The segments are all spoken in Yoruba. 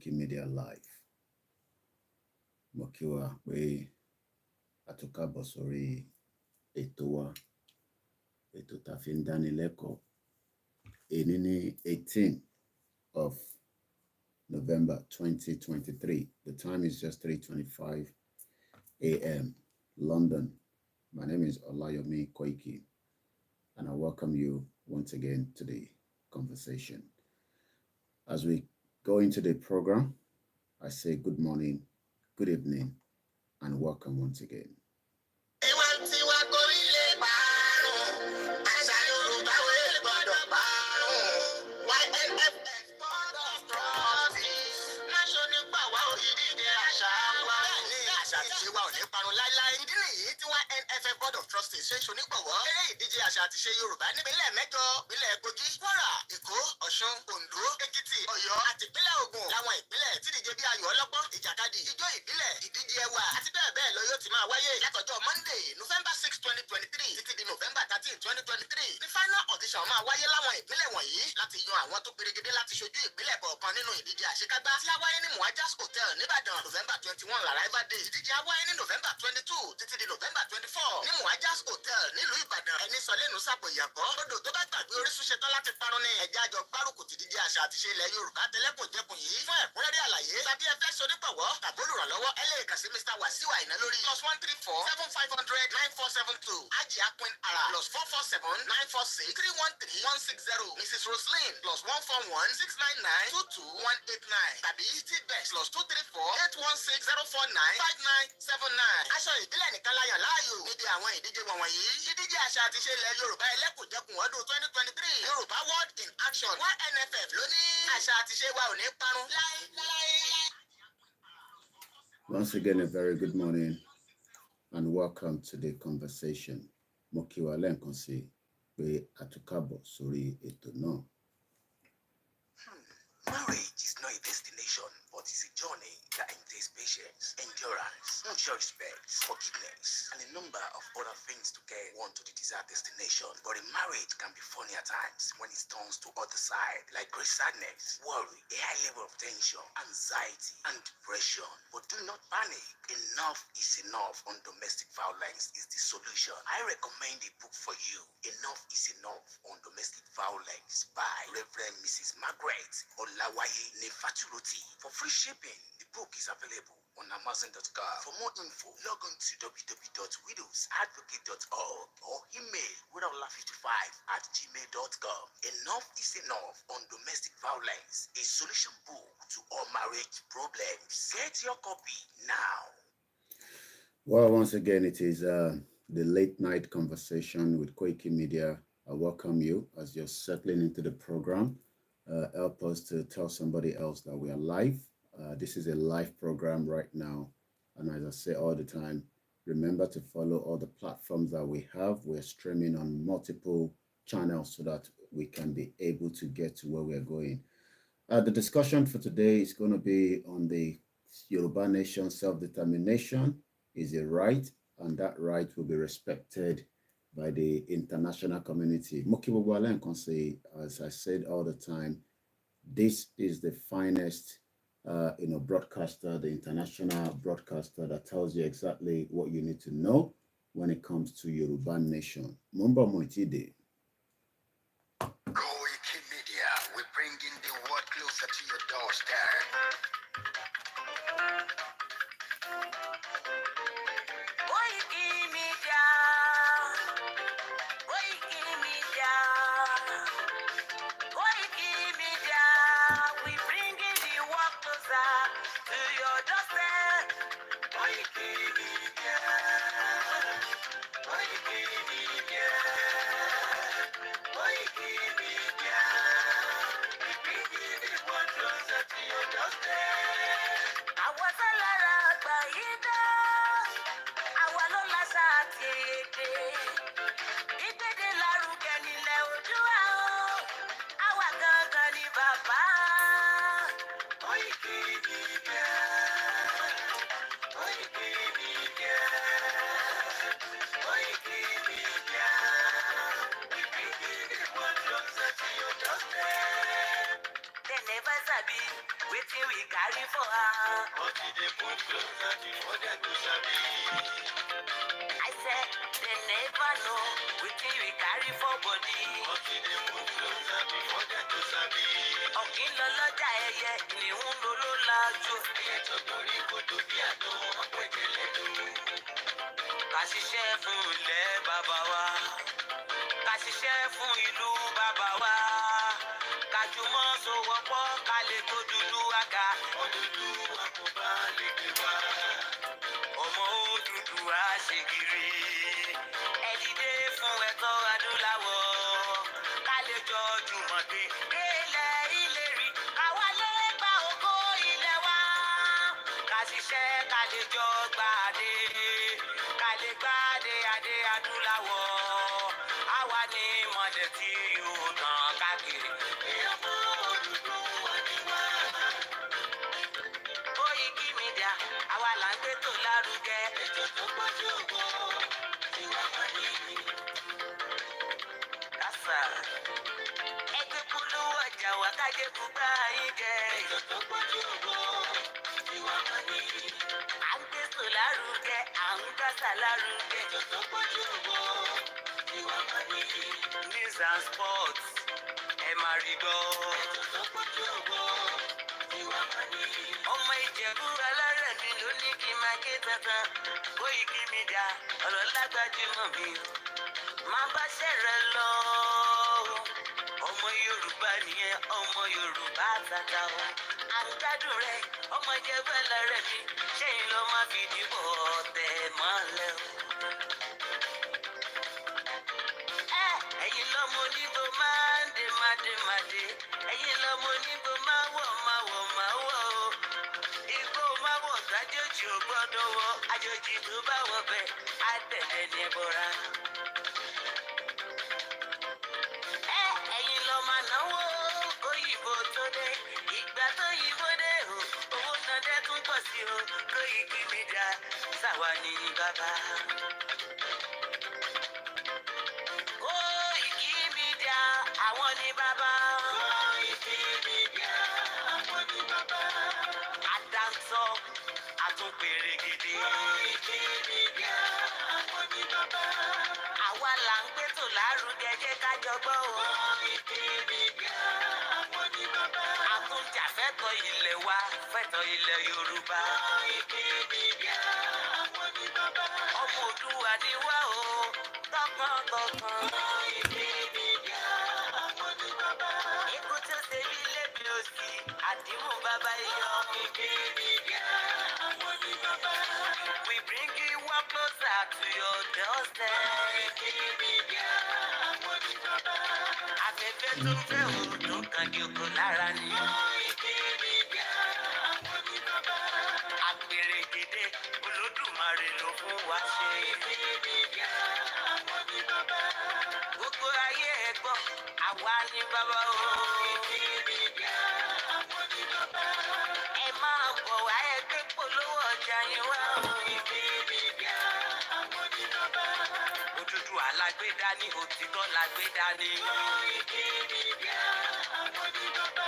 KOIKIMEDIA Live. Mo kí wa pé a tún kábọ̀ sórí ètò wa, ètò tá fi ń dánilẹ́kọ̀ọ́. Èní ní 18th of November 2023. The time is just 3:25 a.m. London. My name is Olayomi Koiki, and I welcome you once again to the conversation. As we go into the program, I say good morning, good evening, and welcome once again. Board of Trustees ṣe ṣonígbọ̀wọ́ eré ìdíje àṣà àti ṣe Yorùbá nípínlẹ̀ mẹ́jọ ìpínlẹ̀ Kogi, Kwara, Èkó, Ọ̀ṣun, Oǹdó, Èkìtì, Ọ̀yọ́ àti ìpínlẹ̀ Ògùn láwọn ìpínlẹ̀ tí ìdíje bí ayò ọlọ́pọ́n, ìjàkadì, ijó ìbílẹ̀, ìdíje ẹwà àti bẹ́ẹ̀ bẹ́ẹ̀ lọ yóò ti máa wáyé látọjọ́ Monday, November 6, 2023 títí di November 13, 2023. Ní final audition máa wáyé láwọn ìpínlẹ̀ wọ̀nyí láti yan àwọn tó perégedé láti ṣojú ìpínlẹ̀ kọ̀ọ̀kan nínú ìdíje àṣekágbá tí á wáyé ní Muajas Hotel Nìbàdàn November 21 l'arrival day. Ìdíje á wáyé ní November 22 títí di November 24 ní Muajas Hotel nílùú Ìbàdàn. Ẹni sọ lẹ́nu sàpò ìyàgbọ́ odò tó bá gbàgbé orísun ṣetán láti parun ní ẹ̀jẹ̀ àjọ gbárùkù ti díje àṣà àti ṣe ilẹ̀ Yorùbá tẹlẹ́kùnjẹkùn yìí. Fún ẹ̀kúnrẹ́rẹ́ àlàyé tàbí ẹ fẹ́ ṣonígbọ̀wọ́ tàbí olùrànlọ́wọ́ ẹ lè kàn sí Mr. Wasiu Àìná lórí +134 7500 9472 Aji Akwin Ara +447 946 313 160 Mrs. Roslyn +141 699 22189 tàbí T-Bex +234 816 049 5979. Aṣọ ìbílẹ̀ nìkan láyàn láàyò níbi àwọn ìdíje wọ̀nyí. Ìdíje àṣà àti ṣe ilẹ̀ Yorùbá ẹlẹ́kùnjẹkùn ọdún 2023 Yorùbá World in Action YNFF ló ní àṣà àti ṣe wa ò ní parun láéláé. Once again, a very good morning and welcome to the conversation. Mo kí wa lẹ́ẹ̀kan sí pé a tún kábọ̀ sórí ètò náà. Marriage is not a destination, but it's a journey that entails patience, endurance, mutual respect, forgiveness, and a number of other things to get one to the desired destination. But a marriage can be funny at times when it turns to other side, like great sadness, worry, a high level of tension, anxiety, and depression. But do not panic. Enough is enough on domestic violence is the solution. I recommend a book for you, Enough is Enough on Domestic Violence by Reverend Mrs. Margaret Olawaye Nefaturoti. For free shipping, the book is available on Amazon.com. For more info, log on to www.widowsadvocate.org or email widowla55@gmail.com. Enough is Enough on Domestic Violence, a solution book to all marriage problems. Get your copy now. Well, once again, it is the late night conversation with KOIKIMEDIA. I welcome you as you're settling into the program. Help us to tell somebody else that we are live. This is a live program right now. And as I say all the time, remember to follow all the platforms that we have. We're streaming on multiple channels so that we can be able to get to where we're going. The discussion for today is going to be on the Yoruba nation self-determination. Is a right, and that right will be respected by the international community. Mokibo can say, as I said all the time, this is the finest broadcaster, the international broadcaster that tells you exactly what you need to know when it comes to Yoruba nation. Mumba Moitide. KOIKIMEDIA, we're bringing the world closer to your doorstep. carry for her. But they move closer before them to sabi. I said they never know wetin we carry for body. But they move closer before them to sabi. Ọ̀kín lọ lọ́jà ẹyẹ ìníhùn ló lájú. Ẹyẹ tó torí kodò bí àdó ọ̀pẹ̀ tẹ̀lé dùn. Ká ṣiṣẹ́ fún ilẹ̀ bàbá wa. Ká ṣiṣẹ́ fún ìlú bàbá wa. Ká jùmọ̀ sowọ́pọ̀ ká lè tó dúdú àga. Òdúdú wa kò bá lè gbé wa. Ọmọ òdúdú wa ṣe kiri. Ẹ dìde fún ẹ̀tọ́ adúláwọ̀. Ká lè jọ jùmọ̀ gbé délẹ̀ ìlérí. Ká wálé gba ògo ilẹ̀ wa. Ká ṣiṣẹ́ ká lè jọ gbàdé. Ká lè gbàdé adé adúláwọ̀. Àwa ni mọ̀lẹ́ tí yóò tàn káàkiri. Ọmọ òdúdú wa ni wá. KOIKIMEDIA, àwa là ń gbé tó lárugẹ. Ètò tó pọ̀jù ògbó tí wọ́n mọ̀ ní. Kásá. Ẹgbẹ́ polówó ọjà wà kájé gbúgbà yín jẹ. Ètò tó pọ̀jù ògbó tí wọ́n mọ̀ ní. À ń gbé tó lárugẹ, à ń gbàsà lárugẹ. Ètò tó pọ̀jù ògbó tí wọ́n mọ̀ ní. News and sports, ẹ máa rí gbọ́. Ètò tó pọ̀jù ògbó tí wọ́n mọ̀ ní. Ọmọ Ìjẹ̀bú alárẹ̀dì ló ní kí n máa ké tantan. KOIKIMEDIA ọ̀rọ̀ lágbájúmọ̀ mi. Máa bá ṣẹ̀rẹ̀ lọ. Ọmọ Yorùbá nìyẹn, ọmọ Yorùbá tata o. À ń gbádùn rẹ̀, ọmọ Ìjẹ̀bú alárẹ̀dì. Ṣẹ́yìn ló máa fi dìbò ọ̀tẹ̀ mọ́lẹ̀ o. Ẹ̀yin lọ́mọ onígbò máa ń dé mádémádé. Ẹ̀yin lọ́mọ onígbò máa wọ̀ o. Igbó máa wọ̀ sájòjì ò gbọ́dọ̀ wọ̀. Àjòjì tó bá wọ̀ bẹ́ẹ̀ á tẹ̀lé ní ẹbọra. Ẹ̀yin lọ máa náwó òyìnbó tó dé. Ìgbà tó yìnbó dé o, owó náà dẹ́ tún pọ̀ sí o. KOIKIMEDIA ṣàwa ní bàbá. KOIKIMEDIA àwọn ní bàbá. KOIKIMEDIA àwọn ní bàbá. Àdáńtọ́ àtúnpèrè gidi. KOIKIMEDIA àwọn ní bàbá. Àwa là ń gbé tò lárugẹ jẹ́ ká jọ gbọ́ o. KOIKIMEDIA àwọn ní bàbá. Àtúnjà fẹ́tọ̀ ilẹ̀ wa, fẹ́tọ̀ ilẹ̀ Yorùbá. KOIKIMEDIA àwọn ní bàbá. Ọmọ Òdùwà ni wá o, tọkàntọkàn. KOIKIMEDIA àwọn ní bàbá. Ikú tó ṣe bí lébi òsì, àdìmú bàbá iyọ̀. KOIKIMEDIA àwọn ní bàbá. We bring you one closer to your doorstep. KOIKIMEDIA àwọn ní bàbá. Afẹ́fẹ́ tó fẹ́ òòdùn kan di oko lára ni. KOIKIMEDIA àwọn ní bàbá. Àpèrè gèdè Olódùmarè ló fún wa ṣe. KOIKIMEDIA àwọn ní bàbá. Gbogbo ayé ẹ gbọ́, àwa ní bàbá o. KOIKIMEDIA àwọn ní bàbá. Ẹ máa bọ̀ wá ẹgbẹ́ polówó ọjà yín wá o. KOIKIMEDIA àwọn ní bàbá. Òdúdú alágbèdá ní òtítọ́ lágbèdá ní. KOIKIMEDIA àwọn ní bàbá.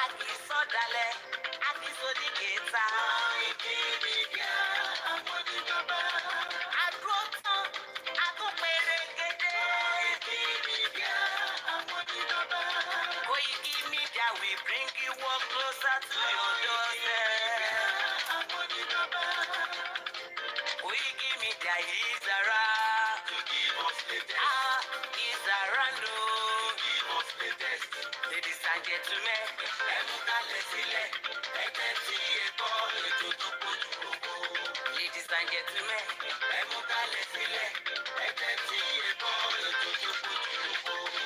A kì í sọ̀dálẹ̀, a kì í sọdí kẹta. KOIKIMEDIA àwọn ní bàbá. Àdúró tán, àtúnpèrè gèdè. KOIKIMEDIA àwọn ní bàbá. KOIKIMEDIA we bring you one closer to your doorstep. Àwọn ní bàbá. KOIKIMEDIA is around. To give us the test. Is around o. To give us the test. Ladies and gentlemen, ẹ mú kalẹ̀ sílẹ̀. Ẹgbẹ́ tí ètò ètò tó kojú gbogbo. Ladies and gentlemen, ẹ mú kalẹ̀ sílẹ̀. Ẹgbẹ́ tí ètò ètò tó kojú gbogbo.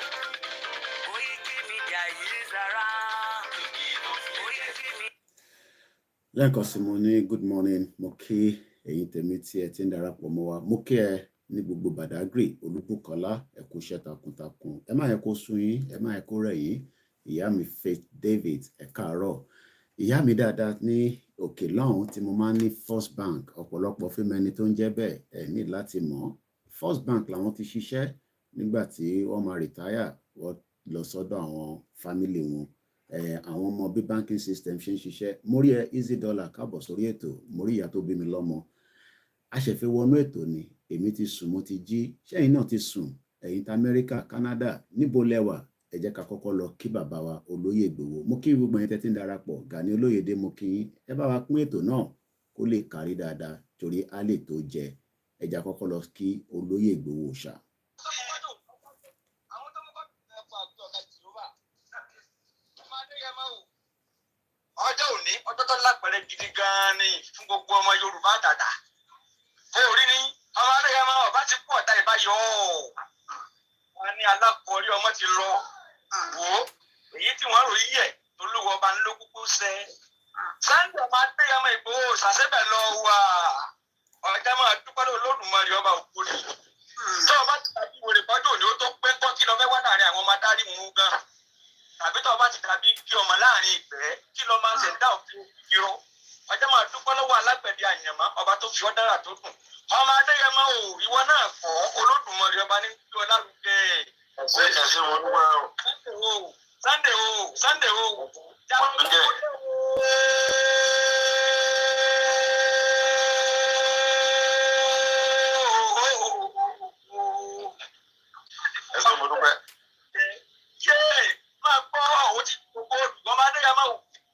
KOIKIMEDIA is around. To give us the test. Lẹ́ẹ̀kan sí mo ní good morning, mo kí ẹ̀yin tèmi tí ẹ ti ń darapọ̀ mọ́ wa. Mo kí ẹ ní gbogbo Badagry, Olúbùkọ́lá, ẹ kú iṣẹ́ takuntakun. Ẹ má yẹ kó sú yín, ẹ má yẹ kó rẹ̀ yín. Ìyá mi Faith David, ẹ káàárọ̀. Ìyá mi dáadáa ní òkè lọ́hùn tí mo máa ń ní First Bank. Ọ̀pọ̀lọpọ̀ fún ẹni tó ń jẹ́ bẹ́ẹ̀ ẹ ní láti mọ̀. First Bank làwọn ti ṣiṣẹ́ nígbà tí wọ́n máa rìtáyà, wọ́n lọ sọ́dọ̀ àwọn fámìlì wọn. àwọn ọmọ bí banking system ṣe ń ṣiṣẹ́. Mo rí ẹ Easy Dollar káàbọ̀ sórí ètò. Mo rí ìyá tó bí mi lọ́mọ. A ṣẹ̀fẹ̀ wọnú ètò ni. Èmi ti sùn, mo ti jí. Ṣẹ́yìn náà ti sùn. Ẹ̀yin ta Amẹ́ríkà, Canada, níbo lẹ́wà? Ẹ jẹ́ ká kọ́kọ́ lọ kí bàbá wa Olóyè Ìgbòho. Mo kí gbogbo ẹ̀yin tẹ́tí ń darapọ̀. Gani Olóyèdé mo kí yín. Ẹ bá wa pín ètò náà kó lè kárí dáadáa torí a lè tó jẹ. Ẹ jẹ́ kọ́kọ́ lọ kí Olóyè Ìgbòho ṣá. Ọjọ́ òní, ọjọ́ tó lápẹ̀rẹ̀ gidi gan-an ni fún gbogbo ọmọ Yorùbá dàda. Orí ni ọmọ Adéyẹmọ ọba ti kú ọ̀tá ìbáyọ̀. Wọ́n ní alákọ̀ọ́rí ọmọ ti lọ. Wò ó, èyí tí wọ́n ròyìn yẹ̀ olúwo ọba ńlọ kúkú sẹ́. Sunday ọmọ Adéyẹmọ Ìgbòho ṣàṣẹ́bẹ̀ lọ wà. Ọjà máa dúpẹ́ lọ́wọ́ Olódùmarè ọba òkúri. Tó o bá ti tàbí wèrè pọ́jọ́ òní ó tó pé kọ́ kí lọ fẹ́ wá láàrin àwọn ọmọ adarí mú gan. Tàbí tó o bá ti tàbí kí ọmọ láàrin ìgbẹ́ kí lọ máa ṣẹ̀dá òfin ìró. Ọjà máa dúpẹ́ lọ́wọ́ alágbẹ̀dẹ àyànmọ́ ọba tó fi ọ́ dára tó dùn. Ọmọ Adéyẹmọ ò ìwọ náà kọ́ Olódùmarè ọba ní kí ọ lárugẹ. Ẹ̀sẹ̀ wọn wá o. Sunday o. Sunday o. Ẹ̀sẹ̀ mo dúpẹ́. Máa gbọ́ ó ti gbogbo ọmọ Adéyẹmọ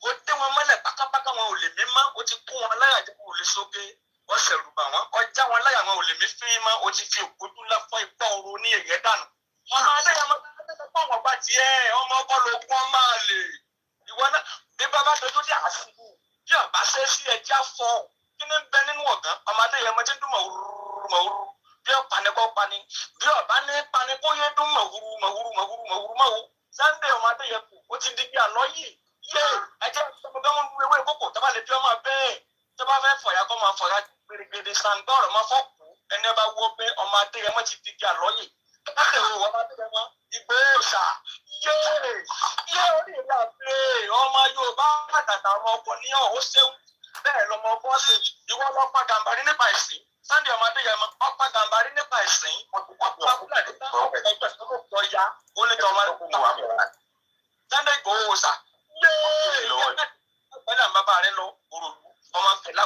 ó dé wọn mọ́lẹ̀ pákápáká wọn ò lè mí mọ́ ó ti kó wọn láyà jẹ́ kó lè sókè. Wọ́n ṣẹ̀rù bà wọ́n ọjà wọn láyà wọn ò lè mí fín mọ́ ó ti fi òkúdú ńlá fọ́ ipá ooru ní ẹ̀yẹ́ dànù. Ọmọ Adéyẹmọ fọwọ́n bá tiẹ̀ ọmọ ọkọ ló kún máa lè. Ìwọ náà bí bàbá dojú dé àsìkò bí ọba ṣe sí ẹja fọ kí ni bẹ nínú ọ̀gán ọmọ Adéyẹmọ ti dún mọ̀wúrú bí ọ̀pá ni kò pani bí ọba ní pani kó yé dún mọ̀wúrú. Sunday ọmọ Adéyẹmọ ó ti di bí àlọ́ yìí yé ẹjẹ ọmọdé wọn lu ewé kókò tó bá lè fi ọmọ bẹ́ẹ̀ tó bá fẹ́ fọyà kó máa fọyà gbèrègbèrè sàǹgbọrọ máa fọ kù ẹni bá wọ pé ọmọ Adéyẹmọ ti di bí àlọ́ yìí káàkiri ọmọ Adéyẹmọ Ìgbòho ṣá yé orí ìlà pé ọmọ Yorùbá àtàtà ọmọ ọkọ ní ọ̀hún ṣéun bẹ́ẹ̀ lọmọ ọkọ ṣe ìwọ lọ́pàá gàmbàrí nípa ìsìn Sunday ọmọ Adéyẹmọ ọ̀pá gàmbàrí nípa ìsìn ọ̀pá fúlàní ọ̀ya onítọ̀ ọmọ Sunday Ìgbòho ṣá pẹ̀lú àwọn bàbá rẹ lọ òrò ọmọ fẹlá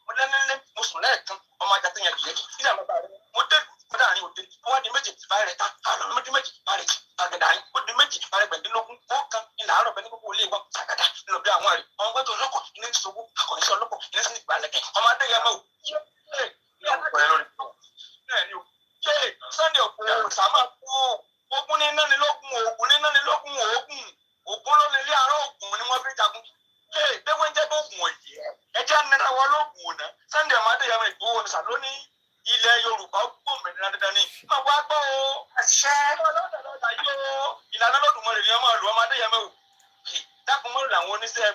ọlẹ́nẹ́lẹ́ mo sùn lẹ́ẹ̀kan ọmọ ajá tó yẹn kìí kí ni àwọn bàbá rẹ mo dé ọdọ àárín òde wọ́n di méjì bá rẹ̀ ta àlọ́ di méjì bá rẹ̀ àgàdà yín ó di méjì bá rẹ̀ gbẹ̀dínlógún ó kan ilà àárọ̀ bẹ́ẹ̀ ní gbogbo ilé wa sàgàdà nínú bí àwọn rẹ̀ ọmọ gbẹ́tọ̀ ọlọ́kọ̀ ilé ti sọ́wọ́ akọ̀yẹ́sọ ọlọ́kọ̀ ilé ti gbàlẹ̀kẹ̀ ọmọ Adéyẹmọ Sunday ọ̀pọ̀ sàmà kú ogun ní nánilógún ogun ló lè lé àárọ̀ ogun ni wọ́n fi jagun gbẹ́wọ́ ń jẹ́ bó gun òye ẹjẹ́ nira wọn lóògùn ọ̀nà Sunday ọmọ Adéyẹmọ Ìgbòho ní sàlóní ilẹ̀ Yorùbá gbòmìnira dandan ni máa wá gbọ́ o àṣẹ ọlọ́dọ̀dọ̀ yìí o ìlànà Olódùmarè ni ọmọ ìlú ọmọ Adéyẹmọ o dákun mọ́rin làwọn oníṣẹ́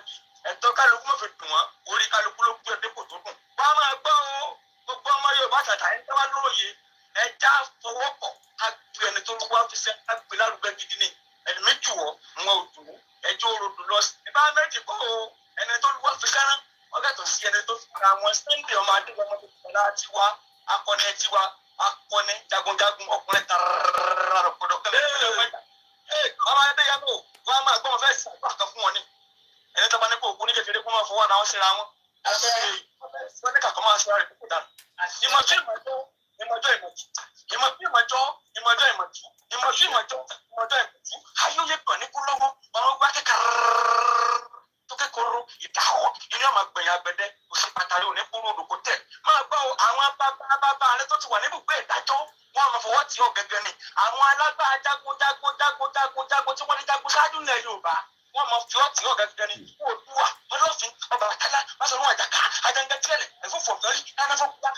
ẹ̀tọ́ kálukú mọ̀ fi dùn wọ́n orí kálukú ló gbé dépò tó dùn wọ́n á máa gbọ́ o gbogbo ọmọ Yorùbá tàtà ẹ̀ ń tẹ́wá lóye ẹja fọwọ́pọ̀ ká gbé ẹni tó wá fi sẹ́ ká gbé lárugẹ gidi ni ẹni méjì wọ̀ wọn ò dùn ẹjọ́ òrodò lọ sí ibà méjì kọ́ o ẹni tó wá fi sẹ́rán ọ̀gẹ́tọ̀ sí ẹni tó fi ra wọn Sunday ọmọ Adéyẹmọ tó fi ra tiwa akọni tiwa akọni jagunjagun ọkùnrin tararara rọpòdò kẹlẹ ọmọ Adéyẹmọ wọn máa gbọ́ wọn fẹ́ sàgbà kan fún wọn ni ẹni tó bá ní kó òkú ní kékeré kó máa fọwọ́ náà wọ́n síra wọn wọ́n ní kàkọ́ máa sọ́ra rẹ̀ kókò dànù ìmọ̀jọ́ ayóyè pọ̀ ní kúlọ́wọ́ ọ̀rọ̀ gbá kékeré tó kékeré ìdáwọ̀ inú ọmọ gbẹ̀yìn agbẹ̀dẹ kò sí pàtàkì òní kúrò òdòkó tẹ̀ máa gbọ́ àwọn bàbá rẹ tó ti wà níbùgbé ìdájọ́ wọn máa fọwọ́ tí ó gẹ́gẹ́ ni àwọn alágbá jagun tí wọ́n ti jagun ṣáájú ilẹ̀ Yorùbá wọn máa fi ọtí ọ̀gá gẹ́gẹ́ ni Oòduà Ọlọ́fin Ọbàtálá Báṣọ̀run Àjàká Àjàngẹ̀tìẹ̀lẹ̀ ẹ̀fọ́fọ̀fẹ́rí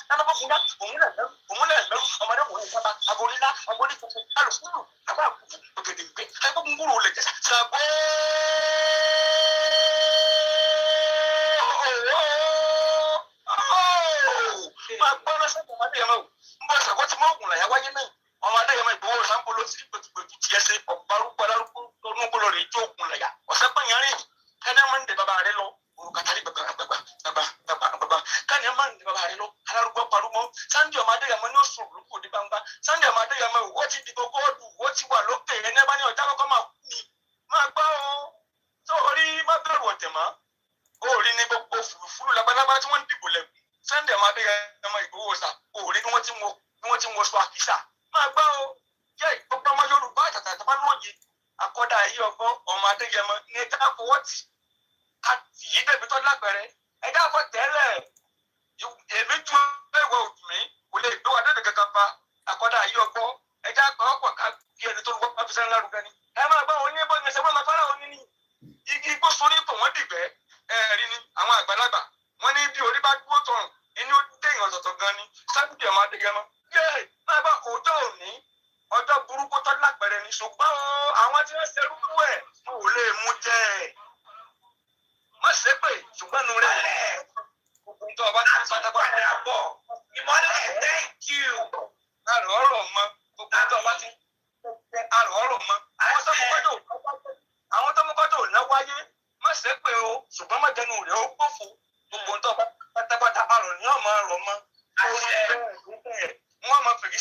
nánàfọ́fúnná òmùlẹ̀lẹ́rú ọmọdé wòye sábà abolílá ọmọdé tuntun alùpùpù àbáàkú ògèdèǹgbé ẹgbẹ́gbùngbùrù olè jẹ̀sà sàgbó. máa gbọ́ lọ́sẹ̀ tó ọmọdé yẹn mọ́ ń bọ̀ ṣàkó tí mọ́ọ̀gùn làyà wáyé náà ọmọ Adéyẹmọ Ìgbòho sáńpolo sí gbẹtugbẹtu tiẹ̀ ṣe ọ̀gbárùkú alárùkú lọ́nùgbọ́lọ́ rẹ̀ jó ògùn làyà ọ̀sẹ̀ pẹ̀yàrin kẹ́ni ẹ̀ máa ń dè bàbá rẹ̀ lọ òrùkàtàrí gbàgbà kẹ́ni ẹ̀ máa ń dè bàbá rẹ̀ lọ alárùkú parúmọ́ Sunday ọmọ Adéyẹmọ ní oṣù olùkú òde gbangba Sunday ọmọ Adéyẹmọ ó ti di gbogbo ọdún ó ti wà lókè ẹni ẹ bá ní ọjà kọ́kọ́ máa kú ni máa gbọ́ o alágbá tí wọ́n ń dìbò lẹ́kùn Sunday ọmọ Adéyẹmọ Ìgbòho sà òòrè ni wọ́n ti ń wọṣọ àkísà máa gbá o yẹ gbogbo ọmọ Yorùbá àtàtà tó bá lóye àkọ́dá ayé ọgbọ́n ọmọ Adéyẹmọ ní ẹja fọwọ́tì àti yìí débi tó lágbẹ̀rẹ̀ ẹja fọ tẹ́lẹ̀ èmi tún ẹ̀wọ̀ òdùnmí kò lè gbé wa dédé kankan pa àkọ́dá ayé ọgbọ́n ẹja pàápàá ká bí ẹni tó lọ́wọ́ fi sẹ́ńlá rúgẹ́ ni ẹ máa gbọ́ wọn ní bọ́ ní ẹsẹ̀ wọn máa fẹ́ràn wọn ní igi igbó sórí ipò wọn dìgbẹ́ ẹ̀rí ni àwọn àgbàlagbà wọn ní bí orí bá dúró tọrùn inú déyìn ọ̀tọ̀ọ̀tọ̀ gan ni Sunday ọmọ Adéyẹmọ yé máa bá ọjọ́ òní ọjọ́ burúkú tó lágbẹ̀rẹ̀ ní ṣùgbọ́n àwọn tí wọ́n ṣerú fún ẹ̀ mo ò lè mú jẹ́ ẹ̀ má ṣe pé ṣùgbọ́n nu rẹ̀ gbogbo tó ọba tó ń pátápátá ẹ̀ bọ̀ ìmọ̀lẹ̀ thank you àrò ọ̀rọ̀ mọ gbogbo tó ọba ti àrò ọ̀rọ̀ mọ àwọn tó mú kọ́tò ná wáyé má ṣe pé o ṣùgbọ́n má jẹnu rẹ̀ ó gbófo gbogbo tó ọba pátápátá àrò ní ọmọ ọ̀rọ̀ mọ wọ́n máa fèkì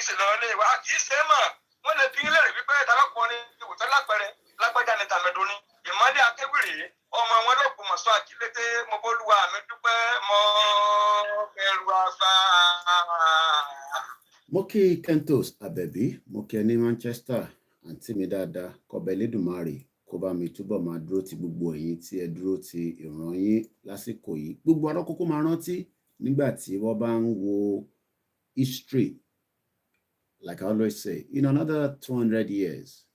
ṣe lọ́lé wa kì í ṣe é mọ̀ wọ́n lè bí ilé rẹ̀ wípé ìdárákùnrin ìwòtọ́ lápẹ̀rẹ̀ lágbájá ní tàmẹ́dọ́ ní ìmọ̀lẹ́ akéwìrì ọmọ wọn ló gbọmọ̀ sọ àkílété mo bólúwa mi dúpẹ́ mọ́ bẹ̀rù àgbà. mo kí Kentos Abẹ́bí mo kí ẹ ní Manchester àǹtí mi dáadáa kọbẹ Elédùmarè kó bá mi túbọ̀ máa dúró ti gbogbo ẹ̀yin tí ẹ dúró ti ìran yín lásìkò yìí gbogbo arákókó máa rántí nígbà tí wọ́n bá ń wo history. Like I always say, in another 200 years,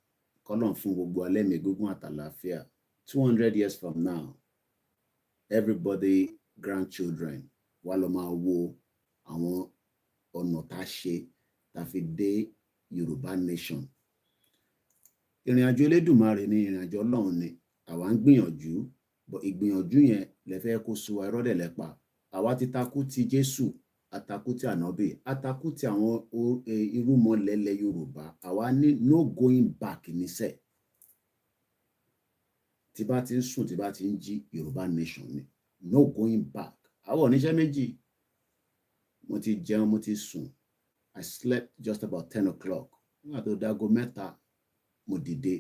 kọ́lọ́n fún gbogbo alẹ́mí gúngún àtàlàáfíà, 200 years from now, everybody, grandchildren, wà lọ máa wo àwọn ọ̀nà tá a ṣe tá a fi dé Yorùbá nation. Ìrìn àjò Elédùmarè ni ìrìn àjò Ọlọ́run ni, àwa ń gbìyànjú, but ìgbìyànjú yẹn lẹ fẹ́ kó sú wa irọ́ dẹ̀ lẹ́pa. Àwa ti takú ti Jésù, atakú ti ànábì, atakú ti àwọn irúmọlẹ́lẹ̀ Yorùbá, àwa ní no going back níṣẹ́. Tí bá ti ń sùn, tí bá ti ń jí, Yorùbá nation ni, no going back. Àwọn oníṣẹ́ méjì, mo ti jẹun, mo ti sùn, I slept just about 10 o'clock. Nígbà tó dágo mẹ́ta, mo dìde.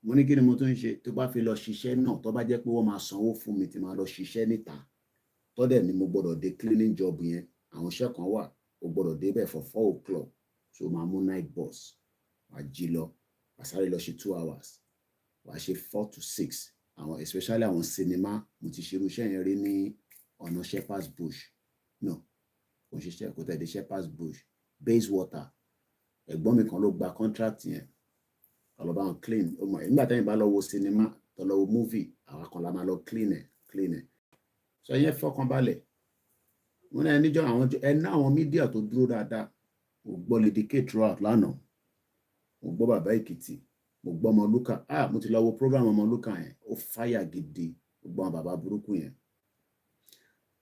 Mo ní kí ni mo tún ń ṣe? Tó bá fi lọ ṣiṣẹ́ náà, tó bá jẹ́ pé wọ́n máa sanwó fún mi tí máa lọ ṣiṣẹ́ níta. Tọ́dẹ̀ ni mo gbọ́dọ̀ dé cleaning job yẹn. Àwọn iṣẹ́ kan wà, o gbọ́dọ̀ débẹ̀ for 4 o'clock. So máa mú night bus. Wàá jí lọ, wàá sáré lọ ṣe 2 hours. Wàá ṣe 4 to 6. Àwọn especially àwọn cinema, mo ti ṣe irú iṣẹ́ yẹn rí ní ọ̀nà Shepherd's Bush. No, kò ṣiṣẹ́ kò tẹ̀lé Shepherd's Bush. Bayswater. Ẹ̀gbọ́n mi kan ló gba contract yẹn. Ọlọ́ bá wọn clean. Nígbà tẹ́yìn bá lọ wo cinema, tó lọ wo movie, àwa kan la máa lọ clean ẹ̀. So yẹn fọkàn balẹ̀. Wọ́n ní ẹníjọ́ àwọn mídíà tó dúró dáadáa. Mo gbọ́ Lady K throughout lánàá. Mo gbọ́ Bàbá Èkìtì. Mo gbọ́ Ọmọlúkà. Mo ti lọ wo program Ọmọlúkà yẹn. Ó fáyà gidi. Mo gbọ́ àwọn bàbá burúkú yẹn.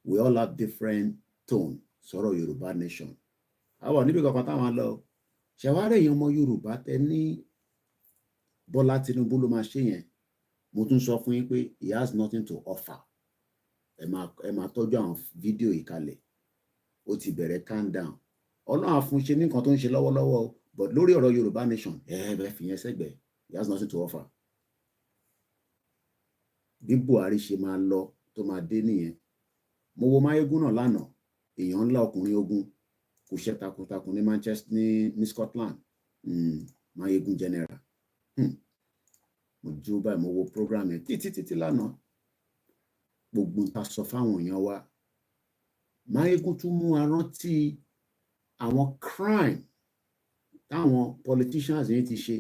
We all have different tone sọ̀rọ̀ Yorùbá nation. Àwọn níbi kankan táwọn lọ. Ṣẹ̀wárẹ̀ èèyàn ọmọ Yorùbá tẹ ní Bọ́lá Tinubu ló máa ṣe yẹn. Mo tún sọ fún yín pé he has nothing to offer. Ẹ máa tọ́jú àwọn fídíò yìí kalẹ̀. Ó ti bẹ̀rẹ̀ calm down. Ọlọ́run àfúnṣe ní nǹkan tó ń ṣe lọ́wọ́lọ́wọ́, but lórí ọ̀rọ̀ Yorùbá nation, bẹ́ẹ̀ fi yẹn sẹ́gbẹ̀ẹ́. He has nothing to offer. Bí Buhari ṣe máa lọ tó máa dé nìyẹn. Mo wo Máyégún náà lánàá. Èèyàn ńlá ọkùnrin ogun kò ṣe takuntakun ní Manchester ní Scotland. Máyégún general. Mo jó báyìí mo wo program yẹn títí lánàá. Gbogbo ń ta sọ fáwọn èèyàn wa. Máyégún tún mú arántí àwọn crime táwọn politicians yẹn ti ṣe.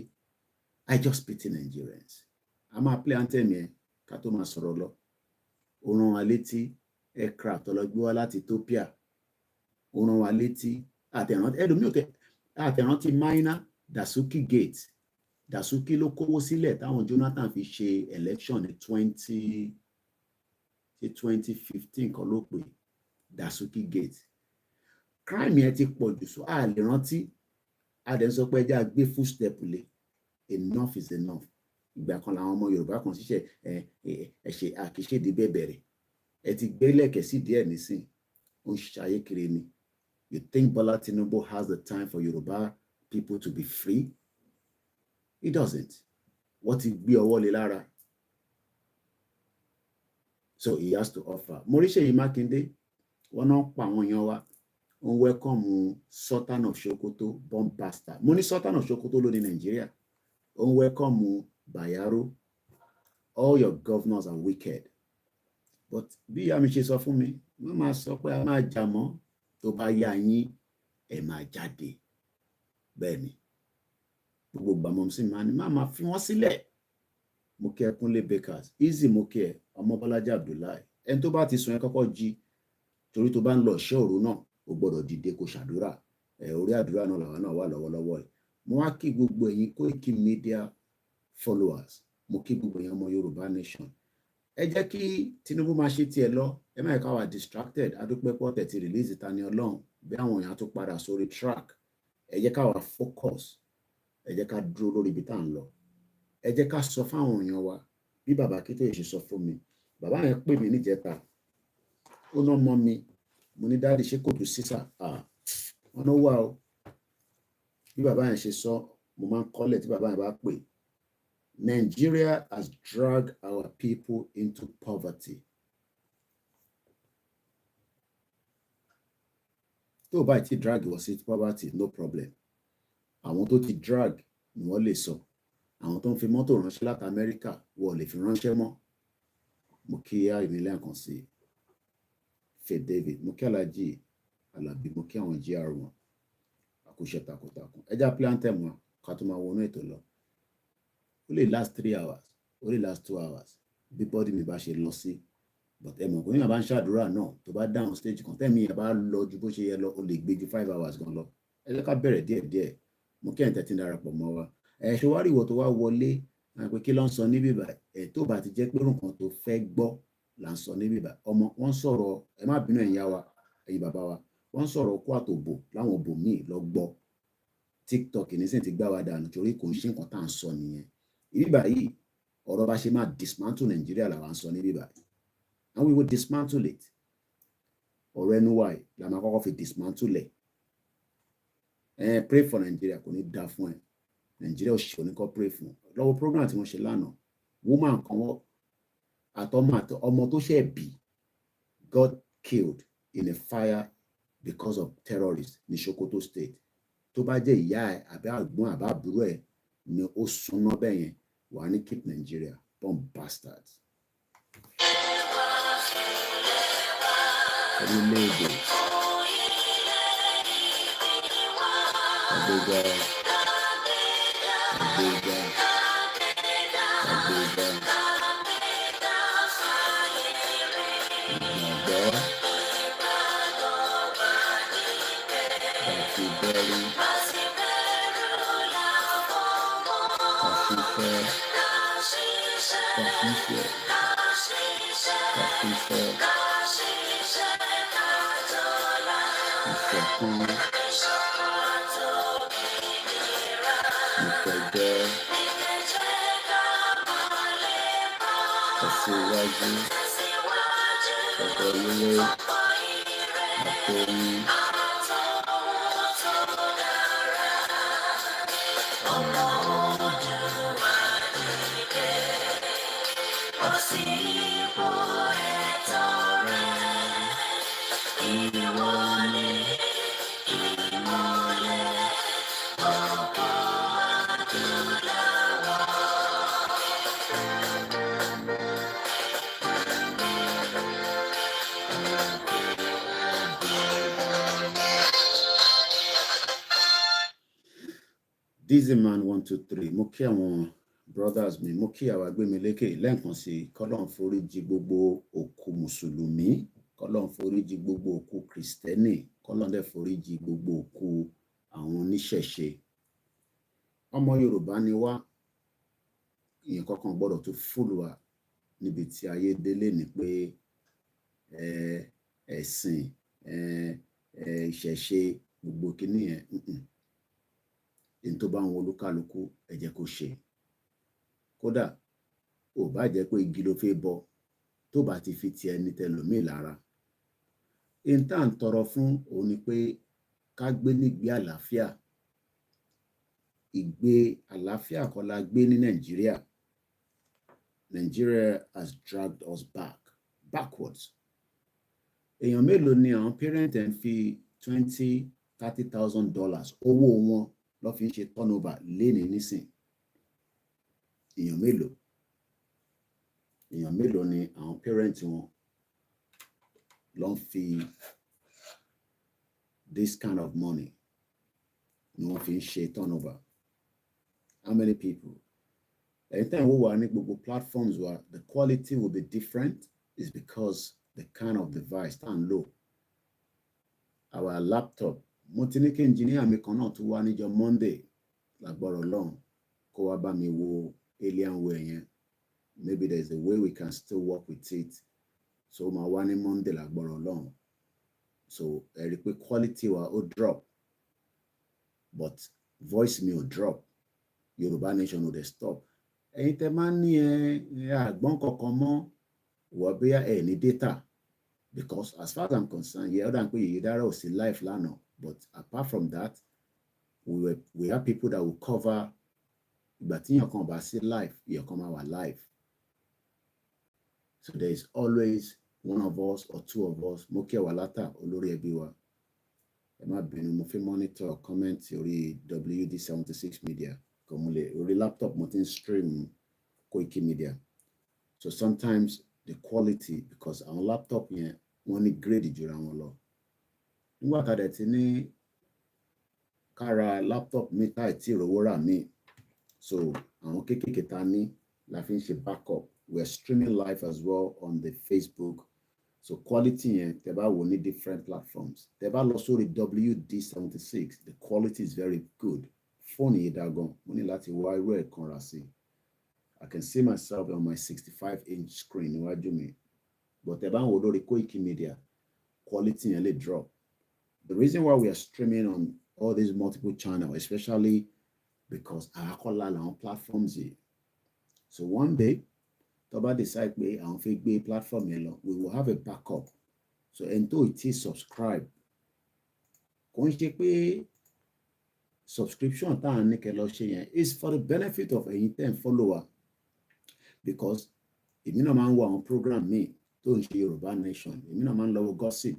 I just pity Nigerians. A máa play anthem yẹn ká tó máa sọ̀rọ̀ lọ. Ó rán wa létí aircraft ọlọ́gbé wá láti Ethiopia. Ó rán wa létí àtẹ̀rántí minor Dasuki Gate. Dasuki ló kówó sílẹ̀ táwọn Jonathan fi ṣe election ní 2015 kan ló pè Dasuki Gate. Crime yẹn ti pọ̀ jù, so a lè rántí. A dẹ̀ ń sọ pé ẹjẹ́ àgbé footstep lé. Enough is enough. Ìgbà kan làwọn ọmọ Yorùbá kan ṣiṣẹ́ ẹ̀ṣẹ̀ àkíṣèdí bẹ̀bẹ̀rẹ̀. Ẹ ti gbé lẹ̀kẹ̀ sí díẹ̀ nísìn. Ó ń ṣayé kiri ni. You think Bola Tinubu has the time for Yoruba people to be free? He doesn't. Wọ́n ti gbé ọwọ́ lé lára. So So he has to offer. Moríṣèyí Mákindé, wọ́n náà pa àwọn èèyàn wa. Wọ́n welcome Sultan of Sokoto, bomb bastard. Mo ní Sultan of Sokoto ló ní Nàìjíríà. Wọ́n welcome Bayero. All your governors are wicked. But bí ìyá mi ṣe sọ fún mi, wọ́n máa sọ pé a máa jà mọ́ tó bá yá yín ẹ̀ máa jáde. Bẹ́ẹ̀ ni. Gbogbo gbàmọ́ sí máa ní máa fi wọ́n sílẹ̀. Mo kí ẹ Kúnlé Bakers, easy mo kí ẹ ọmọ Bọ́lájí Abdullahi. Ẹni tó bá ti sùn ẹ kọ́kọ́ jí torí tó bá ń lọ ṣẹ́ òru náà o gbọ́dọ̀ dìde kó ṣàdúrà. Orí àdúrà náà làwọn náà wà lọ́wọ́lọ́wọ́ ẹ̀. Mo wá kí gbogbo ẹ̀yin Koiki Media followers. Mo kí gbogbo ẹ̀yin ọmọ Yorùbá nation. Ẹ jẹ́ kí Tinubu máa ṣe tiẹ̀ lọ. Ẹ má ká wà distracted. Adúpẹ́ pọ̀ tẹ̀ ti release Tani Olohun. Bí àwọn èèyàn tó padà sórí track. Ẹ jẹ́ ká wà focus. Ẹ jẹ́ ká dúró lórí ibi tá à ń lọ. Ẹ jẹ́ ká sọ fáwọn èèyàn wa bí bàbá Akíntóyè ṣe sọ fún mi. Bàbá yẹn pè mí níjẹta. Ó ná mọ́ mi. Mo ní dáàdì ṣé kò tún sísà. Wọ́n náà wà o. Bí bàbá yẹn ṣe sọ, mo máa ń kọ́lẹ̀ tí bàbá yẹn bá pè. Nigeria has dragged our people into poverty. Tó bá ti drag wọ́n sí poverty, no problem. Àwọn tó ti drag ni wọ́n lè sọ. Àwọn tó ń fi mọ́tò ránṣẹ́ láti Amẹ́ríkà wọ́n lè fi ránṣẹ́ mọ́. Mo kí ìmílẹ̀ kan sí Faith David, mo kí Aláàjì Alábí, mo kí àwọn GR wọn. Àkúṣe takuntakun. Ẹ já play anthem wọn ká tó máa wọnú ètò lọ. Ó lè last 3 hours, ó lè last 2 hours. Bí bọ́dì mi bá ṣe lọ sí. But ẹ mọ̀ pé yín bá ń ṣàdúrà náà tó bá down stage kan tẹ́mi yẹn bá lọ ju bó ṣe yẹ lọ ó lè gbé ju 5 hours gan lọ. Ẹ jẹ́ ká bẹ̀rẹ̀ díẹ̀díẹ̀. Mo kí ẹ̀yin tẹ́tí darapọ̀ mọ́ wa. Ṣé wá rí ìwọ tó wá wọlé pé kí ló ń sọ níbí báyìí tó bá ti jẹ́ pé nǹkan tó fẹ́ gbọ́ là ń sọ níbí báyìí. Ọmọ wọn sọ̀rọ̀ ẹ má bínú ẹ̀yin wa ẹ̀yin bàbá wa wọ́n sọ̀rọ̀ kó àtòbò láwọn òbò míì lọ gbọ́. TikTok nísìnyí ti gbá wa dànù torí kò ń ṣe nǹkan tá à ń sọ nìyẹn. Níbí báyìí ọ̀rọ̀ bá ṣe máa dismantle Nàìjíríà làwọn sọ níbí báyìí. And we will dismantle it. Ọ̀rọ̀ ẹnu wa yìí la máa kọ́kọ́ fi dismantle ẹ̀. Pray for Nigeria kò ní dá fún ẹ. Nigeria ò ṣe oníkọ́ pray fún. Lọ́wọ́ program tí wọ́n ṣe lánàá. Woman kan wọ́n ọmọ tó ṣe bí got killed in a fire because of terrorists ní Sokoto state. Tó bá jẹ́ ìyá ẹ̀ àbí àgbọ̀n àbá àbúrò ẹ̀ ni ó súnná bẹ́ẹ̀ yẹn wà ní keep Nigeria bomb bastards. Orílẹ̀-èdè Àgbéga Dizzy Man 123 mo kí àwọn brothers mi mo kí àwa Gbémilékè lẹ́ẹ̀kan sí kọ́lọ́n foríjì gbogbo òkú mùsùlùmí kọ́lọ́n foríjì gbogbo òkú kristẹni kọ́lọ́n dẹ̀ foríjì gbogbo òkú àwọn oníṣẹ̀ṣe. Ọmọ Yorùbá ni wá ìyẹn kankan gbọ́dọ̀ tó fúlù wa níbi tí ayé délé ni pé ẹ̀sìn ìṣẹ̀ṣe gbogbo kìíní yẹn tó bá ń wo olúkálukú ẹ jẹ́ kó ṣe. Kódà ò bá jẹ́ pé igi ló fẹ́ bọ tó bá ti fi ti ẹni tẹlòmíì lára. Tá à ń tọrọ fún òun ni pé ká gbé nígbé àlàáfíà. Ìgbé àlàáfíà kọ́ la gbé ní Nàìjíríà. Nigeria has dragged us back. backwards. Èèyàn mélòó ni àwọn parent ń fi $20,000-$30,000 owó wọn lọ́ fi ń ṣe turnover lénìí nísìn? Èèyàn mélòó ni àwọn parent wọn lọ́ ń fi this kind of money ni wọ́n fi ń ṣe turnover? How many people? Anytime we were on gbogbo platforms where the quality will be different is because the kind of device tan low. Our laptop, mo ti ní kí engineer mi kan náà tó wá níjọ́ Monday lágbára Ọlọ́run kó wá bá mi wo Alienware yẹn. Maybe there's a way we can still work with it. So máa wá ní Monday lágbára Ọlọ́run. So ẹ rí pé quality wa ó drop but voice mi ò drop. Yoruba Nation ò dẹ̀ stop. Ẹ̀yin tẹ́ máa ń ní àgbọ́n kankan mọ́ wọ́n bóyá ẹ̀ ní data, because as far as I'm concerned, yeah, other than pé Ìyèdára ò sí live lánàá, but apart from that, we have people that will cover ìgbà tí èèyàn kan bá sí live, èèyàn kan máa wà live. So there is always one of us or two of us. Mo kí ẹ wà látà olórí ẹbí wa. Ẹ má bínú, mo fi monitor comment orí WD76 Media. Orí laptop mo ti ń stream KOIKIMEDIA. So sometimes the quality, because our laptop yẹn wọ́n ní grade jura wọn lọ. Nígbà tá dẹ̀ ti ní kára laptop mi táì tí ìrówó rà mí. So àwọn kéékèèké ta ní la fi ń ṣe backup. We're streaming live as well on the Facebook. So quality yẹn tẹ́ bá wò ní different platforms. Tẹ́ bá lọ sórí WD76, the quality is very good. Phone yìí dá gan, mo ní láti wá irú ẹ̀ kan rà sí. I can see myself on my 65-inch screen níwájú mi. But tẹ́ bá ń wò lórí KOIKIMEDIA, quality yẹn lè drop. The reason why we are streaming on all these multiple channels, especially because àkọlà làwọn platforms yìí. So one day, tó bá decide pé àwọn fẹ́ gbé platform yẹn lọ, we will have a backup. So ẹni tó ti subscribe, kò ń ṣe pé subscription tá à ń ní kẹ́ lọ ṣe yẹn is for the benefit of ẹ̀yin tẹ́ ń follower. Because èmi náà máa ń wo àwọn program mi tó ń ṣe Yoruba Nation. Èmi náà máa ń lọ wo gossip,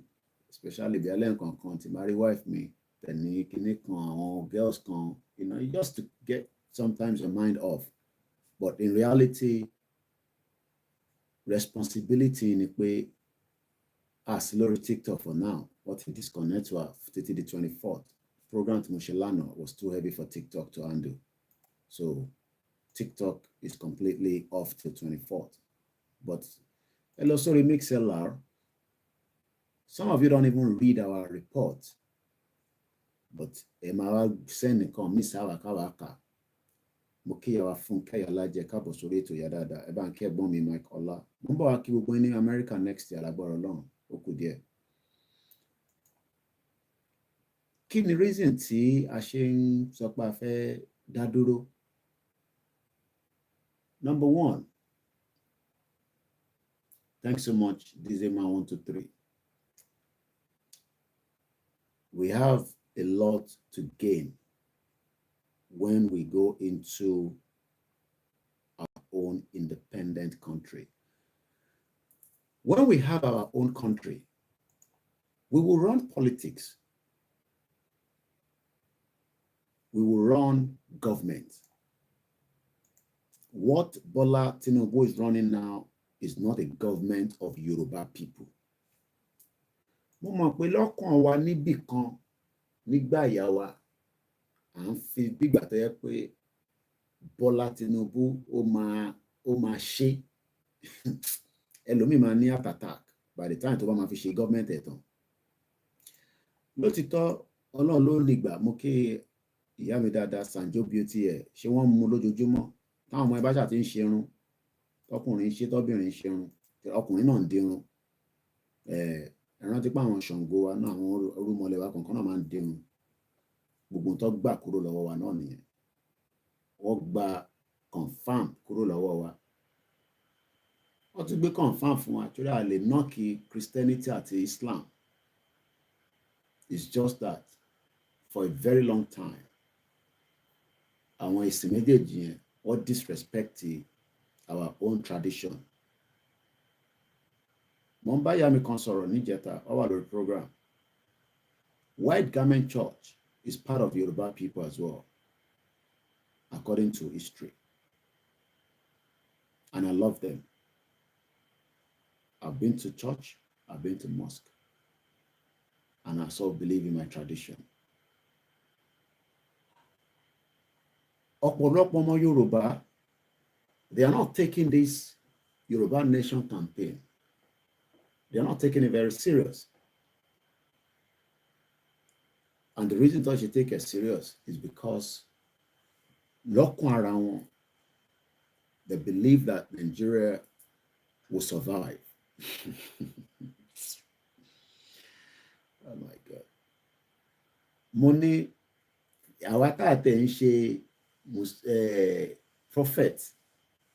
especially bí alẹ́ nǹkan kan ti marry wife mi, tẹ̀ní kíní kan àwọn girls kan, you know, just to get sometimes your mind off. But in reality, responsibility ni pé as lórí TikTok for now, what he disconnect wa títí the 24th. Program tí mo ṣe lánàá was too heavy for TikTok to handle. So TikTok is completely off till 24th. But hello, sorry, MixLR. Some of you don't even read our report. But Emma send nǹkan miss our kawaka. Mo kí yawa fún Kayalaje kábọ̀ sórí ètò ya dáadáa. Ẹ bá ń kí ẹ̀gbọ́n mi Mike Ọlá. Mo ń bọ̀ wá kí gbogbo ní America next year lágbára Ọlọ́run. Ó kù díẹ̀. Kí ni reason tí a ṣe ń sọ pé a fẹ́ dá dúró? Number one, thanks so much, DZMA123. We have a lot to gain when we go into our own independent country. When we have our own country, we will run politics. We will run government. What Bola Tinubu is running now is not a government of Yoruba people. Mo mọ̀ pé lọ́kàn wa níbì kan nígbà ìyá wa à ń fi bígbà tó yẹ pé Bola Tinubu ó máa ṣe ẹlòmíì máa ní heart attack by the time tó bá máa fi ṣe government ẹ̀ tán. Lótìtọ́ Ọlọ́run ló lè gbà. Mo kí ìyá mi dáadáa Sanjo Beauty ẹ̀ ṣé wọ́n mú lójoojúmọ́ táwọn ọmọ ẹ bá ṣàti ń ṣerun, tọkùnrin ṣe tọbìnrin ṣerun, ọkùnrin náà ń dirun. Ẹ rántí pé àwọn Ṣàngó wa náà, àwọn orúmọlẹ̀ wa kankan náà máa ń dirun. Gbogbo tó gbà kúrò lọ́wọ́ wa náà nìyẹn. Wọ́n gba confam kúrò lọ́wọ́ wa. Wọ́n tún gbé confam fún wa torí a lè nọ́ọ̀kì Christianity àti Islam. It's just that for a very long time, àwọn ìsìn méjèèjì yẹn wọ́n disrespect our own tradition. Mumbai mi kan sọ̀rọ̀ níjẹta, ó wà lórí program. White Garment Church is part of Yoruba people as well, according to history. And I love them. I've been to church, I've been to mosque, and I so believe in my tradition. Ọ̀pọ̀lọpọ̀ ọmọ Yoruba, they are not taking this Yoruba Nation campaign. They are not taking it very serious. And the reason that you take it serious is because lọ́kàn ara wọn, they believe that Nigeria will survive. Oh my God. Money, àwa tá a tẹ̀ ń ṣe prophet,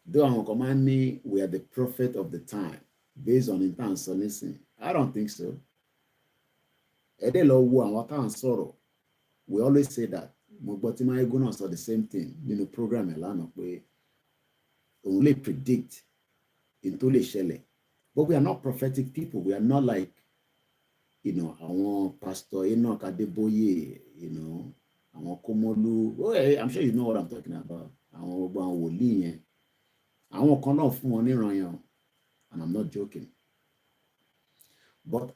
though àwọn kan máa ń ní we are the prophet of the time based on intan sọ nísìn. I don't think so. Ẹ dẹ̀ lọ wo àwọn tá à ń sọ̀rọ̀. We always say that. Mo gbọ́ tí Mayegun náà sọ the same thing nínú program ẹ̀ lánàá pé òun lè predict in tó lè ṣẹlẹ̀. But we are not prophetic people. We are not like, àwọn Pastor Enoch Adeboye, àwọn Komolu. Oh, I'm sure you know what I'm talking about. Àwọn ọgbà wòlíì yẹn. Àwọn kan náà fún wọn níran yẹn. And I'm not joking. But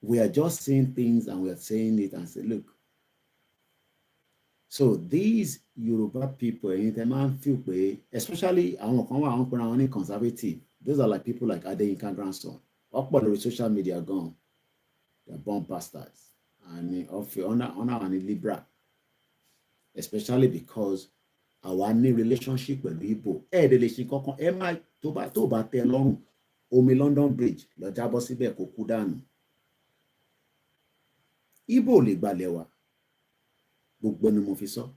we are just saying things and we are saying it and say, look. So these Yoruba people, especially àwọn kan wà àwọn pẹ̀lú àwọn ní conservative. Those are like people like Adeyinka grandson. Ọ̀pọ̀ lórí social media gone. They're born bastards. And honor and liberal. Especially because our new relationship with Igbo. They lè ṣe kankan. Ẹ má tó bá tẹ́ lọ́rùn. Omi London Bridge lọ jábọ́ síbẹ̀ kó kú dànù. Igbo lè gbalẹ̀ wa. Gbogbo ni mo fi sọ.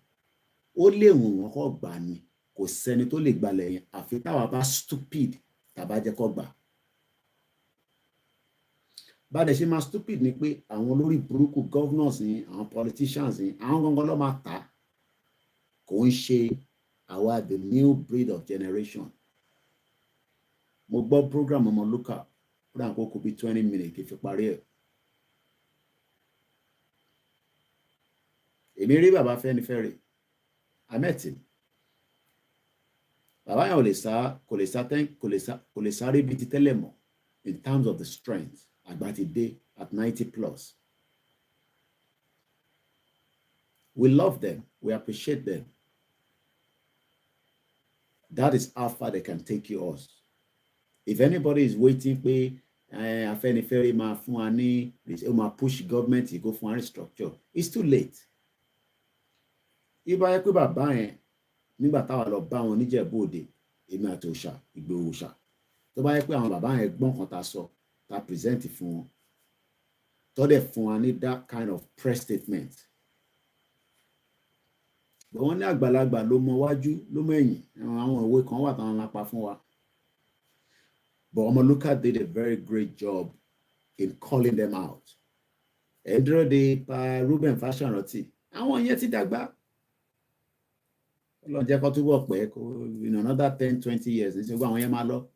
Ó lè wùn wọ́n kó gbà ni. Kò sẹ́ni tó lè gbalẹ̀ yẹn. Àfi táwa bá stupid tàbá jẹ́ kó gbà. Bá dẹ̀ ṣe máa stupid ni pé àwọn olórí burúkú governors ni, àwọn politicians ni, àwọn gangan ló máa tà. Kò ń ṣe àwa the new breed of generation. Mo gbọ́ program ọmọ Luka. Ó dà kó bí 20 minutes kí fi parí ẹ̀. Èmi rí bàbá Fẹ́nifẹ́re. I met him. Bàbá yẹn kò lè sáré bí ti tẹ́lẹ̀ mọ́ in terms of the strength. Àgbà ti dé at 90 plus. We love them. We appreciate them. That is how far they can take you us. If anybody is waiting pé Afẹ́nifẹ́re máa fún wa ní máa push government to go fún restructure, it's too late. Ibà yẹ pé bàbá yẹn nígbà táwa lọ bá wọn níjẹ̀bú Òde èmi àti òòṣà Ìgbòho òòṣà tó bá yẹ pé àwọn bàbá yẹn gbọ́n kan ta sọ ta present fún wọn tó dẹ̀ fún wa ní that kind of press statement. But wọ́n ní àgbàlagbà ló mọ wájú ló mọ ẹ̀yìn àwọn òwe kan wà táwọn máa pa fún wa. But Omoluka did a very great job in calling them out. Ẹ̀dúró de pa Reuben Fásánrántì àwọn yẹn ti dàgbà. Ọlọ́run jẹ́ kó túbọ̀ pẹ́ kó in another 10-20 years ní ṣùgbọ́n àwọn yẹn máa lọ.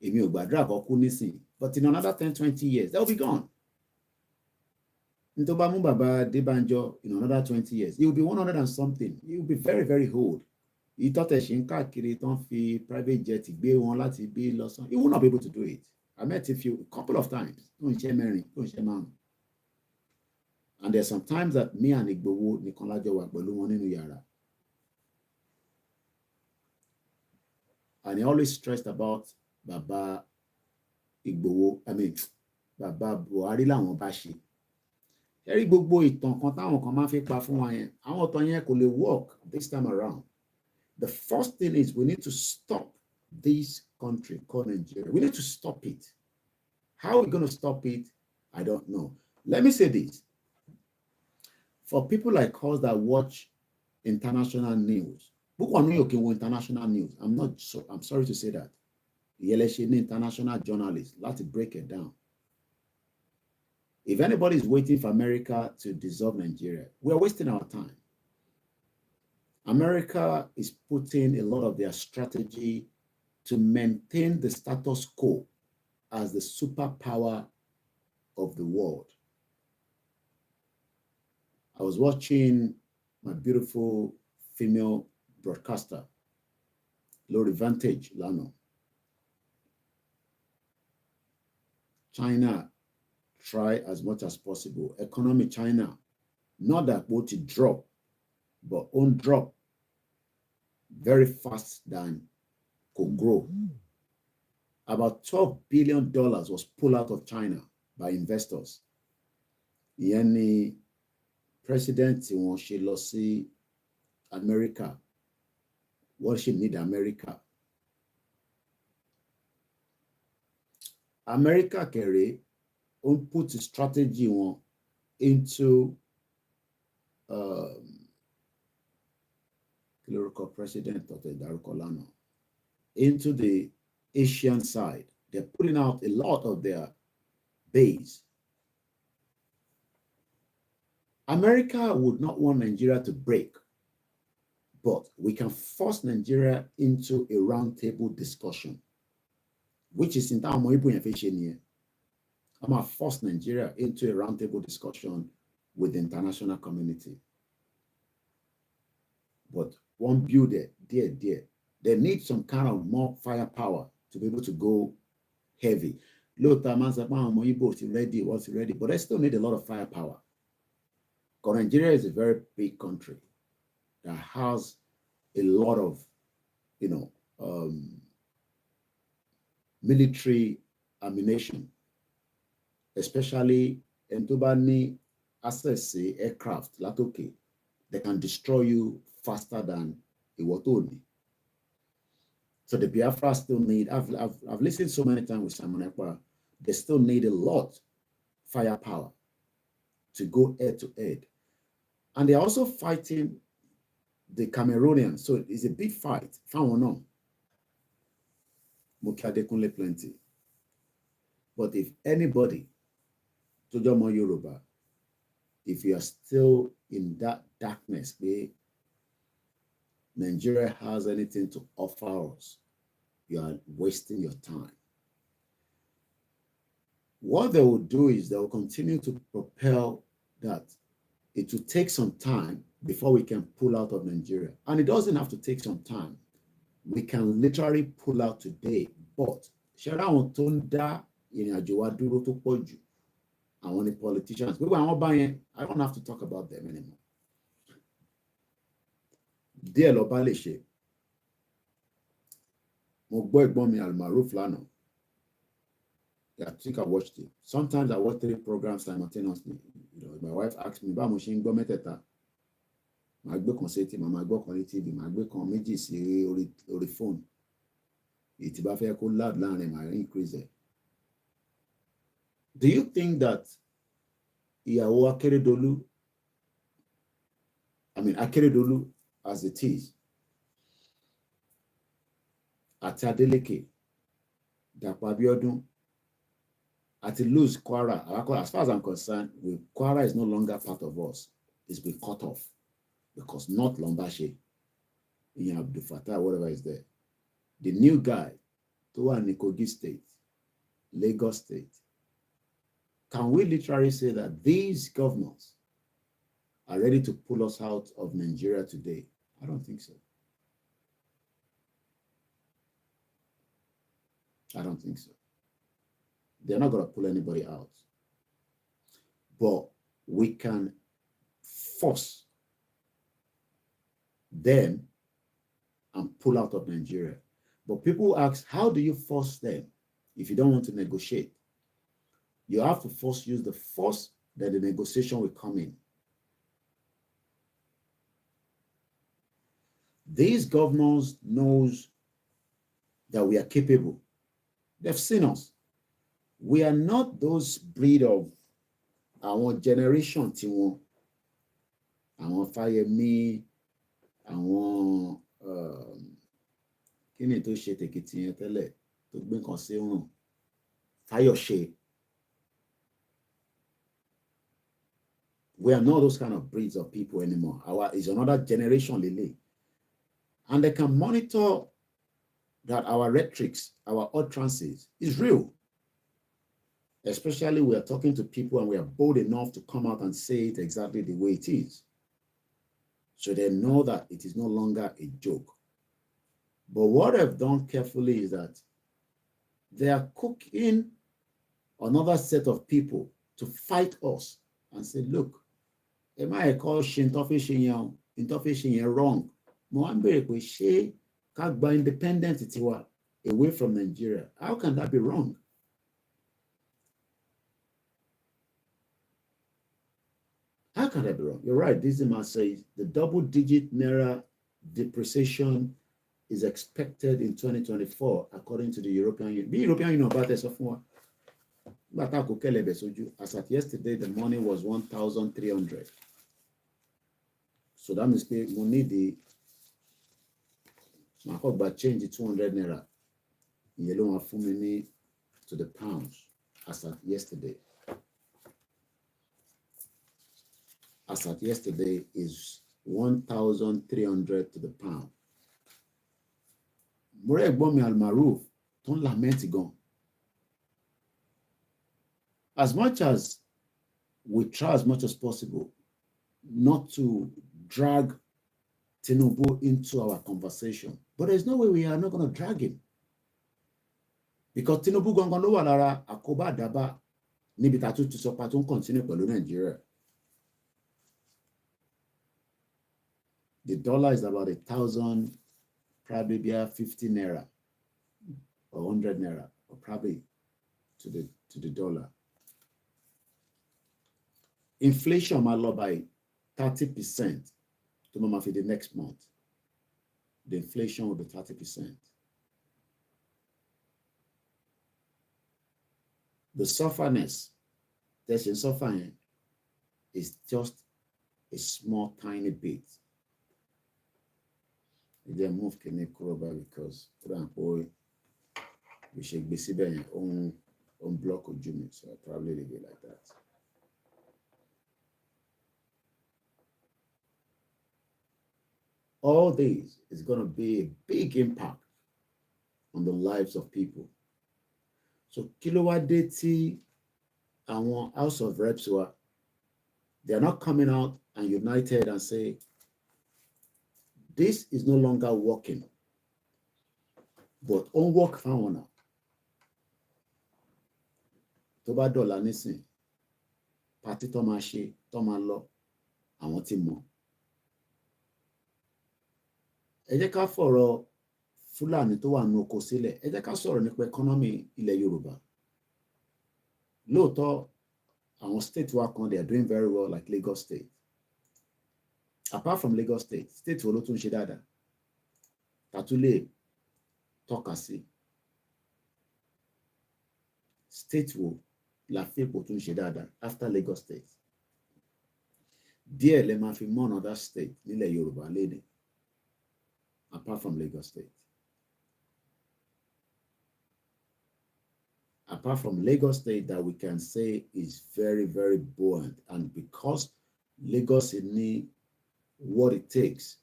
Èmi ò gbàdúrà kó kú nísìnyí, but in another 10-20 years they'll be gone. Nítorí bá mú bàbá Débánjọ in another 20 years he will be 100 and something. He will be very very old. Ìtọ́tẹ̀ ṣe ń káàkiri tán fi private jet gbé wọn láti bí lọ́sàn. He will not be able to do it. I met him a couple of times. Tó ń ṣe mẹ́rin, tó ń ṣe márùn. And there's some times that me and Igboho nìkan lájọ wà pẹ̀lú wọn nínú yàrá. And he always stressed about Baba Igboho, Baba Buhari làwọn bá ṣe. Ẹ̀rí gbogbo ìtàn kan táwọn kan máa fi pa fún wa yẹn. Àwọn ìtàn yẹn kò lè work this time around. The first thing is we need to stop this country called Nigeria. We need to stop it. How are we going to stop it? I don't know. Let me say this. For people like us that watch international news, international news. I'm sorry to say that. International journalists, let's break it down. If anybody is waiting for America to dissolve Nigeria, we are wasting our time. America is putting a lot of their strategy to maintain the status quo as the superpower of the world. I was watching my beautiful female broadcaster, Lori Vantage Lano. China try as much as possible. Economy China, not that what it drop, but on drop very fast than could grow. About $12 billion was pulled out of China by investors. Yani president wọ́n ṣe lọ sí America. What she need America? America kere put a strategy wọn into president of the Darukolano into the Asian side. They're putting out a lot of their base. America would not want Nigeria to break, but we can force Nigeria into a roundtable discussion, which is in I'm going to force Nigeria into a roundtable discussion with the international community. But one build it, dear. They need some kind of more firepower to be able to go heavy. What's ready, but they still need a lot of firepower. Because Nigeria is a very big country that has a lot of, military ammunition, especially in Tubani access aircraft, Latoke, they can destroy you faster than Iwotoni. So the Biafra still need, I've listened so many times with Simon Ekpa, they still need a lot firepower to go head to head. And they're also fighting the Cameroonians. So it's a big fight. Found Mukadekunle plenty. But if anybody, to Jomo Yoruba, if you are still in that darkness, where Nigeria has anything to offer us, you are wasting your time. What they will do is they will continue to propel that it will take some time before we can pull out of Nigeria. And it doesn't have to take some time. We can literally pull out today. But I want to the politicians. I don't have to talk about them anymore. Dear Lobaleshe, I think I watched it. Sometimes I watch 3 programs simultaneously. My wife asked me, "Ba mo ṣe ń gbọ́ mẹ́tẹ̀ẹ̀ta." Màá gbé kan sétí, màá gbọ́ kan ní TV, màá gbé kan méjì sí orí phone. Ètí bá fẹ́ kó loud láàrin, màá increase it. Do you think that ìyàwó Akérédolú, Akérédolú as it is, àti Adeleke, Dàpọ̀ Abíọ́dún, to lose Kwara, as far as I'm concerned, Kwara is no longer part of us. It's been cut off because not Lombashe, Abdul Fattah, whatever is there. The new guy, Towa Kogi State, Lagos State. Can we literally say that these governors are ready to pull us out of Nigeria today? I don't think so. I don't think so. They're not going to pull anybody out. But we can force them and pull out of Nigeria. But people ask, how do you force them if you don't want to negotiate? You have to first use the force that the negotiation will come in. These governors knows that we are capable. They've seen us. We are not those breed of our generation tí wọ́n, àwọn Fáyẹmí, àwọn kíni tó ṣe tèkìtì yẹn tẹ́lẹ̀ tó gbé nǹkan sí ọrùn, Fáyọ̀ṣe. We are not those kind of breeds of people anymore. Our is another generation, Lily. And they can monitor that our rhetorics, our utterances is real. Especially we are talking to people and we are bold enough to come out and say it exactly the way it is. So they know that it is no longer a joke. But what I've done carefully is that they are cooking another set of people to fight us and say, look, am I call Shintofi wrong? Moambe she Kagba independent tiwa away from Nigeria. How can that be wrong? How can that be wrong? You're right. This man says the double-digit naira depreciation is expected in 2024, according to the European Union. The European Union about this of one. As at yesterday, the money was 1,300. So that means we need the change the 200 naira. Yellow and to the pounds as at yesterday. As at yesterday is 1,300 to the pound. More Bomi Al-Maruf, don't lament gone. As much as we try as much as possible not to drag Tinubu into our conversation, but there's no way we are not going to drag him. Because Tinubu gangan ló wà lára àkóbá àdábá níbi tá tún ti sọ pa tó ń continue pẹ̀lú Nigeria. The dollar is about 1,000, probably 50 naira or 100 naira, or probably to the dollar. Inflation might low by 30% to Mama for the next month. The inflation will be 30%. The sufferness, there's in suffering, is just a small, tiny bit. They move Kenya Kuroba because we should be sitting on block of Jimmy, so I'll probably leave it like that. All this is going to be a big impact on the lives of people. So Kilowade and House of Reps they are not coming out and united and say, this is no longer working, but on work found now. Toba dollar nisin, party Tomashi, Tomalo, and what more. Ẹ jẹ́ ká fọ̀rọ̀ Fúlàní tó wà nínú oko sílẹ̀, ẹ jẹ́ ká sọ̀rọ̀ nípa economy ilẹ̀ Yorùbá. Lóòótọ́, àwọn state wa kan, they are doing very well, like Lagos State. Apart from Lagos State, state wo ló tún ṣe dáadáa? Tá tún lè tọ́ka sí. State wo la fẹ́ kó tún ṣe dáadáa after Lagos State? Díẹ̀ lẹ máa fi mọ́ another state nílẹ̀ Yorùbá lédè. Apart from Lagos State. Apart from Lagos State that we can say is very, very buoyant, and because Lagos needs what it takes,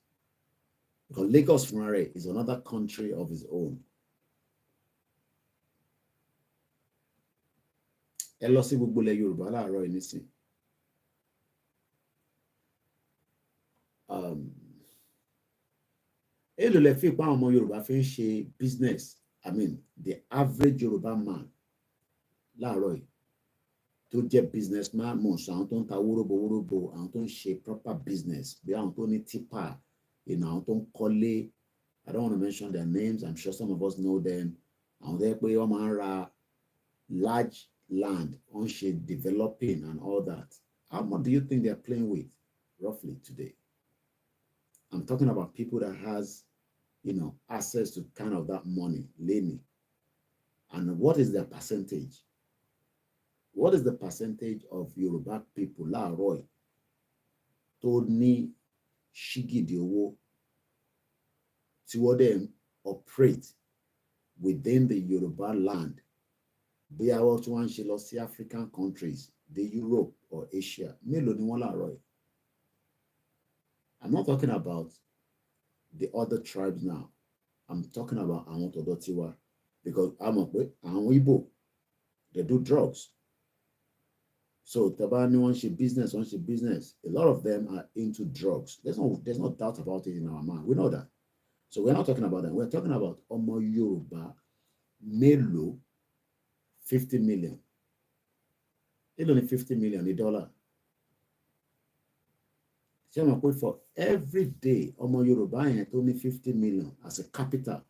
because Lagos is another country of its own. Ẹ lọ sí gbogbo ilẹ̀ Yorùbá láàárọ̀ yìí nísìn. Èló lẹ fi pa àwọn ọmọ Yorùbá fi ń ṣe business. I mean, the average Yoruba man láàárọ̀ yìí tó jẹ́ businessman mọ̀ sọ àwọn tó ń ta wóróbo, àwọn tó ń ṣe proper business, bí àwọn tó ní tipa, àwọn tó ń kọ́lé. I don't want to mention their names. I'm sure some of us know them. Àwọn tó yẹ pé wọ́n máa ń ra large land, wọ́n ṣe developing and all that. How much do you think they're playing with roughly today? I'm talking about people that has, access to kind of that money, lending. And what is their percentage? What is the percentage of Yoruba people, láàárọ̀ yìí, tó ní ṣígìdì owó tí wọ́n dẹ̀ operate within the Yoruba land? Bí àwọn tí wọ́n ń ṣe lọ sí African countries, the Europe or Asia, mélòó ni wọ́n láàárọ̀ yìí? I'm not talking about the other tribes now. I'm talking about àwọn tọ̀dọ̀ tiwa because I'm a àwọn Igbo, they do drugs. So taba ni wọ́n business. A lot of them are into drugs. There's no doubt about it in our mind. We know that. So we're not talking about that. We're talking about ọmọ Yorùbá mélòó 50 million. It's only 50 million $. For every day, ọmọ Yorùbá yẹn tó ní 50 million as a capital,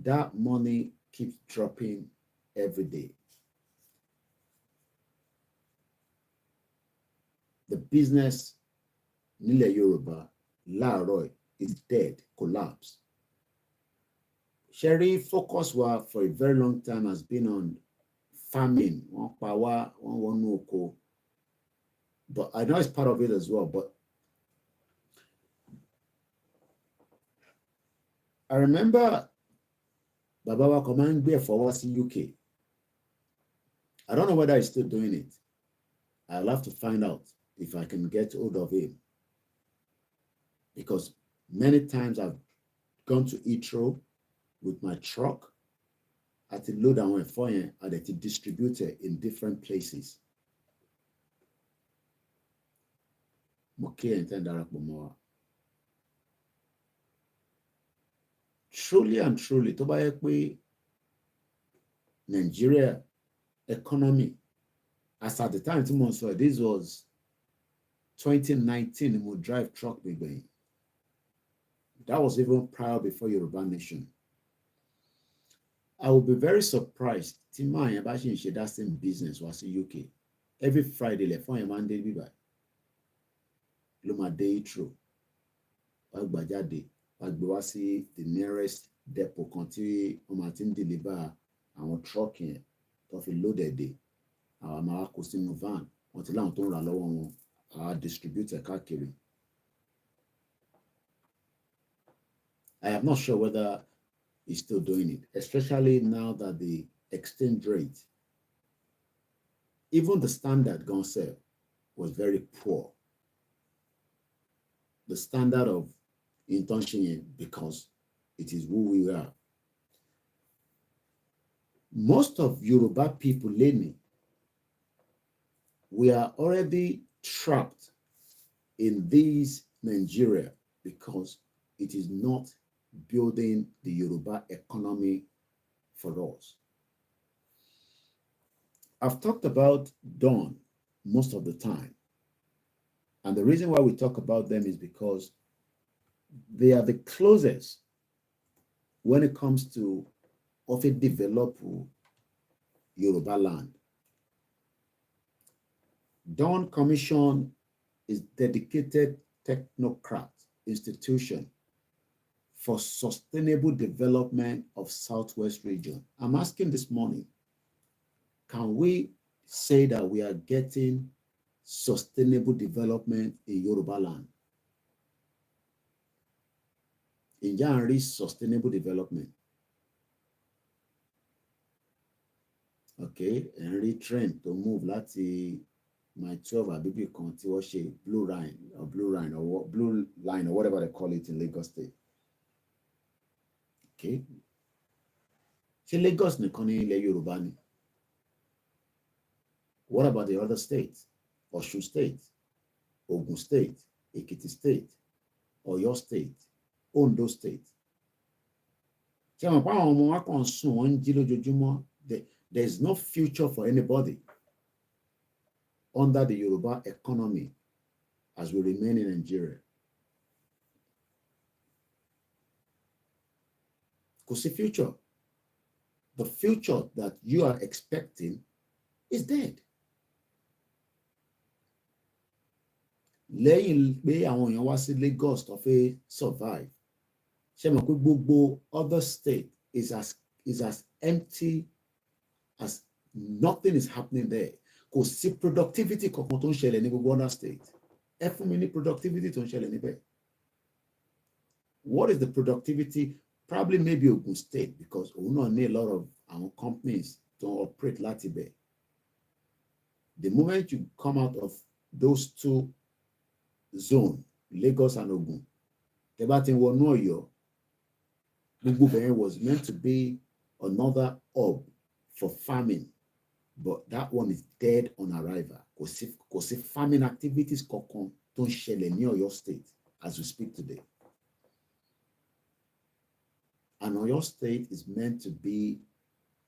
that money keeps dropping every day. The business nílẹ̀ Yorùbá láàárọ̀ is dead, collapsed. Sherry focus for a very long time has been on farming, wọ́n pa wá, wọ́n wọnú oko. But I know it's part of it as well. But I remember Baba wa command be for us in UK. I don't know whether he's still doing it. I'll have to find out if I can get hold of him. Because many times I've gone to Heathrow with my truck at the load and went for and it distributed in different places. Truly and truly, tó bá yẹ pé Nigeria economy, as at the time tí mo sọ, this was 2019, we drive truck gbẹ̀gbẹ̀. That was even prior before Yoruba Nation. I will be very surprised tí máa yẹn bá ṣe ń ṣe that same business wá sí UK. Every Friday, lẹ fún yẹn máa ń dé bíbá. Ló máa dé Heathrow. Wá gbà jáde. Wá gbé wá sí the nearest depot kan tí wọ́n máa ti ń deliver àwọn truck yẹn tó fi loaded dé. Àwọn máa kó sínú van. Wọ́n ti láwọn tó ń rà lọ́wọ́ wọn. Àwọn distributor káàkiri. I am not sure whether he's still doing it, especially now that the exchange rate, even the standard gone sell, was very poor. The standard of intention, because it is who we are. Most of Yoruba people, Lenny, we are already trapped in this Nigeria because it is not building the Yoruba economy for us. I've talked about Dawn most of the time. And the reason why we talk about them is because they are the closest when it comes to of a developed Yoruba land. Dawn Commission is dedicated technocrat institution for sustainable development of Southwest region. I'm asking this morning, can we say that we are getting sustainable development in Yoruba land? In January, sustainable development. Okay, and trend to move láti my 12 àbíbí kan tí wọ́n ṣe blue line or whatever they call it in Lagos State. Okay. Ṣé Lagos nìkan ní ilẹ̀ Yorùbá ni? What about the other states? Ọ̀ṣun State, Ogun State, Ekiti State, Ọ̀yọ́ State, Ondo State. Ṣé àwọn àwọn ọmọ wa kàn sùn wọ́n ń jí lójoojúmọ́? There is no future for anybody under the Yoruba economy as we remain in Nigeria. Kò sí future. The future that you are expecting is dead. Lẹ́yìn pé àwọn èèyàn wá sí Lagos tó fẹ́ survive. Ṣé mọ̀ pé gbogbo other state is as empty as nothing is happening there. Kò sí productivity kankan tó ń ṣẹlẹ̀ ní gbogbo other state. Ẹ fún mi ní productivity tó ń ṣẹlẹ̀ níbẹ̀. What is the productivity? Probably maybe Ogun State, because òun náà ní a lot of our companies to operate láti bẹ̀. The moment you come out of those two zones, Lagos and Ogun, tẹ́ bá ti wọnú Ọ̀yọ́, gbogbo bẹ̀rẹ̀ was meant to be another hub for farming, but that one is dead on arrival. Kò sí farming activities kankan tó ń ṣẹlẹ̀ ní Ọ̀yọ́ state as we speak today. And Ọ̀yọ́ state is meant to be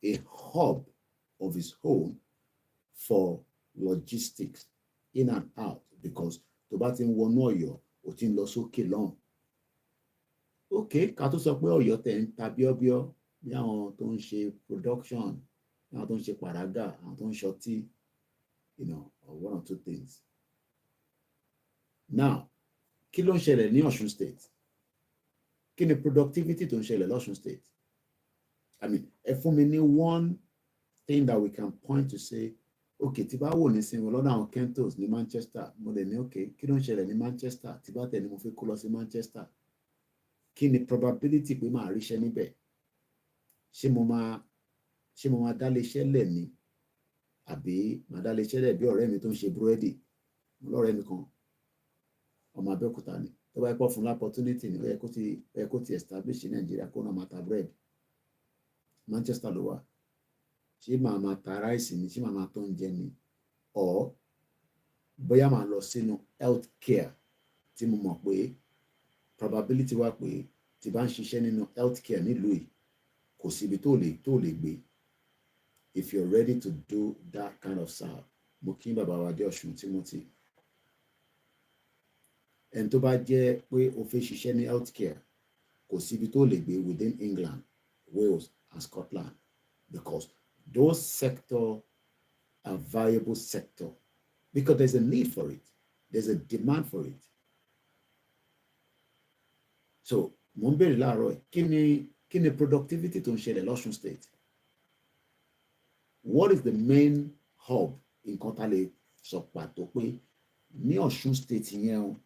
a hub of its own for logistics in and out, because tó bá ti ń wọnú Ọ̀yọ́ ó ti ń lọ sókè lọ́hùn. Okay, ká tó sọ pé Ọ̀yọ́ tẹ̀ ń ta bíọ́bíọ́ bí àwọn tó ń ṣe production, bí àwọn tó ń ṣe pàrágà, àwọn tó ń ṣọtí, or one or two things. Now, kí ló ń ṣẹlẹ̀ ní Ọ̀ṣun state? Kí ni productivity tó ń ṣẹlẹ̀ l'Ọ̀ṣun state? I mean, ẹ fún mi ní one thing that we can point to say, okay, tí bá wò ní sinmi lọ́dọ̀ àwọn Kentos ní Manchester, mo lè ní okay, kí ló ń ṣẹlẹ̀ ní Manchester? Tí bá tẹ̀ ni mo fi kó lọ sí Manchester. Kí ni probability pé màá ríṣẹ́ níbẹ̀? Ṣé mo máa dá lé iṣẹ́ lẹ̀ ni? Àbí màá dá lé iṣẹ́ lẹ̀ bí ọ̀rẹ́ mi tó ń ṣe búrẹ́dì? Mo lọ́rẹ́ mi kan, ọmọ Abẹ́òkúta ni. Tó bá yẹ kó fún opportunity ni, ó yẹ kó ti establish ní Nàìjíríà kó náà máa ta bread. Manchester ló wà. Ṣé màá máa ta ráìsì ni? Ṣé màá máa tó oúnjẹ ni? Or bóyá màá lọ sínú health care tí mo mọ̀ pé probability wà pé tí bá ń ṣiṣẹ́ nínú health care nílùú yìí kò síbi tó lè gbé. If you're ready to do that kind of serve, mo kí bàbá wa dé Ọ̀ṣun Timothy. Ẹni tó bá jẹ́ pé o fẹ́ ṣiṣẹ́ ní health care kò síbi tó lè gbé within England, Wales and Scotland, because those sectors are viable sector, because there's a need for it, there's a demand for it. So mo ń bèrè láàárọ̀ kí ni productivity tó ń ṣẹlẹ̀ l'Ọ̀ṣun state? What is the main hub nǹkan tá lè sọ pàtó pé ní Ọ̀ṣun state yẹn o?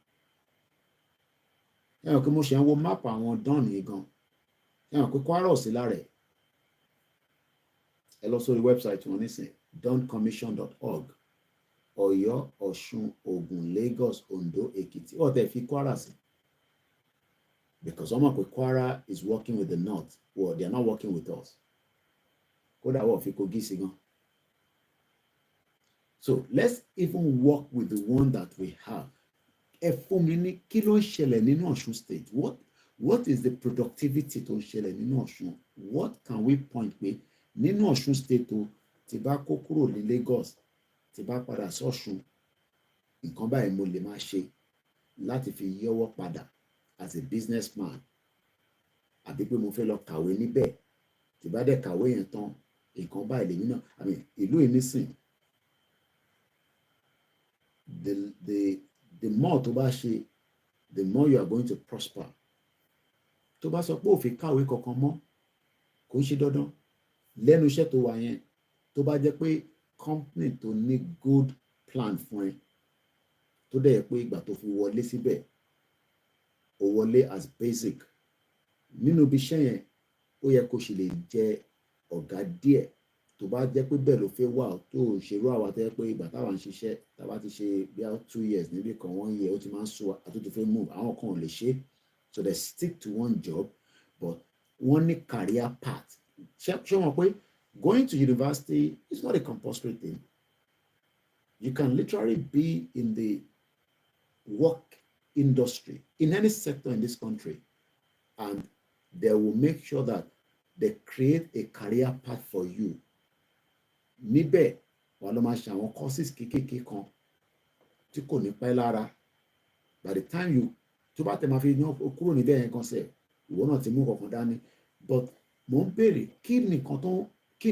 Ẹ̀yàn kí mo ṣe ń wo máàpù àwọn dán yìí gan, ẹ̀yàn pé Kwara ò sí lára ẹ̀. Ẹ lọ sórí website wọn nísìn dancommission.org. Ọ̀yọ́, Ọ̀ṣun, Ògùn, Lagos, Ondo, Èkìtì, ó tẹ̀ fi Kwara sí. Because ọmọ pé Kwara is working with the north. Well, they are not working with us. Kódà wọ́n fi Kogi sí gan. So let's even work with the one that we have. Ẹ fún mi ní kí ló ń ṣẹlẹ̀ nínú Ọ̀ṣun state? What is the productivity tó ń ṣẹlẹ̀ nínú Ọ̀ṣun? What can we point pé nínú Ọ̀ṣun state o tí bá kó kúrò ní Lagos tí bá padà sọ́ṣun nǹkan báyìí mo lè máa ṣe láti fi yọwọ́ padà as a businessman, àbí pé mo fẹ́ lọ kàwé níbẹ̀ tí bá dẹ̀ kàwé yẹn tán nǹkan báyìí lèmi náà. I mean, ìlú yìí nísìn the more tó bá ṣe, the more you are going to prosper. Tó bá sọ pé ó fi kàwé kankan mọ́ kò ń ṣe dandan lẹ́nu iṣẹ́ tó wà yẹn, tó bá jẹ́ pé company tó ní good plan fún ẹ, tó dẹ̀ yẹ pé ìgbà tó fi wọlé síbẹ̀ ó wọlé as basic, nínú ibi iṣẹ́ yẹn ó yẹ kó ṣe lè jẹ ọ̀gá díẹ̀. Tó bá jẹ́ pé bẹ́ẹ̀ ló fẹ́ wà tó ṣerú àwa tó yẹ pé ìgbà táwa ń ṣiṣẹ́ táwa ti ṣe bí i 2 years níbi kan 1 year ó ti máa ń sọ àtúntò fẹ́ move, àwọn kan ò lè ṣe, so they stick to one job, but wọ́n ní career path. Ṣé wọ́n pé going to university is not a compulsory thing. You can literally be in the work industry in any sector in this country, and they will make sure that they create a career path for you. Níbẹ̀ wà ló máa ṣe àwọn courses kéékèèké kan tí kò ní pẹ́ lára. By the time you tó bá tẹ̀ máa fi yan kúrò níbẹ̀ yẹn kan sẹ̀, ìwọ náà ti mú kankan dání. But mo ń béèrè kí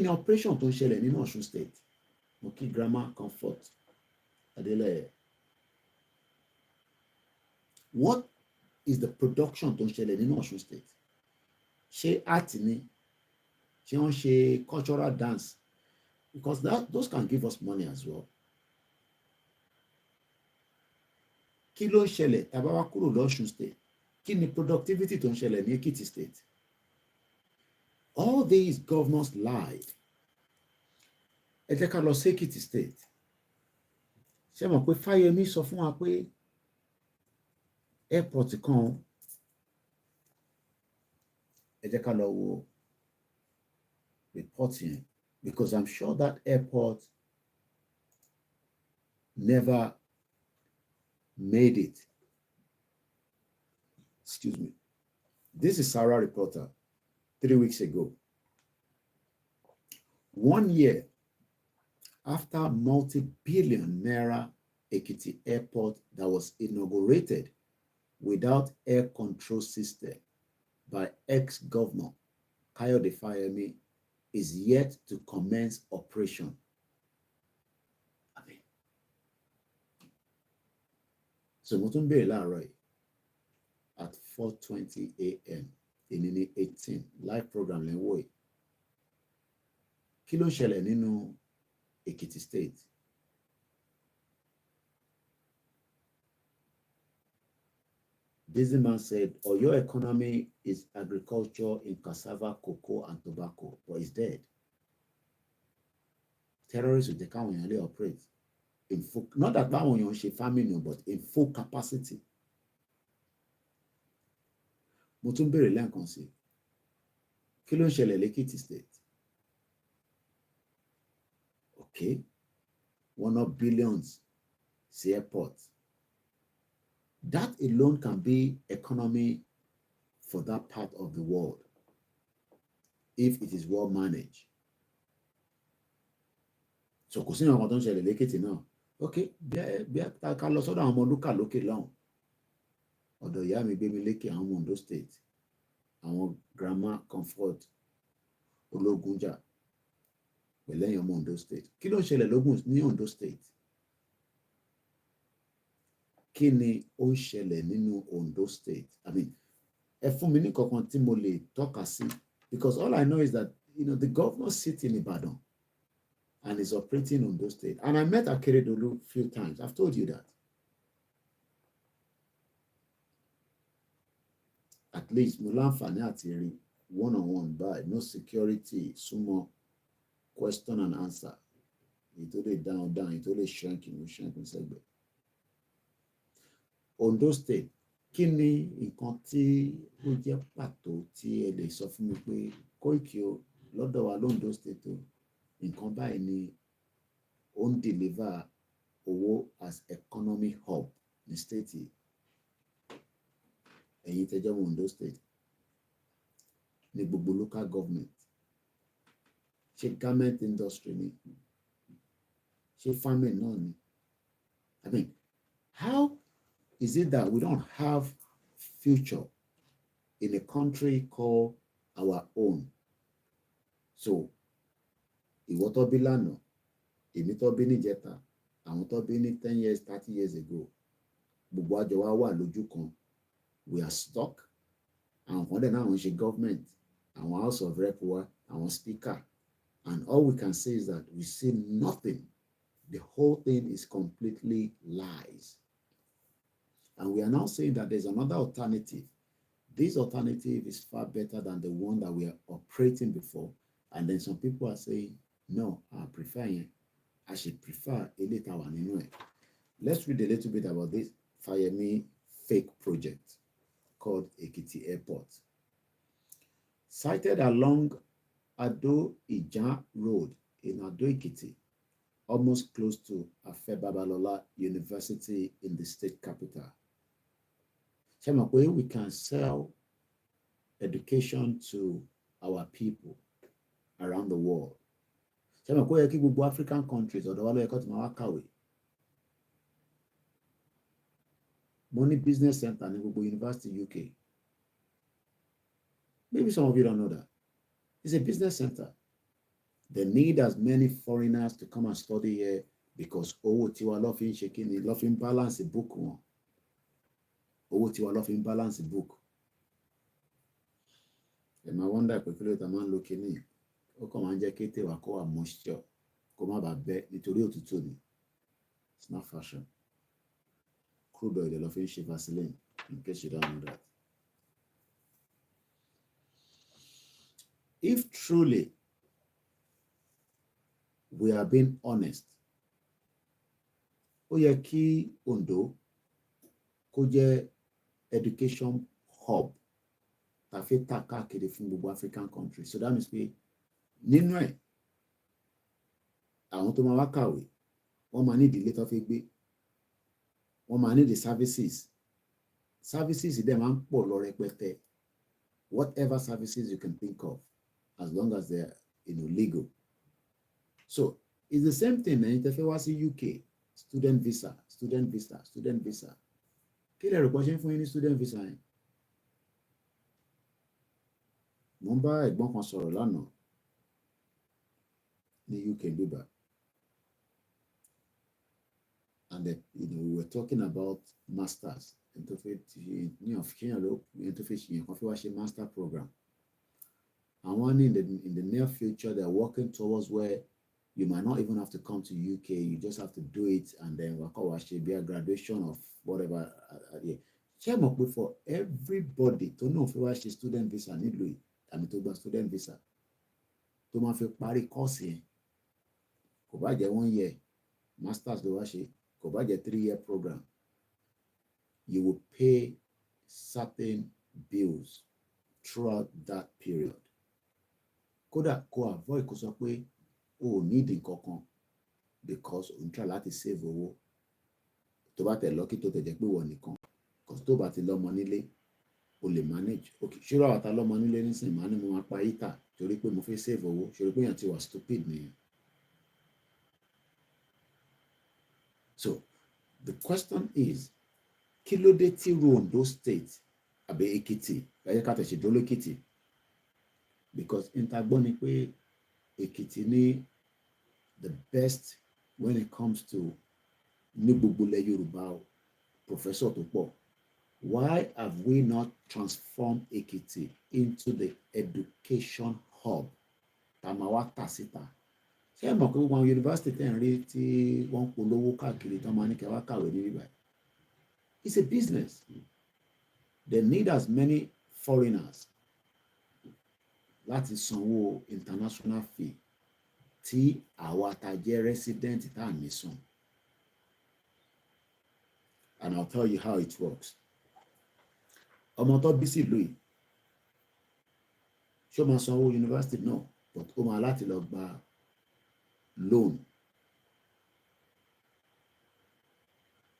ni operation tó ń ṣẹlẹ̀ nínú Ọ̀ṣun state? Mo kí Grammar Comfort Adélẹ́yẹ. What is the production tó ń ṣẹlẹ̀ nínú Ọ̀ṣun state? Ṣé art ni? Ṣé wọ́n ṣe cultural dance? Because those can give us money as well. Kí ló ń ṣẹlẹ̀ tá bá wá kúrò l'Ọ̀ṣun state? Kí ni productivity tó ń ṣẹlẹ̀ ní Èkìtì state? All these governors lied. Ẹ jẹ́ ká lọ sí Èkìtì state. Ṣé mọ̀ pé Fáyẹmí sọ fún wa pé airport kan ẹ jẹ́ ká lọ wo report yẹn, because I'm sure that airport never made it. Excuse me. This is Sarah Reporter 3 weeks ago. 1 year after multi-billion naira Ekiti airport that was inaugurated without air control system by ex-governor Kayode Fayemi is yet to commence operation. I mean, so mo tún bẹ̀rẹ̀ láàárọ̀ yìí at 4:20 a.m. in 18 live program lẹ́wọ̀ yìí. Kí ló ń ṣẹlẹ̀ nínú Ekiti State? This man said, your economy is agriculture in cassava, cocoa, and tobacco, but it's dead. Terrorists will take when they operate in full, not that when you say farming, but in full capacity. Mo tún béèrè lẹ́ẹ̀kan sí, kí ló ń ṣẹlẹ̀ l'Ekiti State? Okay, one of billions sí airport. That alone can be economy for that part of the world if it is well managed. So kò sí àwọn tó ń ṣẹlẹ̀ l'Ekiti náà. Okay, bí a ká lọ sọ́dọ̀ àwọn ọmọ lúkà lókè lọ́hùn. Ọ̀dọ̀ ìyá mi gbé mi lékè àwọn ọmọ Ondo State. Àwọn grandma Comfort Ológunjà pẹ̀lú ẹ̀yìn ọmọ Ondo State. Kí ló ń ṣẹlẹ̀ ní Ondo State? Kí ni ó ń ṣẹlẹ̀ nínú Ondo State? I mean, ẹ fún mi ní kankan tí mo lè tọ́ka sí, because all I know is that the governor sits in Ibadan and is operating Ondo State. And I met Akeredolu a few times. I've told you that. At least mo láǹfààní àti rí one-on-one by no security, sumo question and answer. Èyí tó lè down, èyí tó lè shrink sẹ́gbẹ̀ẹ́. Ondo State, kí ni nǹkan tí ó jẹ́ pàtó tí ẹ lè sọ fún mi pé Koiki o lọ́dọ̀ wa l'Ondo State o nǹkan báyìí ni ó ń deliver owó as economic hub ní state yìí? Ẹ̀yin tẹ́jọ́ mọ́ Ondo State ní gbogbo local government, ṣé garment industry ni, ṣé farming náà ni? I mean, how is it that we don't have future in a country called our own? So, ìwọ tó bí lánàá, èmi tó bí níjẹta, àwọn tó bí ní 10 years, 30 years ago, gbogbo àjọ wa wà lójú kan. We are stuck. Àwọn kan dẹ̀ náà wọ́n ṣe government, àwọn House of Rep wa, àwọn speaker, and all we can say is that we see nothing. The whole thing is completely lies. And we are now saying that there's another alternative. This alternative is far better than the one that we are operating before. And then some people are saying, no, I prefer it. I should prefer a little one anyway. Let's read a little bit about this Fayemi fake project called Ekiti Airport. Sited along Ado Ijan Road in Ado Ekiti, almost close to Afe Babalola University in the state capital. We can sell education to our people around the world. African countries or Money Business Center in Google University, UK. Maybe some of you don't know that. It's a business center. They need as many foreigners to come and study here because tiwa lofin shaking, lofin balance the book one. Tiwa lofin balance the book. And I wonder if we a man looking in. Come and check it wa ko moisture. Come about bet nítorí òtútù ni. It's not fashion. Crude oil, the lofin ship Vaseline, in case you don't know that. If truly we are being honest, ó yẹ kí Ondo kó jẹ́ education hub ta fi tà káàkiri fún gbogbo African country. So that means pé nínú ẹ̀ àwọn tó máa wá kàwé wọ́n máa ní ìdílé tó fi gbé, wọ́n máa ní the services dẹ̀ máa ń pọ̀ lọ rẹpẹtẹ, whatever services you can think of, as long as they're legal. So it's the same thing ẹ̀yin tẹ́ fẹ́ wá sí UK, student visa. Kí lẹ rò pé ṣe ń fún yín ní student visa yẹn? Mo ń bá ẹ̀gbọ́n kan sọ̀rọ̀ lánàá ní UK bíbá, and we were talking about masters master program. And one in the near future, they're working towards where you might not even have to come to UK. You just have to do it, and then be a graduation of whatever. For everybody to know if you watch student visa, to student visa, to máa fi parí course yẹn, kò bá jẹ́ 1 year, masters ló wá ṣe, kò bá jẹ́ 3-year program, you will pay certain bills throughout that period. Kódà kó avoid kó sọ pé o ò need nǹkankan because o ń try láti save owó. Tó bá tẹ̀ lọ́kì tó tẹ̀ jẹ́ pé wọ́n nìkan, because tó bá ti lọ́mọ nílé o lè manage. Okay, ṣírò àwọn ta lọ́mọ nílé nísìnyí máa ní mo máa pa ìta torí pé mo fẹ́ save owó, ṣòro pé èèyàn ti wà stupid nìyẹn. So the question is, kí ló dé tí Ondo State àbí Èkìtì, ẹ̀yẹ ká tẹ̀sí dúró lẹ́kìtì, because ìtagbọ́n ni pé Èkìtì ní the best when it comes to ní gbogbo ilẹ̀ Yorùbá professor tó pọ̀. Why have we not transformed Ekiti into the education hub? Tamawa Tasita. Ṣé ẹ mọ̀ pé gbogbo àwọn yunifásitì tẹ̀ ń rí tí wọ́n polówó káàkiri tó máa ní kí wá kàwé ní ibà? It's a business. They need as many foreigners láti sanwó international fee tí àwa tá jẹ́ resident tá à ní san. And I'll tell you how it works. Ọmọ tó bí sí ìlú yìí, ṣé ó máa sanwó university náà, but ó máa láti lọ gba loan.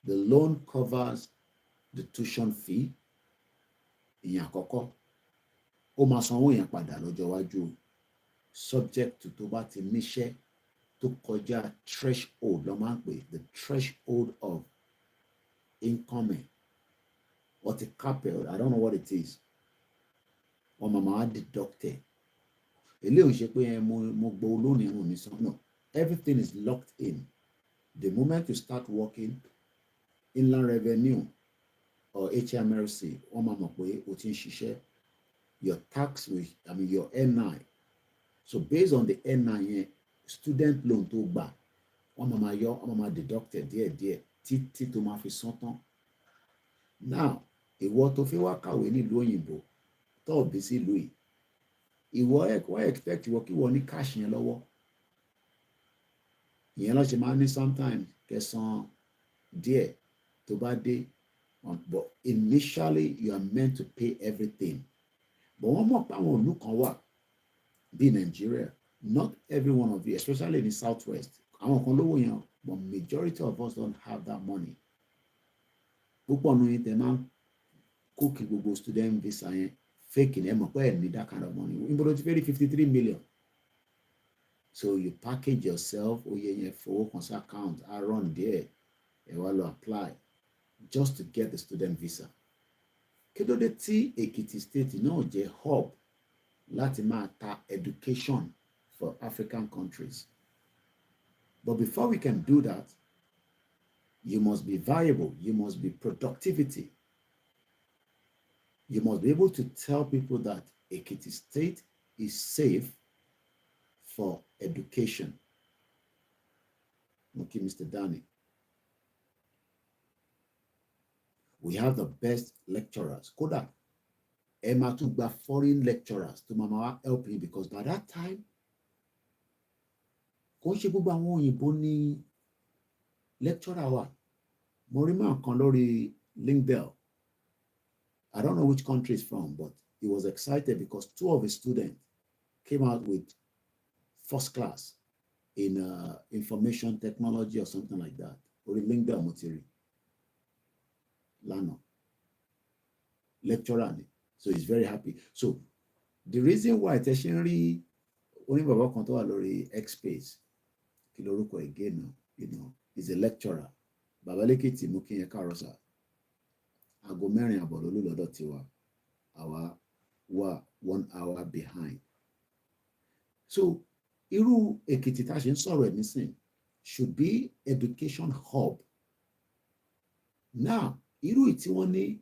The loan covers the tuition fee. Ìyẹn àkọ́kọ́. Ó máa sanwó yẹn padà lọ́jọ́ iwájú, subject to tó bá ti níṣẹ́ tó kọjá threshold, ló máa ń pè the threshold of income. What a capital, I don't know what it is. Or mama deducted. No, everything is locked in. The moment you start working, Inland Revenue or HMRC, your tax, your NI. So based on the NI, student loan to buy, mama deducted dear, títí tó máa fi san tán. Now, ìwọ tó fi wá kàwé nílùú òyìnbó tó bí sí ìlú yìí, ìwọ expect ìwọ kí wọ́n ní cash yẹn lọ́wọ́. Ìyẹn ló ṣe máa ní sometimes kẹsàn díẹ̀ tó bá dé, but initially you are meant to pay everything. But wọ́n mọ̀ pé àwọn ìlú kan wà bí Nigeria, not every one of you, especially in the southwest, àwọn kan lówó yẹn, but majority of us don't have that money. Púpọ̀ nínú yín tẹ́ máa ń kókì gbogbo student visa yẹn fake ní ẹ mọ̀ pé ẹ need that kind of money. Ìbòdò ti fẹ́ rí 53 million. So you package yourself, oye yẹn fowó kan sí account, I run there, ẹ wá lọ apply just to get the student visa. Kí ló dé tí Èkìtì State náà jẹ́ hub láti máa ta education for African countries? But before we can do that, you must be viable. You must be productivity. You must be able to tell people that Ekiti State is safe for education. Okay, Mr. Danny. We have the best lecturers. Koda, Emma took the foreign lecturers to Mama help him, because by that time, kò ṣe gbogbo àwọn òyìnbó ní lecturer wa. Mo rí mọ́ kan lórí LinkedIn. I don't know which country it's from, but he was excited because 2 of his students came out with first class in information technology or something like that. Or LinkedIn material. Lano. Lecturer. So he's very happy. So the reason why tertiary only Baba Konto Lori X-Space, Kiloruko again, is a lecturer. Baba Lekiti Mukinya Karosa. Ago Mary Abololu Lodotiwa. Our 1 hour behind. So irú Èkìtì tá ṣe ń sọ̀rọ̀ ẹ̀ nísìn should be education hub. Now, irú tí wọ́n ní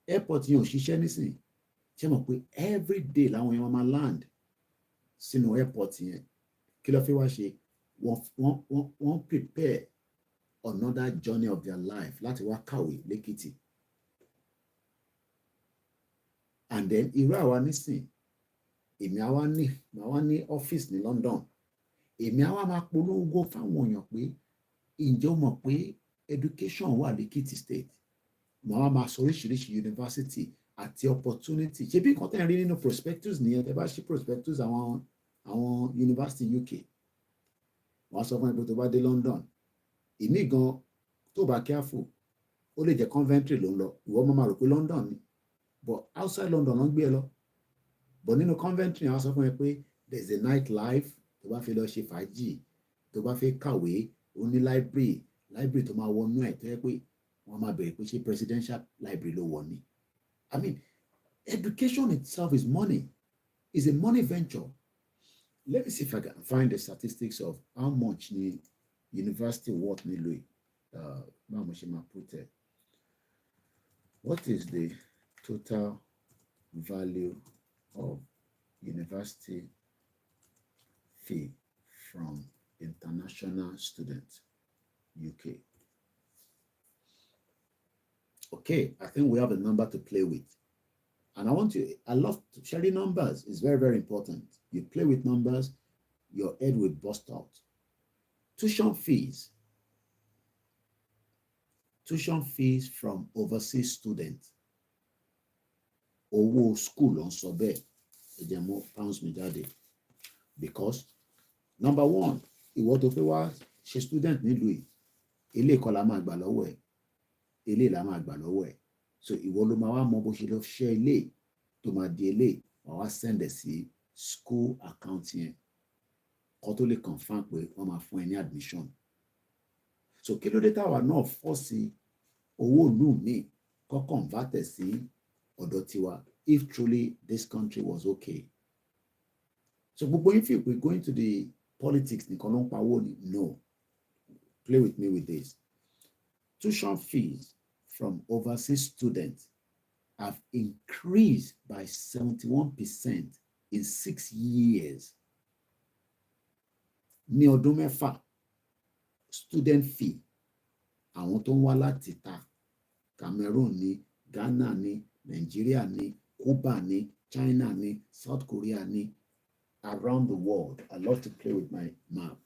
airport yẹn ò ṣiṣẹ́ nísìn, ṣe mọ̀ pé every day làwọn èèyàn máa land sínú airport yẹn. Kí ló fi wá ṣe? Wọ́n prepare another journey of their life láti wá kàwé l'Èkìtì. And then irú àwa nísìn, èmi àwa ní ọ́fíìsì ní London. Èmi àwa máa polongo fáwọn èèyàn pé ǹjẹ́ o mọ̀ pé education wà l'Èkìtì state. Màá máa sọ oríṣiríṣi university àti opportunity. Ṣé bí nǹkan tẹ́ ń rí nínú prospectus nìyẹn? Tẹ́ bá ṣí prospectus àwọn university UK. Wọ́n á sọ fún ẹ pé tó bá dé London, ìmí gan tó bá careful, ó lè jẹ́ Coventry ló ń lọ. Ìwọ máa rò pé London ni. But outside London ló ń gbé ẹ lọ. But nínú Coventry wọ́n á sọ fún ẹ pé there's a night life. Tó bá fẹ́ lọ ṣe fàájì, tó bá fẹ́ kàwé, ó ní library tó máa wọnú ẹ̀ tó yẹ pé wọ́n máa bẹ̀rẹ̀ pé ṣé presidential library ló wọ̀ ni. I mean, education itself is money. It's a money venture. Let me see if I can find the statistics of how much the university worth nílùú. What is the total value of university fee from international students, UK? Okay, I think we have a number to play with. And I love sharing numbers. It's very, very important. You play with numbers, your head will bust out. Tuition fees from overseas students. Owó school on sobe, pounds me jáde. Because number one, ìwọ tó fẹ́ wá ṣe student nílùú yìí, ilé ẹ̀kọ́ la máa gbà lọ́wọ́ ẹ̀, ilé la máa gbà lọ́wọ́ ẹ̀. So ìwọ ló máa wá mọ bó ṣe lọ ṣe ilé tó máa di ilé, wá send ẹ̀ sí school account yẹn. Kó tó lè confirm pé wọ́n máa fún ẹ ní admission. So kí ló dé táwa náà fọ́ sí owó ìlú mi kó convert ẹ̀ sí ọ̀dọ̀ tiwa if truly this country was okay. So gbogbo yín feel pé going to the politics nìkan ló ń pa owó ni? No. Play with me with this. Tuition fees from overseas students have increased by 71% in 6 years. Ní ọdún mẹ́fà, student fee, àwọn tó ń wá láti ta, Cameroon ni, Ghana ni, Nigeria ni, Cuba ni, China ni, South Korea ni, around the world. I love to play with my map.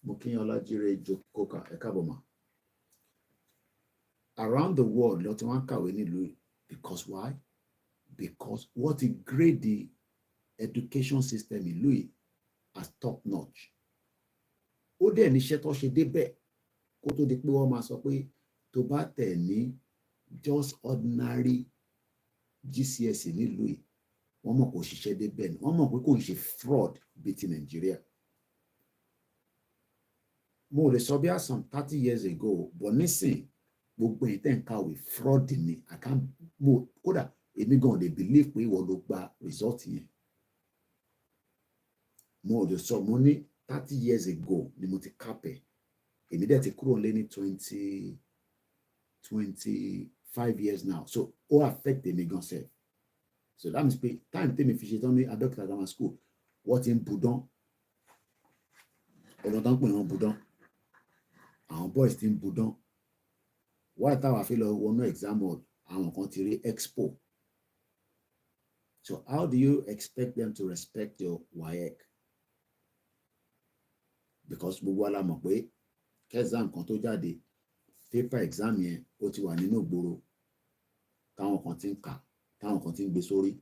Mokinyola Jire Jokoka Ekaboma. Around the world, lọ́tí wọ́n kàwé nílùú. Because why? Because what a grade the education system ìlú yìí as top notch. Ó dẹ̀ níṣẹ́ tó ṣe débẹ̀ kó tó di pé wọ́n máa sọ pé tó bá tẹ̀ ní just ordinary GCSE nílùú yìí, wọ́n mọ̀ kó ṣiṣẹ́ débẹ̀ ni. Wọ́n mọ̀ pé kò ń ṣe fraud bíi ti Nàìjíríà. Mo lè sọ bí i some 30 years ago, but nísìn gbogbo èyí tẹ̀ ń kàwé fraud ni. Kódà èmi gan lè believe pé ìwọ ló gba result yẹn. Mo lè sọ mo ní 30 years ago ni mo ti kápẹ̀. Èmi dẹ̀ ti kúrò lé ní 25 years now. So ó affect èmi gan sef. So that means pé time tèmi fi ṣe tán ní Abẹ́òkúta Grammar School, wọ́n ti ń budán. Ọ̀nà tán pè wọ́n budán. Àwọn boys ti ń budán. Why táwa fi lọ wọnú exam hall, àwọn kan ti rí expo. So how do you expect them to respect your WAEC? Because gbogbo wa la mọ̀ pé kẹ́sàn kan tó jáde, paper exam yẹn ó ti wà nínú ìgboro táwọn kan ti ń kà. táwọn kan ti ń gbé sórí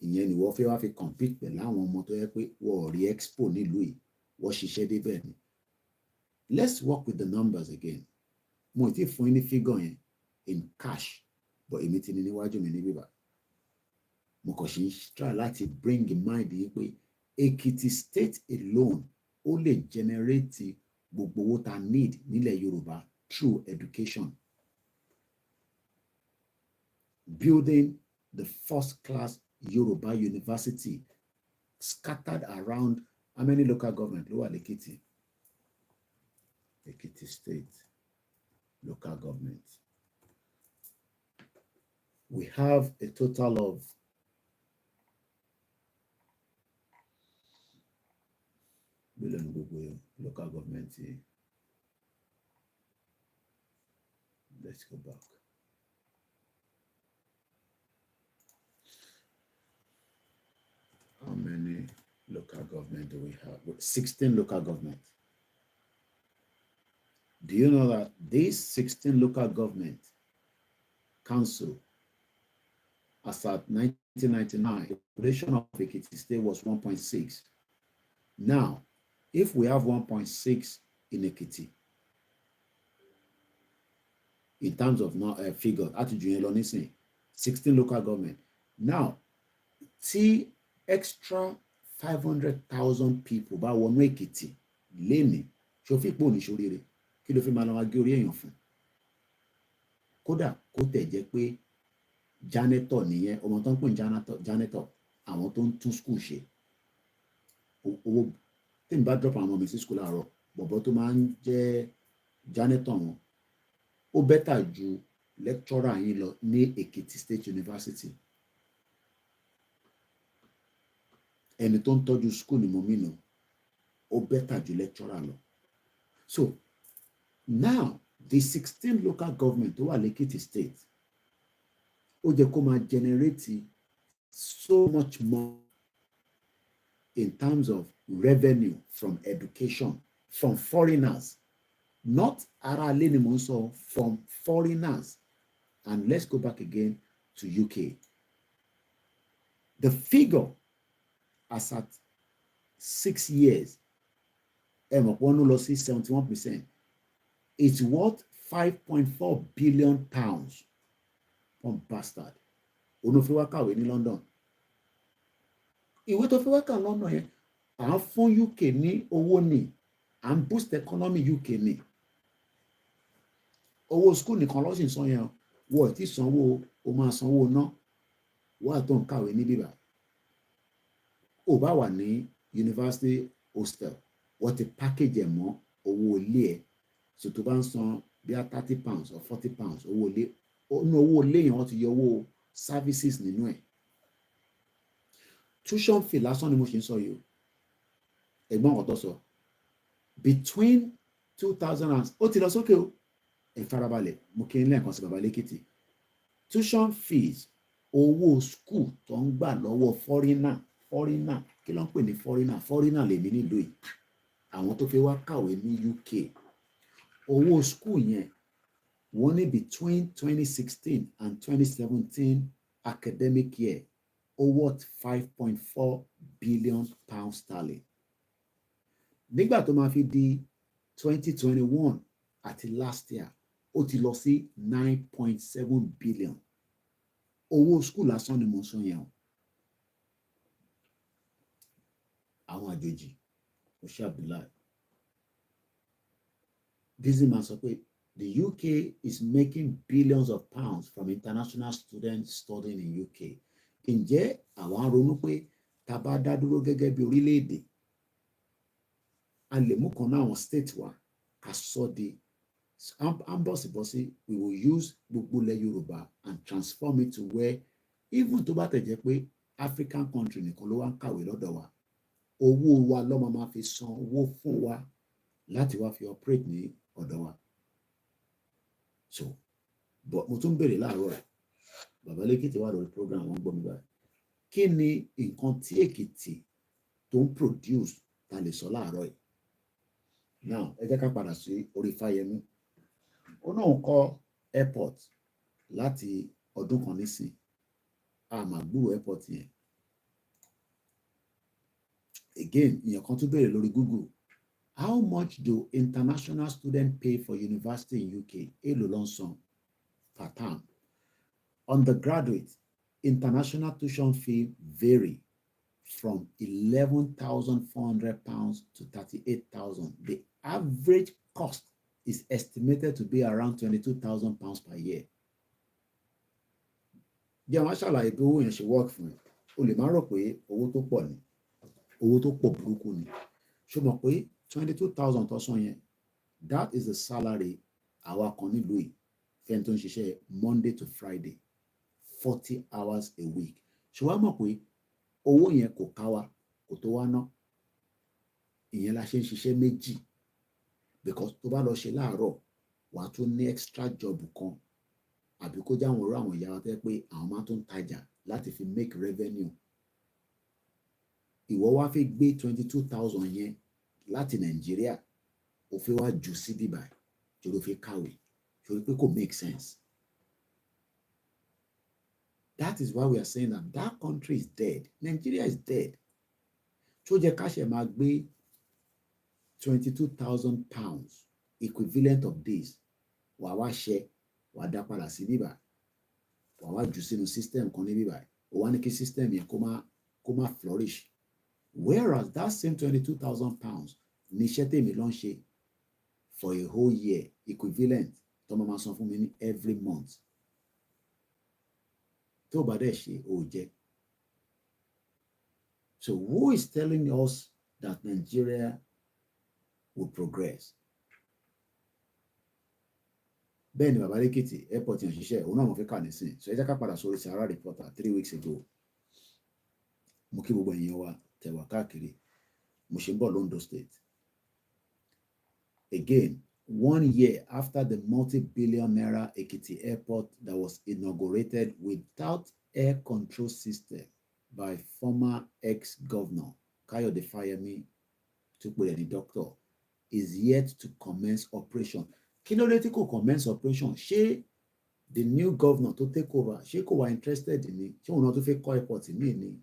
ìyẹn ni wọ́n fẹ́ wá fi compete pẹ̀lú àwọn ọmọ tó yẹ pé wọ́n ò rí expo nílùú yìí wọ́n ṣiṣẹ́ débẹ̀ ni. Let's work with the numbers again. Mo ti fún yín ní figure yẹn in cash but èmi ti ní níwájú mi ní bíbá. Mo kàn ṣe ń try láti bring in mind yìí pé Ekiti state alone ó lè generate gbogbo owó ta need nílẹ̀ Yorùbá through education. Building the first class Yoruba university scattered around how many local government ló wà l'Ekiti? Ekiti state local government. We have a total of local government. Let's go back. How many local government do we have? 16 local governments. Do you know that these 16 local government council, as at 1999, the population of Ekiti State was 1.6. Now, if we have 1.6 in Ekiti, in terms of figure, 16 local government. Now, see extra 500,000 people bá wọnú Èkìtì lénìí ṣòfipò ní ṣoríire kí ló fi máa lọ wá gé orí èèyàn fún kódà kó tẹ̀ jẹ́ pé janitor nìyẹn ọmọ tó ń pè ní janitor àwọn tó ń tún school ṣe owó tí n bá drop àwọn ọmọ mi sí school àárọ̀ bọ̀bọ̀ tó máa ń jẹ́ janitor wọn ó bẹ́tà ju lecturer yín lọ ní Èkìtì State University. Ẹni tó ń tọ́jú school ni mo mí nà ó bẹ́tà ju lecturer lọ. So now the 16 local government tó wà l'Ekiti state ó jẹ́ kó máa generate so much more in terms of revenue from education from foreigners, not ara ilé ni mo ń sọ, from foreigners. And let's go back again to UK. The figure as at 6 years, 71%, it's worth 5.4 billion pounds. One bastard. Onofiwa kàwé ní London. Ìwé tó fi wá kà London yẹn, à ń fún UK ní owó ní, à ń boost economy UK ní. Owó school nìkan ló sì ń san yẹn, wọ́n ti sanwó, o máa sanwó ná, wọ́n á tó ń kàwé ní bíbá. Ó bá wà ní university hostel wọ́n ti package ẹ̀ mọ́ owó ilé ẹ̀ so tó bá ń san bí i 30 pounds or 40 pounds owó ilé ní owó ilé yẹn wọ́n ti yọ owó services nínú ẹ̀. Tuition fee lásán ni mo ṣe ń sọ yìí ẹ̀gbọ́n kan tó sọ between 2000 and ó ti lọ sókè o ẹ farabalẹ̀ mo kí n lẹ́ẹ̀kan sí baba l'Ekiti. Tuition fees owó school tó ń gbà lọ́wọ́ foreigner kí ló ń pè ní foreigner lèmi nílùú yìí àwọn tó fẹ́ wá kàwé ní UK owó school yẹn wọ́n ní between 2016 and 2017 academic year ó worth 5.4 billion pounds sterling. Nígbà tó máa fi di 2021 àti last year ó ti lọ sí 9.7 billion. Owó school lásán ni mo sọ yẹn o. Àwọn àjòjì Oṣé Abdullahi Dizzy man sọ pé the UK is making billions of pounds from international students studying in UK. Ǹjẹ́ àwọn ronú pé tá bá dá dúró gẹ́gẹ́ bí orílẹ̀-èdè a lè mú kan náà àwọn state wa ká sọ di ambọ̀sibọ́sí we will use gbogbo ilẹ̀ Yorùbá and transform it to where even tó bá tẹ̀ jẹ́ pé African country nìkan ló wá ń kàwé lọ́dọ̀ wa owó wa lọ́mọ máa fi san owó fún wa láti wá fi operate ní ọ̀dọ̀ wa. So but mo tún bèrè láàárọ̀ rẹ̀ bàbá l'Ekiti wà lórí program wọn gbọ́ mi báyìí kí ni nǹkan tí Èkìtì tó ń produce ta lè sọ láàárọ̀ yìí. Now ẹ jẹ́ ká padà sí orí Fáyẹmí ó náà ń kọ́ airport láti ọdún kan nísìn àmàgbúrò airport yẹn. Again, ìyẹn kan tún béèrè lórí Google, how much do international students pay for university in UK? Èló ló ń san per term? Undergraduate international tuition fee vary from £11,400 to £38,000. The average cost is estimated to be around £22,000 per year. Jẹ́ wọ́n ṣàlàyé pé owó yẹn ṣe work fún ẹ. O lè má rò pé owó tó pọ̀ ni, owó tó pọ̀ burúkú ni. Ṣó mọ̀ pé 22,000 tó san yẹn, that is the salary àwa kan nílùú yìí fẹ́ni tó ń ṣiṣẹ́ Monday to Friday 40 hours a week. Ṣé wàá mọ̀ pé owó yẹn kò ká wa, kò tó wá ná? Ìyẹn la ṣe ń ṣiṣẹ́ méjì, because tó bá lọ ṣe láàárọ̀ wàá tún ní extra job kan, àbí kó jáwọn ọ̀rọ̀ àwọn ìyá wa tẹ́ pé àwọn máa tún tajà láti fi make revenue. Ìwọ wá fẹ́ gbé 22,000 yẹn láti Nàìjíríà, ó fẹ́ wá jù sí bíbá torí ó fẹ́ kàwé, torí pé kò make sense. That is why we are saying that that country is dead. Nigeria is dead. Tó jẹ́ ká ṣe máa gbé £22,000 equivalent of this, wà wá ṣe, wà dá padà sí bíbá, wà wá jù sínú system kan ní bíbá, ó wá ní kí system yẹn kó má flourish. Whereas that same £22,000 ní iṣẹ́ tèmi ló ń ṣe for a whole year equivalent tó máa san fún mi ní every month. Tó bá dẹ̀ ṣe ó jẹ́. So who is telling us that Nigeria will progress? Bẹ́ẹ̀ ni bàbá Lẹ́kìtì airport yẹn ṣiṣẹ́, òun náà mo fi kà nísìn. So ẹ jẹ́ ká padà sórí Sahara Reporter 3 weeks ago. Mo kí gbogbo èèyàn wa tẹ̀wá káàkiri. Mo ṣe ń bọ̀ Londo State. Again, 1 year after the multi-billion naira Ekiti airport that was inaugurated without air control system by former ex-governor Kayode Fayemi, the doctor, is yet to commence operation. Kí ló dé tí kò commence operation? Ṣé the new governor to take over, ṣé kò wá interested ní? Ṣé òun náà tó fẹ́ kọ́ airport míì ni?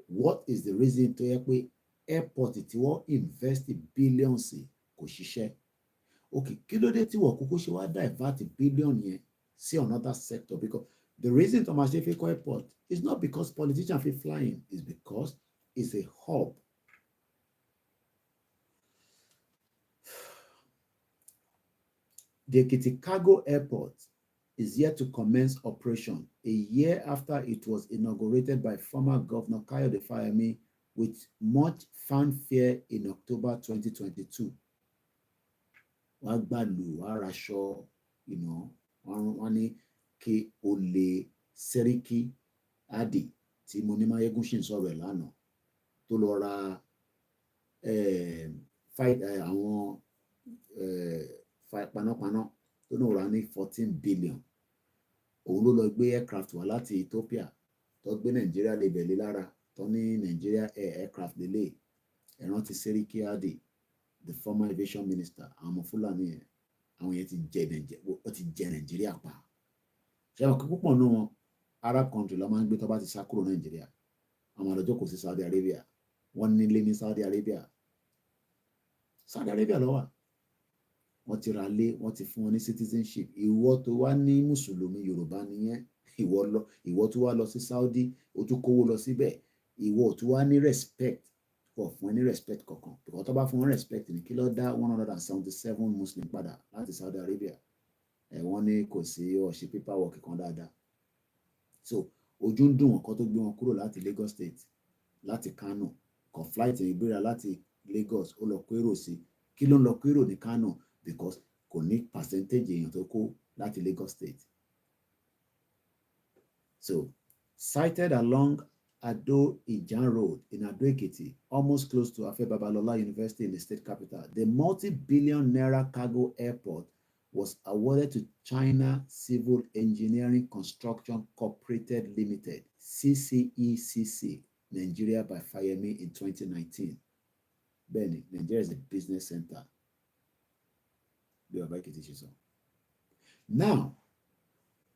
What is the reason tó yẹ pé airport tí wọ́n invest billions kò ṣiṣẹ́? Okay, kí ló dé tí wọ́n kúkú ṣe wá divert billion yẹn sí another sector? Because the reason tó máa ṣe fi kọ́ airport is not because politicians feel flying, it's because it's a hub. The Ekiti Cargo Airport is yet to commence operation a year after it was inaugurated by former Governor Kayode Fayemi with much fanfare in October 2022. Wọ́n gbàlù, wọ́n raṣọ, wọ́n ní kí olè Sẹ́ríkì Ádì tí mo ní Máyégún ṣì ń sọ̀rọ̀ ẹ̀ lánàá tó lọ ra àwọn panápaná tó náà rà ní 14 billion. Òun ló lọ gbé aircraft wá láti Ethiopia tó gbé Nàìjíríà lè bẹ̀lẹ́ lára tó ní Nigeria aircraft lélẹ̀. Ẹ rántí Sẹ́ríkì Ádì, the former aviation minister. Àwọn Fúlàní yẹn, àwọn yẹn ti jẹ Nàìjíríà pa. Ṣé àwọn púpọ̀ nínú wọn Arab country ló máa ń gbé tó bá ti sá kúrò Nàìjíríà? Àwọn àlọ́jọ́ kò sí Saudi Arabia. Wọ́n nílé ní Saudi Arabia. Saudi Arabia ló wà. Wọ́n ti ra lé, wọ́n ti fún wọn ní citizenship. Ìwọ tó wá ní Mùsùlùmí Yorùbá nìyẹn. Ìwọ tó wá lọ sí Saudi, ó tún kówó lọ síbẹ̀. Ìwọ tó wá ní respect, kò fún ẹ ní respect kankan. Ìwọ tó bá fún wọn respect ní kí ló dá 177 Muslim padà láti Saudi Arabia. Wọ́n ní kò sí ọ̀ṣì paperwork kan dáadáa. So ojú ń dùn wọn kó tó gbé wọn kúrò láti Lagos State, láti Kano. Kan flight ìgbéra láti Lagos ó lọ kérò sí. Kí ló ń lọ kérò ní Kano? Because kò ní percentage èèyàn tó kó láti Lagos State. So sited along Ado Ijan Road in Ado Ekiti, almost close to Afe Babalola University in the state capital, the multi-billion naira cargo airport was awarded to China Civil Engineering Construction Corporated Limited, CCECC, Nigeria by Fayemi in 2019. Bẹ́ẹ̀ni, Nigeria is a business center. Now,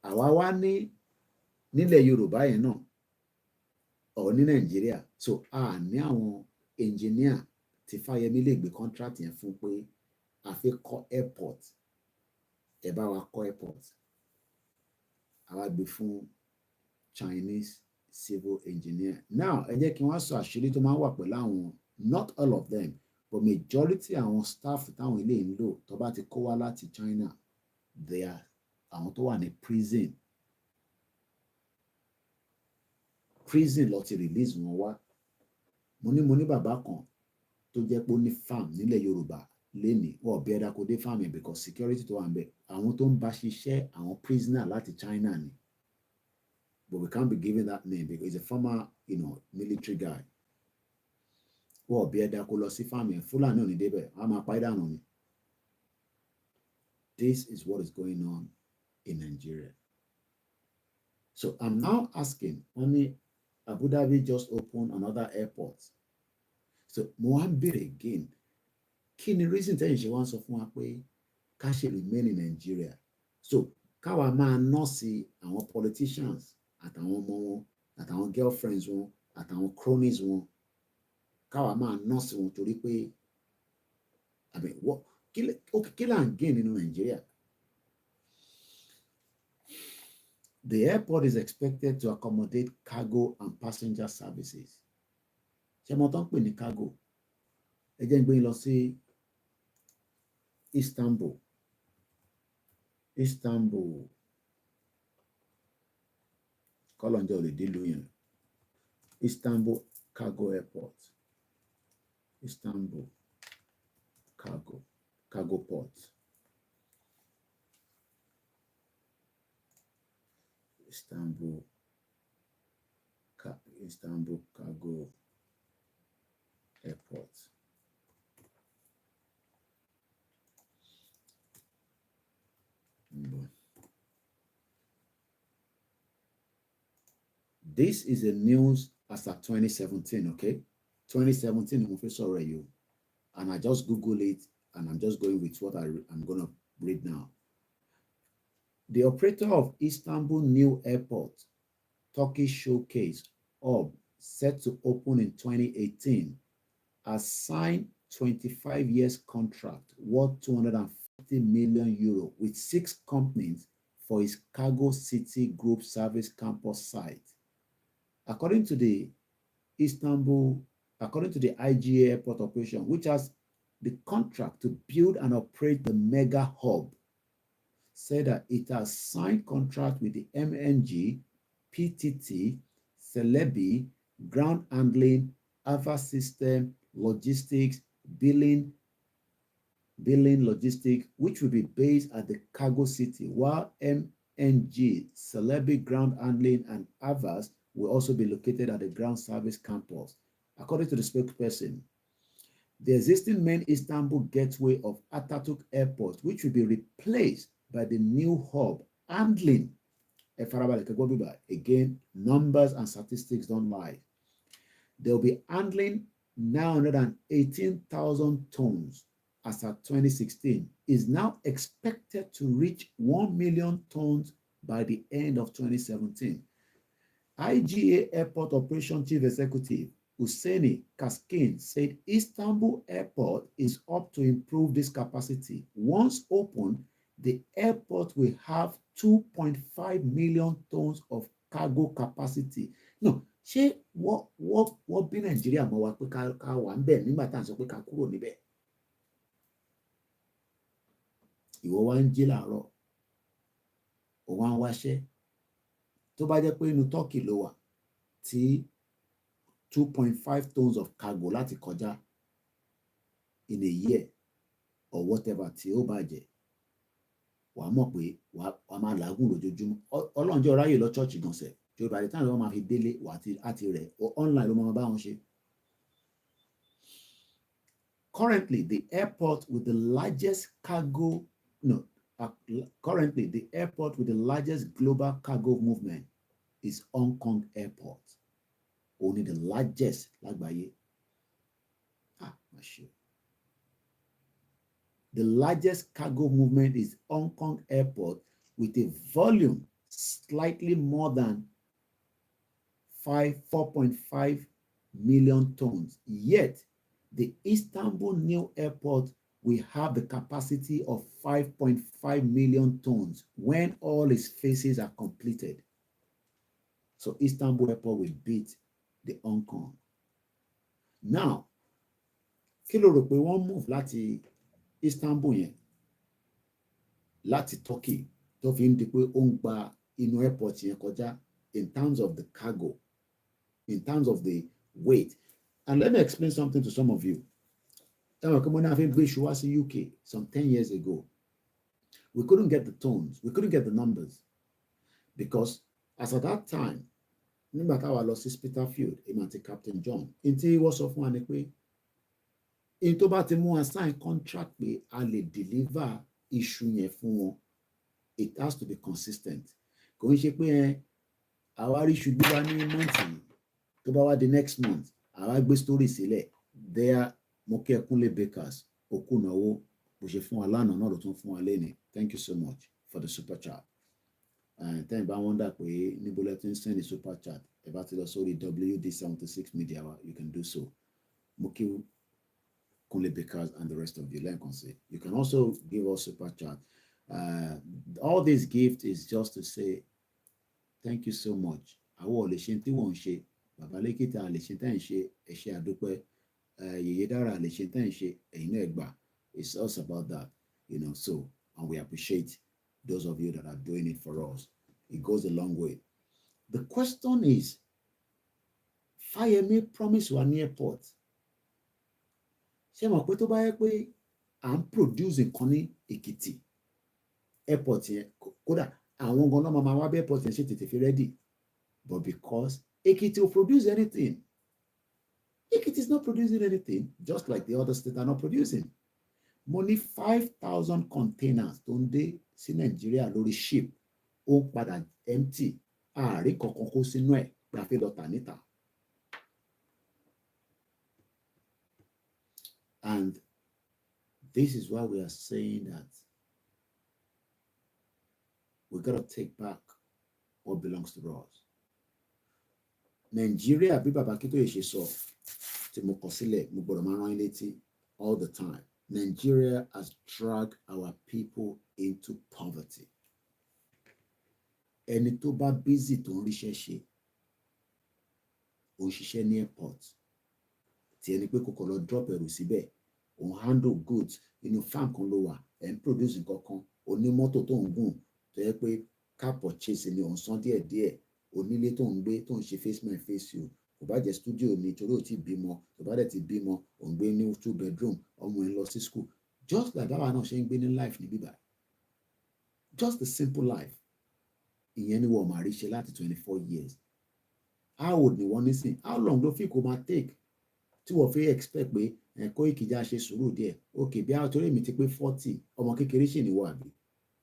àwa wá ní nílẹ̀ Yorùbá yẹn náà, or ní Nàìjíríà. So ní àwọn engineer tí Fáyẹmí lè gbé contract yẹn fún pé a fẹ́ kọ́ airport, ẹ bá wa kọ́ airport, àwa gbé fún Chinese civil engineer. Now ẹ jẹ́ kí wọ́n sọ àṣírí tó máa ń wà pẹ̀lú àwọn, not all of them but majority àwọn staff táwọn ilé ń lò tó bá ti kó wá láti China, they are àwọn tó wà ní prison lọ ti release wọn wá. Mo ní bàbá kan tó jẹ́ pé ó ní farm nílẹ̀ Yorùbá lénìí, wọ́n bí ẹ̀dá kò dé farm yẹn because security tó wà ń bẹ̀, àwọn tó ń bá ṣiṣẹ́ àwọn prisoner láti China ni, but we can't be giving that name because he's a former, military guy. Wọ́n bí ẹ̀dá kò lọ sí farm yẹn, Fúlàní ò ní débẹ̀, wọ́n á máa pa ẹ́ dànù ni. This is what is going on in Nigeria. So I'm now asking, only Abu Dhabi just opened another airport. So mo wá ń béèrè again, kí ni reason tẹ́yìn ṣe wá ń sọ fún wa pé ká ṣe remain in Nigeria? So káwa máa nọ́ọ̀sì àwọn politicians àtàwọn ọmọ wọn àtàwọn girlfriends wọn àtàwọn cronies wọn, káwa máa nọ́ọ̀sì wọn torí pé kí là ń gain nínú Nigeria? The airport is expected to accommodate cargo and passenger services. Ṣé mo tán pè ní cargo? Ẹ jẹ́ n gbé yín lọ sí Istanbul. Kọ́lọ́njọ́ ò lè délùú yẹn. Istanbul Cargo Airport. Istanbul Cargo Port. Istanbul Cargo Airport. This is a news as of 2017, okay? 2017, and I just Google it, and I'm just going with what I'm going to read now. The operator of Istanbul New Airport, Turkey Showcase Hub, set to open in 2018, has signed 25 years contract worth 250 million euro with 6 companies for its Cargo City Group Service campus site. According to the IGA Airport Operation, which has the contract to build and operate the mega hub, said that it has signed contract with the MNG, PTT, Celebi, ground handling, AVA system, logistics, billing logistics, which will be based at the Cargo City, while MNG, Celebi ground handling, and AVAS will also be located at the ground service campus. According to the spokesperson, the existing main Istanbul gateway of Atatürk Airport, which will be replaced by the new hub, handling, again, numbers and statistics don't lie. They'll be handling 918,000 tons as of 2016, is now expected to reach 1 million tons by the end of 2017. IGA Airport Operation Chief Executive Husseini Kaskin said Istanbul Airport is up to improve this capacity. Once open, the airport will have 2.5 million tons of cargo capacity. No, ṣé wọ́n bí Nàìjíríà mọ́ wa pé ká wà ń bẹ̀ nígbà tá à ń sọ pé ká kúrò níbẹ̀. Ìwọ wá ń jí làárọ̀, ó wá ń wáṣẹ́. Tó bá jẹ́ pé inú Turkey ló wà tí 2.5 tons of cargo láti kọjá in a year or whatever tí ó bàjẹ́, wà á mọ̀ pé wà á máa làágùn lójoojúmọ́. Ọlọ́run jẹ́ ọ̀ráyè lọ church gan sẹ̀ tí ó bá dé táwọn ọmọ máa fi délé wà á ti rẹ̀ online ló máa bá wọn ṣe. Currently, the airport with the largest global cargo movement is Hong Kong Airport. Only the largest lágbàáyé. The largest cargo movement is Hong Kong Airport with a volume slightly more than 4.5 million tons. Yet, the Istanbul new airport will have the capacity of 5.5 million tons when all its phases are completed. So Istanbul airport will beat the Hong Kong. Now, kí ló rò pé wọ́n move láti Istanbul yẹn láti Turkey tó fi ń di pé ó ń gba inú airport yẹn kọjá in terms of the cargo, in terms of the weight. And let me explain something to some of you. When I been to UK some 10 years ago, we couldn't get the tons, we couldn't get the numbers, because as at that time, nígbà táwa lọ sí Spitalfield, èmi àti Captain John, in tí wọ́n sọ fún wa ni pé in tó bá ti mú wa sign contract pé a lè deliver iṣu yẹn fún wọn, it has to be consistent. Kò ń ṣe pé àwa rí iṣu gbígbá ní month tó bá wá the next month, àwa gbé story sílẹ̀. There mo kí ẹ Kúnlé Bakers, òkú náwó bó ṣe fún wa lánàá náà ló tún fún wa lénìí. Thank you so much for the super chat. Tẹ́yìn bá wọ́ndà pé níbo lẹ ti ń send the super chat, ẹ bá ti lọ sórí WD76 media wa, you can do so. Mo kí Kúnlé Bakers and the rest of you. Lẹ́ẹ̀kan sí. You can also give us super chat. All this gift is just to say thank you so much. Àwọn ò lè ṣe tí wọ́n ń ṣe. Bàbá Lékìtà lè ṣe tẹ́ ń ṣe, ẹ ṣé àdúpẹ́. Yèyé Dára lè ṣe tẹ́ ń ṣe, ẹ̀yin náà gbà. It's also about that, you know. So, and we appreciate those of you that are doing it for us. It goes a long way. The question is, Fáyẹmí promise wa ní airport. Ṣé mọ̀ pé tó bá yẹ pé à ń produce nǹkan ní Èkìtì airport yẹn, kódà àwọn gan náà máa wá bí airport yẹn ṣe tètè fi ready, but because Èkìtì will produce anything. Èkìtì is not producing anything, just like the other states are not producing. Mo ní 5,000 containers tó ń dé sí Nàìjíríà lórí ship, ó ń padà empty, ààrí kankan kó sínú ẹ̀ pé a fẹ́ lọ tà níta. And this is why we are saying that we got to take back what belongs to us. Nigeria, bí bàbá Akíntóyè ṣe sọ, tí mo kọ sílẹ̀, mo gbọ́dọ̀ máa rán yín létí all the time. Nigeria has dragged our people into poverty. Ẹni tó bá busy tó ń ríṣẹ́ ṣe, ó ń ṣiṣẹ́ ní airport, tí ẹni pé kòkò lọ drop ẹrù síbẹ̀, ó ń handle goods inú farm kan ló wà, ẹ̀ ń produce nǹkan kan, onímọ́tò tó ń gùn, tó yẹ pé car purchase ni ó ń san díẹ̀díẹ̀, onílé tó ń gbé, tó ń ṣe face my face you, kò bá jẹ́ studio ni torí ò tí bímọ, tó bá dẹ̀ ti bímọ, ò ń gbé ní 2 bedroom, ọmọ ẹ̀ lọ sí school. Just like báwa náà ṣe ń gbé ní life ní bíbá. Just a simple life. Ìyẹn ni wọ́n máa rí ṣe láti 24 years. How old ni wọ́n nísìn? How long ló fi kó máa take? Tí wọ́n fi expect pé Koiki já ṣe sùúrù díẹ̀. Okay, bí a torí mi ti pé 40, ọmọ kékeré ṣì ní wà bí.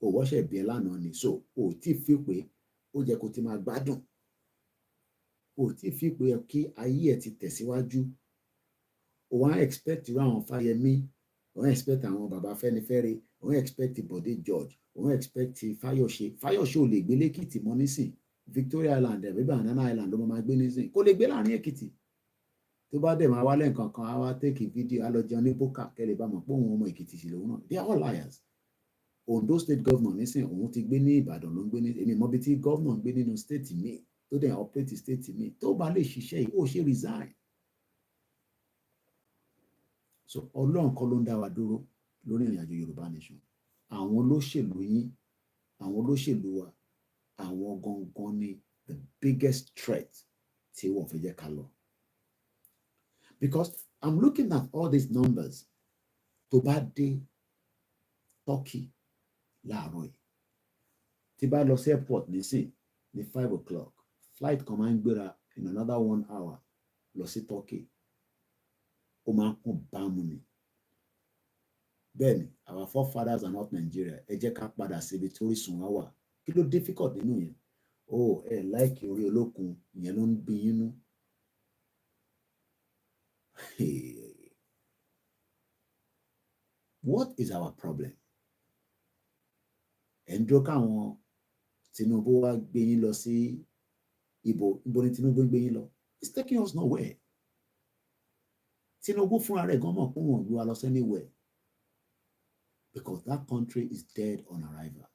O wọ́ṣẹ̀ bí ẹ lánàá ni. So, o tí fi pé ó jẹ́ kó ti máa gbádùn. O tí fi pé kí ayé ẹ̀ ti tẹ̀síwájú. O wá expect irú àwọn Fáyẹmí, o wá expect àwọn bàbá Fẹ́nifẹ́re, o wá expect Bọ̀dé George, o wá expect Fáyọ̀ṣe. Fáyọ̀ṣe ò lè gbé l'Èkìtì mọ́ nísìn. Victoria Island àbí Banana Island ló máa gbé nísìn. Kò lè gbé láàrin Èkìtì. Tó bá dẹ̀ máa wálé nǹkan kan, á wá take video, á lọ jẹun ní bókà, kẹ́lẹ̀ bá mọ̀ pé òun ọmọ Èkìtì sì lòun náà. They are all liars. Ondo state governor nísìn, òun ti gbé ní Ìbàdàn ló ń gbé ní, èmi mọ̀ bí tí governor ń gbé nínú state mi, tó dẹ̀ operate state mi, tó bá lè ṣiṣẹ́ yìí, ó ṣe resign. So Ọlọ́run kọ́ ló ń dá wa dúró lórí ìrìn àjò Yorùbá nation. Àwọn olóṣèlú yín, àwọn olóṣèlú wa, àwọn gangan ni the biggest threat tí wọ́n fi jẹ́ ká lọ. Because I'm looking at all these numbers. Tó bá dé Turkey láàárọ̀ yìí, tí bá lọ sí airport nísìn ní 5 o'clock, flight kan máa ń gbéra in another 1 hour lọ sí Turkey. Ó máa ń kún bámu ni. Bẹ́ẹ̀ni, our forefathers are not Nigeria. Ẹ jẹ́ ká padà síbi tí orísun wa wà. Kí ló difficult nínú yẹn? Oh, like orí olókun, ìyẹn ló ń bí yín nú. What is our problem? Ẹ ń dúró káwọn Tinubu wá gbé yín lọ sí Ibo ni Tinubu gbé yín lọ. It's taking us nowhere. Tinubu fúnra rẹ̀ gan mọ̀ pé wọn ò gbé wa lọ anywhere because that country is dead on arrival.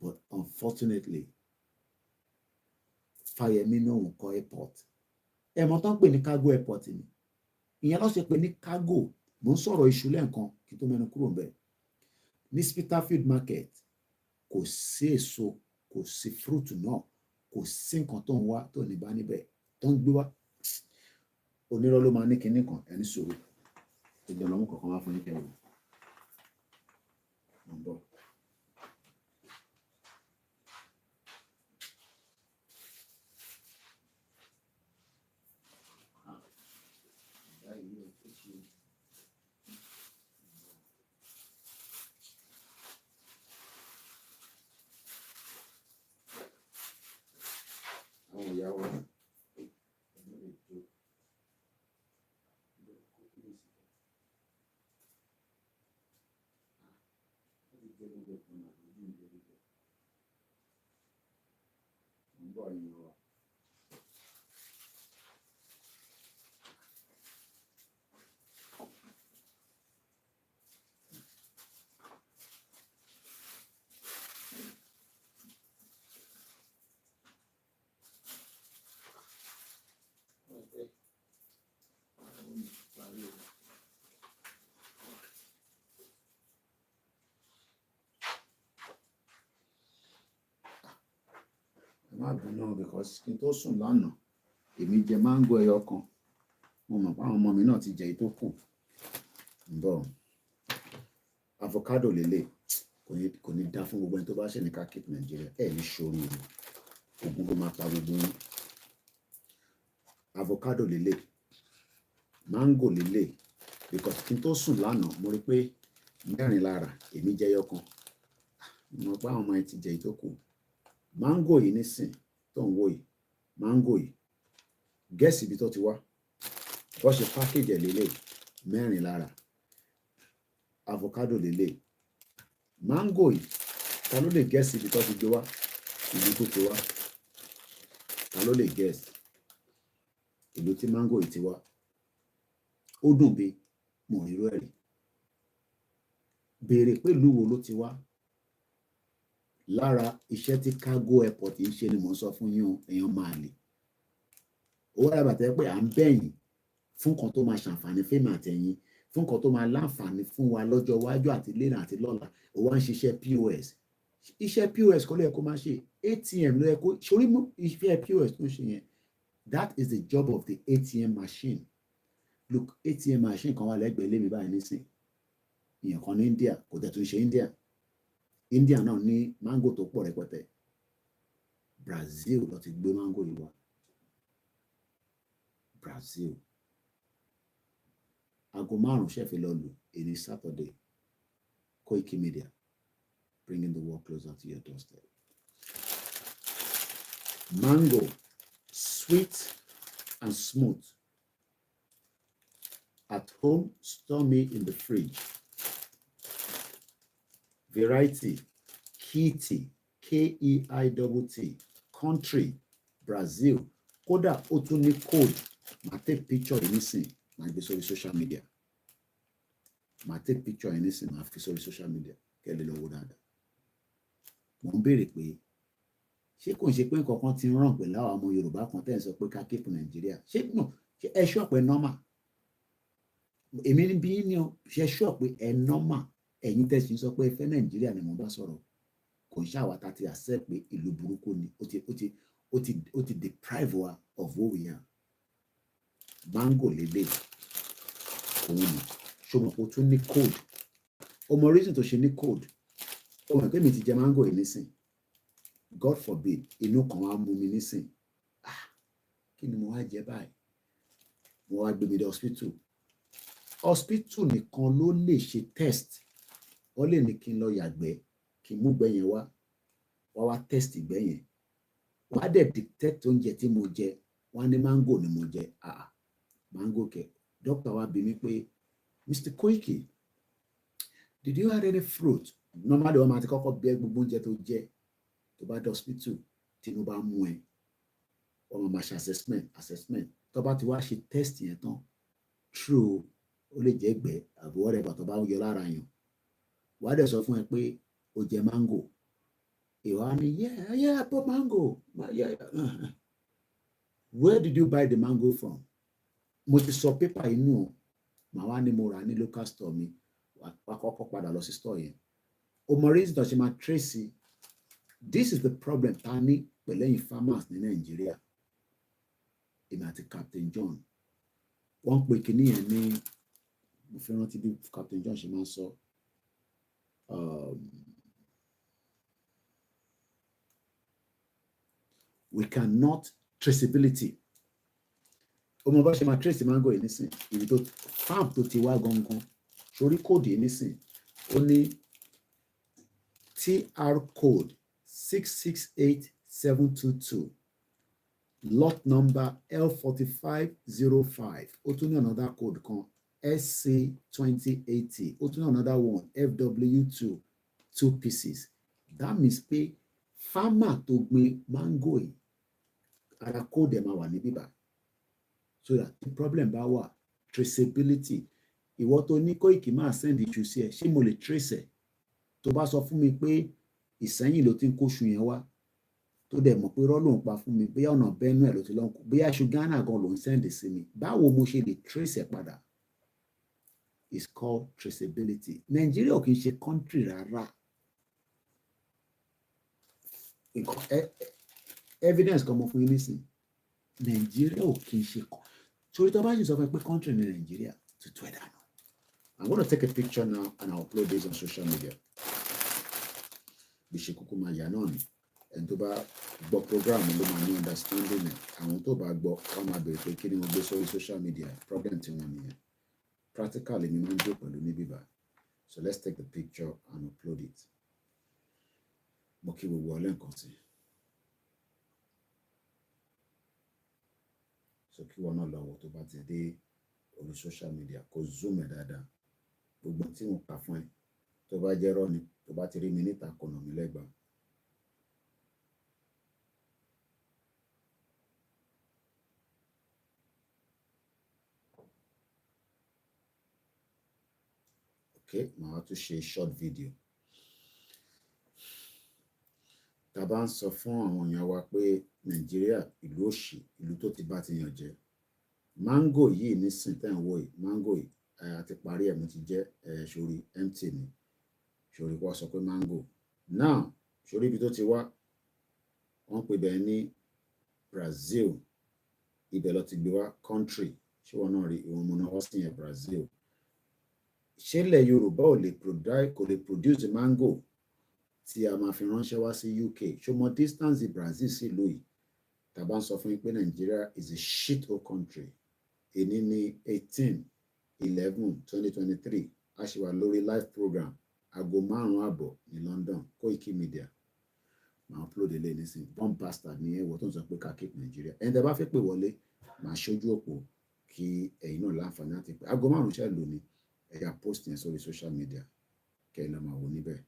But unfortunately, Fáyẹmí náà ń kọ́ airport. Ẹ mọ̀ tán pè ní cargo airport ni. Ìyẹn ló ṣe pé ní cargo. Mo ń sọ̀rọ̀ iṣu lẹ́ǹkan kí tó mẹ́nu kúrò ńbẹ̀. Ní Spitalfield market kò sí èso, kò sí fruit náà, kò sí nǹkan tó ń wá tó ní bá níbẹ̀ tó ń gbé wá. Onírọ́ ló máa ní kinní kan ẹni sòrò. Ìjọba ọmọ kankan wá fún ní kẹrin. Má bínú because kí n tó sùn lánàá èmi jẹ máńgò ẹyọ kan mo mọ̀ pé àwọn ọmọ mi náà ti jẹ èyí tó kù bọ̀ avocado lélẹ̀ kò ní dá fún gbogbo ẹni tó bá ṣe ní ká keep Nàìjíríà ẹ̀ ní ṣòro ogun ló máa pa gbogbo yín avocado lélẹ̀ máńgò lélẹ̀ because kí n tó sùn lánàá mo rí pé mẹ́rin lára èmi jẹ ẹyọ kan mo mọ̀ pé àwọn ọmọ ẹ ti jẹ èyí tó kù. Mango yìí nísìn tó ń wò yìí mango yìí gẹ́ẹ̀sì ibi tó ti wá wọ́n ṣe package ẹ̀ lélẹ̀ mẹ́rin lára avocado lélẹ̀ mango yìí ta ló lè gẹ́ẹ̀sì ibi tó ti gbé wá ìlú tó ti wá ta ló lè gẹ́ẹ̀sì ìlú tí mango yìí ti wá ó dùn bí mo rí rú ẹ̀rí béèrè pé ìlú wo ló ti wá. Lára iṣẹ́ tí cargo airport ń ṣe ni mò ń sọ fún yín èèyàn máa lè owó àbàtẹ́ pé à ń bẹ̀yìn fún kan tó máa ṣàǹfààní fẹ́mi àtẹ̀yìn fún kan tó máa láǹfààní fún wa lọ́jọ́ iwájú àti lẹ́nà àti lọ́la ó wá ń ṣiṣẹ́ POS iṣẹ́ POS kọ́ ló yẹ kó máa ṣe ATM ló yẹ kó sórí mú iṣẹ́ POS tó ń ṣe yẹn that is the job of the ATM machine look ATM machine kan wà lẹ́gbẹ̀ẹ́ lé mi báyìí nísìn ìyẹn kan ní India kò tẹ̀ tó ń ṣe India náà ní mango tó pọ̀ rẹpẹtẹ Brazil ló ti gbé mango yìí wá Brazil aago 5 ṣẹ̀fẹ̀ lọ lù èyí Saturday KOIKIMEDIA bringing the world closer to your doorstep. Mango sweet and smooth at home store me in the fridge. Variety, Kitty, KEITT, country, Brazil. Kódà ó tún ní code. Màá take picture yìí nísìn, màá gbé sórí social media. Màá take picture yìí nísìn, màá fi sórí social media. Kẹ́lẹ́ lọ wo dáadáa. Mo ń béèrè pé ṣé kò ń ṣe pé nǹkan kan ti ń ràn pẹ̀lú àwọn ọmọ Yorùbá kan tẹ́ ẹ̀ sọ pé ká keep Nàìjíríà. Ṣé ẹ ṣọ́ pé normal? Èmi ní bí ní o ṣe ṣọ́ pé ẹ normal. Ẹ̀yin tẹ̀sí sọ pé ẹ fẹ́ Nàìjíríà ni mo bá sọ̀rọ̀ kò ń ṣàwátà ti accept pé ìlú burúkú ni ó ti deprive wa of who we are. Mango lélẹ̀ òun ni ṣùgbọ́n ó tún ní code ọmọ reason tó ṣe ní code ọmọ pé mi ti jẹ mango yìí nísìn God forbid inú kan wá mú mi nísìn kí ni mo wá jẹ báyìí mo wá gbé mi dé hospital nìkan ló lè ṣe test wọ́n lè ní kí n lọ yàgbẹ́ kí n mú gbẹ́ yẹn wá wá test ìgbẹ́ yẹn wọ́n á dẹ̀ detect oúnjẹ tí mo jẹ wọ́n á ní mango ni mo jẹ mango kẹ doctor wa bi mí pé Mr. Koiki did you have any fruit normally wọ́n máa ti kọ́kọ́ bẹ gbogbo oúnjẹ tó jẹ tó bá dé hospital tínú bá mú ẹ wọ́n máa ṣe assessment tó bá ti wá ṣe test yẹn tán true ó lè jẹ́ ẹ̀gbẹ́ àbí whatever tó bá yọ lára yàn wàá dẹ̀ sọ fún ẹ pé o jẹ mango ìwà ni yeah I bought mango yeah. Where did you buy the mango from? Mo ti sọ pépà inú o màá wá ní mo rà ní local store mi wà kọ́kọ́ padà lọ sí store yẹn o mọ reason tó ṣe máa trace. This is the problem ta ní pẹ̀lú ẹ̀yin farmers ní Nàìjíríà èmi àti Captain John wọ́n pe kinní yẹn ní mo fi rántí bí Captain John ṣe máa ń sọ we cannot traceability o mọ bá ṣe máa trace mango yìí nísìn ibi tó farm tó ti wá gangan sórí kóòdù yìí nísìn ó ní TR code 668722 lot number L4505 ó tún ní another code kan SC2080 ó tún ní another one FW2 2 pieces that means pé farmer tó gbin mango yìí ara code ẹ̀ máa wà ní bíbá so that the problem bá wà traceability ìwọ tó ní Koiki máa send ìṣù sí ẹ ṣé mo lè trace ẹ tó bá sọ fún mi pé Ìsẹ́yìn ló ti ń kóṣù yẹn wá tó dẹ̀ mọ̀ pé irọ́ ló ń pa fún mi bóyá ọ̀nà bẹ́ẹ̀nú ẹ̀ ló ti lọ́nkù bóyá iṣu Ghana gan ló ń send sí mi báwo mo ṣe lè trace ẹ̀ padà it's called traceability. Nàìjíríà ò kì í ṣe country rárá evidence kan mo fún yín nísìn Nàìjíríà ò kì í ṣe torí tó bá ṣe sọ fún ẹ pé country ní Nàìjíríà to ẹ̀ dànù. I'm going to take a picture now and I'll upload this on social media. Bí ṣe kúkú máa yà náà ni ẹni tó bá gbọ́ program ló máa ní understanding ẹ̀ àwọn tó bá gbọ́ wọ́n máa bèrè pé kí ni wọ́n gbé sórí social media problem tí wọ́n nìyẹn practically mi máa ń jó pẹ̀lú ní bíbá so let's take the picture and upload it. Mo kí gbogbo ọlẹ́ nǹkan sí so kí wọ́n náà lọ́wọ́ tó bá ti dé orí social media kó zoom ẹ̀ dáadáa gbogbo tí mo kà fún ẹ tó bá jẹ́ rọ́ ni tó bá ti rí mi níta kọ̀nà mi lẹ́gbàá. Okay, màá tún ṣe short video. Tá bá ń sọ fún àwọn èèyàn wa pé Nàìjíríà ìlú òṣì ìlú tó ti bá ti yàn jẹ mango yìí nísìn tẹ́ ń wò yìí mango yìí àti parí ẹ̀ mo ti jẹ́ sórí empty ni sórí wọ́n sọ pé mango now sórí ibi tó ti wá wọ́n pè bẹ́ẹ̀ ní Brazil ibẹ̀ ló ti gbé wá country ṣé wọn náà rí ìwọ̀n mo náà wọ́n sì yẹn Brazil ṣé ilẹ̀ Yorùbá kò lè produce mango tí a máa fi ránṣẹ́ wá sí UK ṣó mọ distance Brazil sí ìlú yìí tá bá ń sọ fún yín pé Nigeria is a shit hole country èní ní 18/11/2023 a ṣì wà lórí live program aago 5:30 ní London KOIKIMEDIA máa upload ilé nísìn bomb bastard ní ẹwọ tó ń sọ pé ká keep Nigeria ẹni tẹ́ bá fẹ́ pè wọlé máa ṣojú òpó kí ẹ̀yin náà láǹfààní àti pé aago 5 ṣe lò ní ẹ̀yà post yẹn sórí social media kẹ́ ẹ lọ máa wò níbẹ̀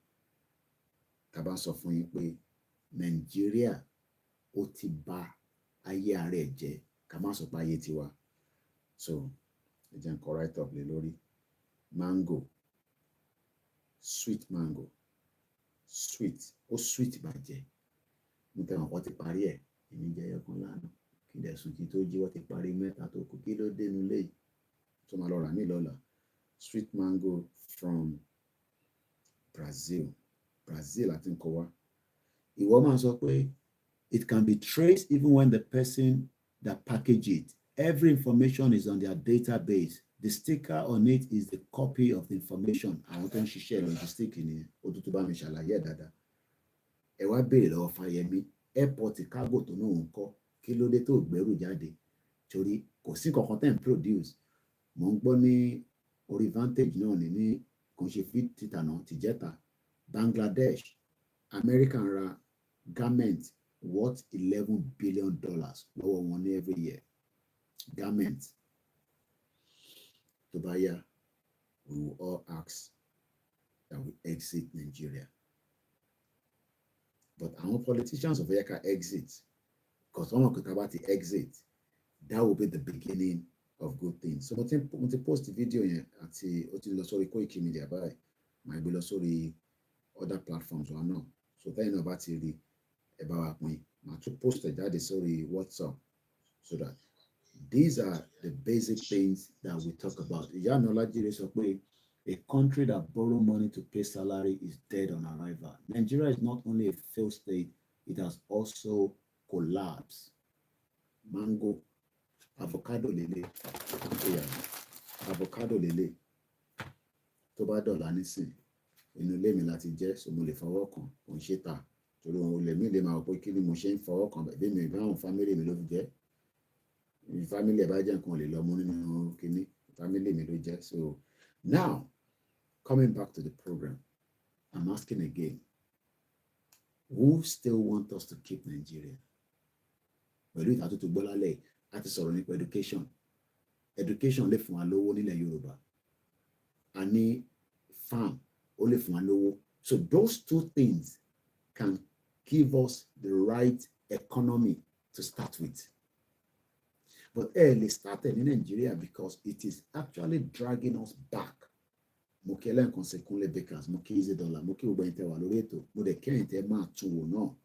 tá bá sọ fún yín pé Nàìjíríà ó ti bà ayé ara ẹ̀ jẹ́ ká má sọ pé ayé tiwa so ẹ jẹ́ nǹkan write up lé lórí mango sweet mango sweet ó sweet bàjẹ́ mo tẹ̀wọ̀n kọ́ ti parí ẹ̀ èmi jẹ́ ẹyọkan lánàá kí lẹ̀ sùn kí tó jí wọ́n ti parí mẹ́ta tó kù kí ló dénú léyìí tó máa lọ rà ní lọ́la sweet mango from Brazil àti nǹkan wá ìwọ máa sọ pé it can be traced even when the person that package it every information is on their database the sticker on it is the copy of the information àwọn tó ń ṣiṣẹ́ logistic ni ó tún tó bá mi ṣàlàyé ẹ̀ dáadáa ẹ wá béèrè lọ́wọ́ Fáyẹmí airport cargo tó náà ń kọ́ kí ló dé tó gbẹ́rù jáde torí kò sí kankan tẹ́ ń produce mò ń gbọ́ ní orí Vantage náà ní kò ṣe fi títà náà tìjẹ́ta Bangladesh American ra garment worth $11 billion lọ́wọ́ wọn ní every year garment tó bá yá we will all ask that we exit Nigeria But our politicians of Yaka exit, because someone could about the exit, that will be the beginning of good things. So when they post the video at the KOIKIMEDIA by might be sorry other platforms or not. So then about the about me, to post that sorry WhatsApp, so that these are the basic things that we talk about. A country that borrow money to pay salary is dead on arrival. Nigeria is not only a failed state, it has also collapsed. Mango, avocado lele, avocado lele. Tó bá dọ̀la nísìn, inú ilé mi láti jẹ́, so mo lè fọwọ́ kan, kò ń ṣe tà. Torí òun lè mí lè máa wò pé kí ni mo ṣe ń fọwọ́ kan, bẹ́ẹ̀ mi ìbáwọn fámílì mi ló fi jẹ́. Family ẹ̀ bá jẹ́ nǹkan lè lọ mú nínú kíní, family mi ló jẹ́. So now, coming back to the program, I'm asking again, who still want us to keep Nigeria? Pẹ̀lú ìtàtú tó gbọ́ lálẹ́ àti sọ̀rọ̀ nípa education. Education lè fún wa lówó nílẹ̀ Yorùbá. A ní farm, ó lè fún wa lówó. So those two things can give us the right economy to start with. But early started in Nigeria because it is actually dragging us back. Mo kí ẹlẹ́yìn kan ṣe Kúnlé Bakers, mo kí Easy Dollar, mo kí gbogbo ẹ̀yin tẹ́ wà lórí ètò, mo dẹ̀ kẹ́yìn tẹ́ máa tún wò náà.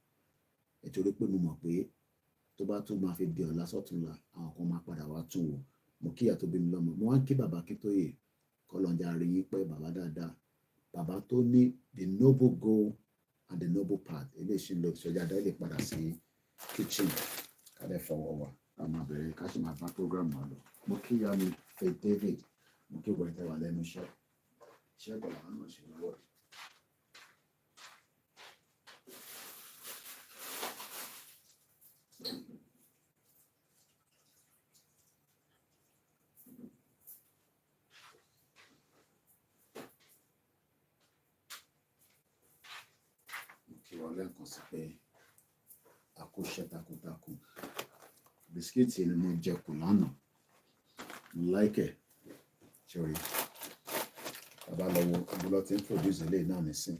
Nítorí pé mo mọ̀ pé tó bá tún máa fi di ọ̀la sọ́túnla, àwọn kan máa padà wá tún wò. Mo kí ìyá tó bí mi lọ́mọ, mo wá ń kí bàbá Akíntóyè, kọ́lọ́njà rí yín pé bàbá dáadáa. Bàbá tó ní the noble goal and the noble path. Eléyìí ṣì ń lọ sọ́jà dá lè padà sí kitchen kálẹ̀ fọwọ́ wa. I'm a very catching my program model. Moki Yami Faith David. Moki whatever let me share. Share the one she work. Moki wale konsepe. Akushe taku. Biscuits in mo jẹ kù lánàá. Like it. Sorry. Bàbá lọ́wọ́ abúlọ́ tí ń produce eléyìí náà nísìn.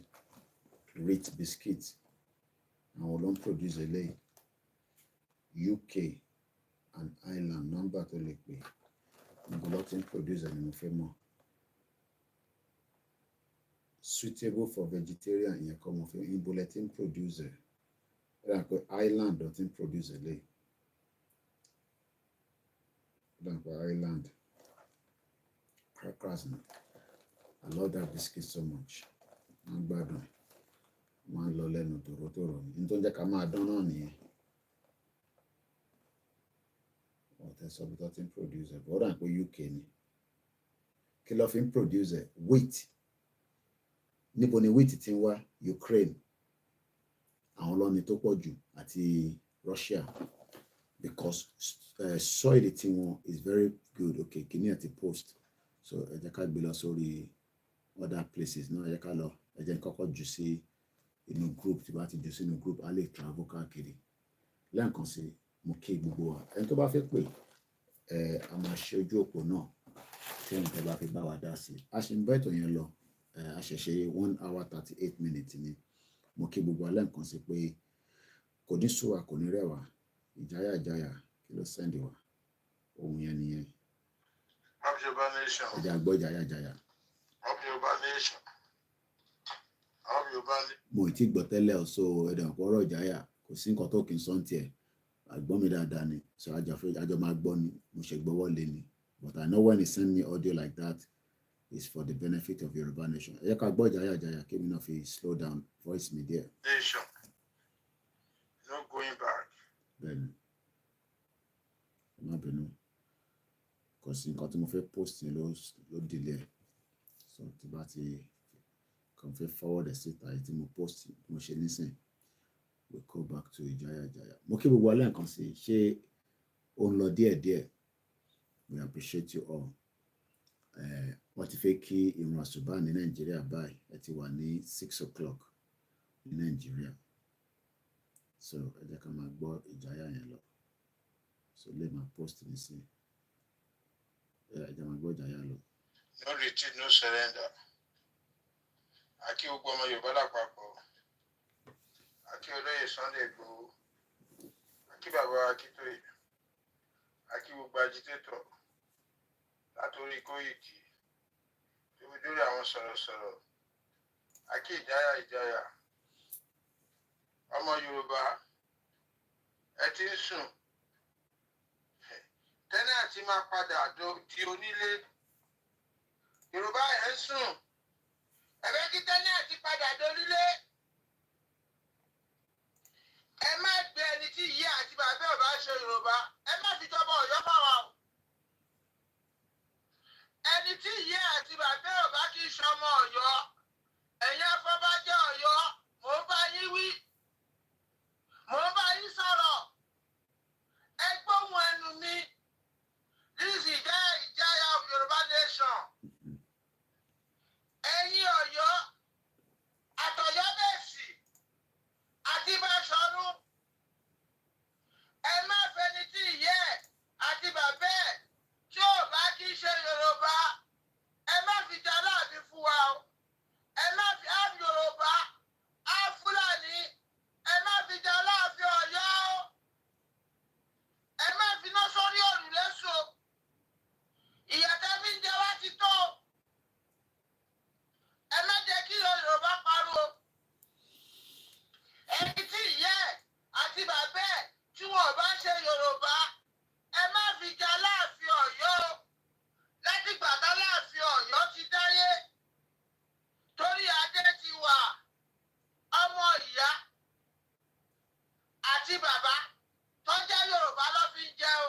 Rate biscuits. Àwọn ló ń produce eléyìí. UK and Ireland number tó lè pè. Abúlọ́ tí ń produce ẹni mo fẹ́ mọ̀. Suitable for vegetarian ìyẹn kọ́ mo fẹ́. Ìbúlẹ̀ tí ń produce ẹ̀. Ẹ̀rọ àpẹ Ireland ló tí ń produce eléyìí. Island crackers. I love that biscuit so much. I'm bad on one loleno to rotoro. Into the kama don't know ni. What a subtotin producer. But I'm going UK ni. Kill off him producer. Wheat. Níbo ni wheat ti wá Ukraine. Àwọn ló ní tó pọ̀ jù àti Russia. Because soil eating is very good. Okay, can you at the post? So I can't be sorry other places. No, I can't. I just can't juicy in a group. To be juicy in a group. I like travel car kiri. Learn can say mo kí gbogbo wa. Ẹni tó bá fẹ́ pè a máa ṣe ojú òpó náà. Tí ẹni tó bá fi bá wa dá sí. A ṣe ń bẹ́ tó yẹn lọ. A ṣẹ̀ṣẹ̀ 1 hour 38 minutes ni. Mo kí gbogbo wa learn can say pé kò ní sú wa kò ní rẹ̀ wá. Ìjáyà kí ló sẹ́ndì wá ohun yẹn nìyẹn. Of Yoruba nation. Ẹja gbọ́ ìjáyà. Of Yoruba nation. Of Yoruba nation. Mo ì tí gbọ́ tẹ́lẹ̀ ọ̀ṣọ́ ẹ̀dẹ̀ ọ̀pọ̀rọ̀ ìjáyà kò sí nǹkan tó kì í sọ́n tiẹ̀ àgbọ́n mi dáadáa ni so àjọ máa gbọ́ ni mo ṣe gbọ́wọ́ lé ni but I know when he send me audio like that it's for the benefit of Yoruba nation. Ẹ ká gbọ́ ìjáyà kí mi náà fi slow down voice me there. Nation. No going back. Bẹ́ẹ̀ni má bínú kò sí nǹkan tí mo fẹ́ post ni ló delay so tí bá ti kàn fẹ́ forward síta tí mo post mo ṣe nísìn we go back to ìjáyà. Mo kí gbogbo alẹ́ nǹkan sí ṣé ó ń lọ díẹ̀díẹ̀ we appreciate you all. Wọ́n ti fẹ́ kí ìrun àsùbá ní Nàìjíríà báyìí ẹ ti wà ní 6 o'clock ní Nàìjíríà so ẹ jẹ́ ká máa gbọ́ ìjáyà yẹn lọ so lè máa post ní sí ẹ jẹ́ máa gbọ́ ìjáyà lọ. No retreat, no surrender. Akí gbogbo ọmọ Yorùbá lápapọ̀. Aki olóyè Sunday Igboho, aki bàbá Akíntóyè, aki gbogbo agitator látòrí Kóìkì tó fi dórí àwọn sọ̀rọ̀sọ̀rọ̀, aki ìjáyà ọmọ Yorùbá ẹ ti ń sùn tẹ́nàtì máa padà di onílé. Yorùbá ẹ̀ ń sùn ẹ̀fẹ́ kí tẹ́nàtì padà donílé. Ẹ má gbé ẹni tí ìyá àti bàbá ọba ṣe Yorùbá, ẹ má fi jọba Ọ̀yọ́ bá wa o. Ẹni tí ìyá àti bàbá ọba kì í ṣọmọ Ọ̀yọ́, ẹ̀yin afọbajẹ́ Ọ̀yọ́, mò ń bá yín wí, mò ń bá yín sọ̀rọ̀, ẹ gbóhùn ẹnu mi. This is ìjáyà of Yorùbá nation. Ẹ̀yin Ọ̀yọ́, àtọ̀yọ́ Mèsì àti Báṣọ̀run, ẹ má fẹni tí ìyá ẹ̀ àti bàbá ẹ̀ tí ò bá kí í ṣe Yorùbá, ẹ má fi jà láàbí fún wa o. Ẹ má fi á Yorùbá, á Fúlàní, ẹ má fi jà láàfin Ọ̀yọ́ o. Ẹ má fi iná sórí òrùlé sùn. Ìyàtọ̀ mi ń jẹ wá ti tó. Ẹ má jẹ́ kí Yorùbá parun. Ẹni tí ìyá ẹ̀ àti bàbá ẹ̀ tí wọn bá ṣe Yorùbá, ẹ má fi jà láàfin Ọ̀yọ́ o. Látìgbà tá láàfin Ọ̀yọ́ ti dáyé, torí adé ti wà, ọmọ ìyá àti bàbá tó jẹ́ Yorùbá ló fi ń jẹ o.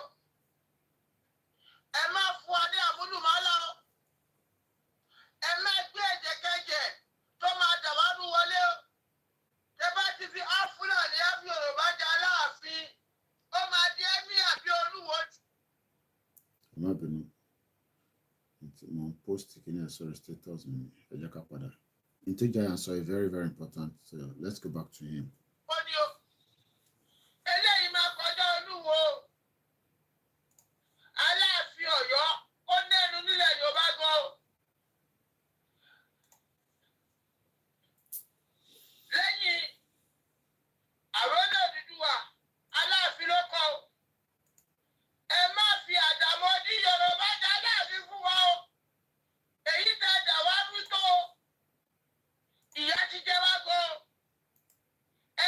Ẹ má fún wa ní àmúlùmálà o. Ẹ má gbé ẹ̀jẹ̀kẹ́jẹ̀ tó máa dàwánú wọlé o. Tẹ bá ti fi Fúlàní á fi Yorùbá jà láàfin, ó máa di ẹ̀mí àbí olúwo. Ẹ má bínú. Mo post kìíní ẹ̀ sórí status mi. Ẹ jẹ́ ká padà. Ìtújáyà sọ is very, very important. So let's go back to him. Ó ní o. Eléyìí máa kọjá olúwo. Aláàfin Ọ̀yọ́ ó nẹ́nu nílẹ̀ Yorùbá gan o. Lẹ́yìn àwọn Odùduwà, Aláàfin ló kọ o. Ẹ má fi àdàmọ̀ dí Yorùbá jà Aláàfin fún wa o. Èyí tẹ dà wá rú tó o. Ìyà ti jẹ wá gan o. Ẹ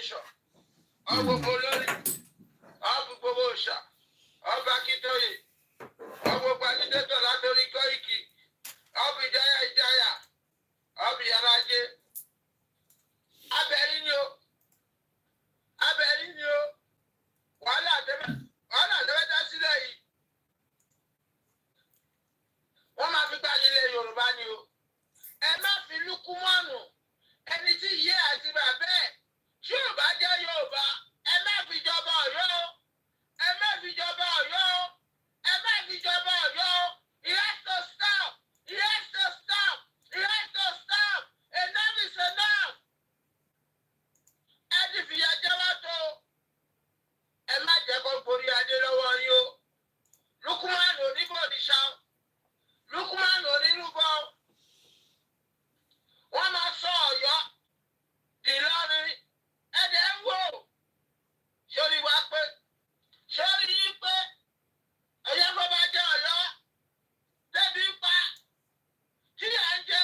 nation. Ọgbọ olórí, ọgbọ gbogbo òòṣà, ọba Akíntóyè, ọgbọ pàṣípẹ́tọ̀ látòrí Kóìkì, ọbì ìjáyà, ọbì Alájẹ. Abẹ́rí ni o, wàhálà tẹ́fẹ́ dá sílẹ̀ yìí. Wọ́n máa fi gbá ilẹ̀ Yorùbá ni o. Ẹ má fi Lúkúmọ́nù, ẹni tí ìyá àti bàbá ẹ̀ tí ò bá jẹ́ Yorùbá, ẹ má fi jọba Ọ̀yọ́ o. Ẹ má fi jọba Ọ̀yọ́ o. Ẹ má fi jọba Ọ̀yọ́ o. He has to stop. He has to stop. He has to stop. Enough is enough. Ẹ ti fìyà jẹ wá tó. Ẹ má jẹ́ kó gborí adé lọ́wọ́ yín o. Lúkúmọ́nù oníbòdìṣà o. Lúkúmọ́nù onírúbọ o. Wọ́n máa sọ Ọ̀yọ́ di Ìlọrin. Ẹ̀dẹ̀ ń wò. Sórí wa pé sórí yín pé ẹ̀yẹ́ kó bá jẹ́ Ọ̀yọ́ débi pa tí à ń jẹ.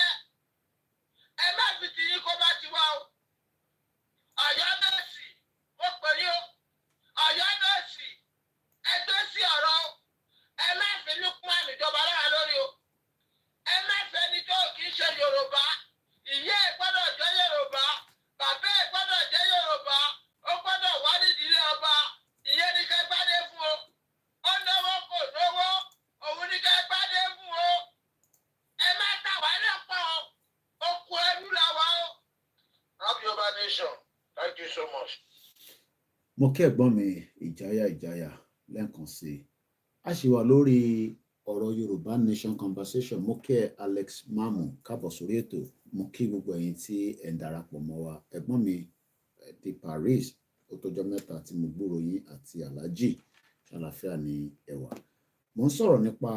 Ẹ má fi tìyín kó bá ti wá o. Ọ̀yọ́ mẹ́sì ó pè yín o. Ọ̀yọ́ mẹ́sì ẹgbẹ́ sí ọ̀rọ̀ o. Ẹ má fi Lúkúmọ́nù ìjọba lára lórí o. Ẹ má fẹ́ni tó kì í ṣe Yorùbá. Ìyá ẹ̀ gbọ́dọ̀ jẹ́ Yorùbá. Bàbá ẹ̀ gbọ́dọ̀ jẹ́ Yorùbá. Ó gbọ́dọ̀ wá nídìílé ọba. Ìyẹn ní kẹ́ gbádé fún o. Ó náwó kò náwó. Òun ní kẹ́ gbádé fún o. Ẹ má tà wá lẹ́pọ̀ o. Oko ẹrú la wá o. Love Yoruba nation. Thank you so much. Mo kí ẹ̀gbọ́n mi ìjáyà lẹ́ẹ̀kan sí i. A ṣì wà lórí ọ̀rọ̀ Yorùbá Nation conversation. Mo kí ẹ Alex Mamu káàbọ̀ sórí ètò. Mo kí gbogbo ẹ̀yin tí ẹ̀ ń darapọ̀ mọ́ wa. Ẹ̀gbọ́n mi di Paris ó tọ́jọ́ mẹ́ta tí mo gbúrò yín àti Alhaji ṣàlàfíà ní ẹ̀wà. Mo ń sọ̀rọ̀ nípa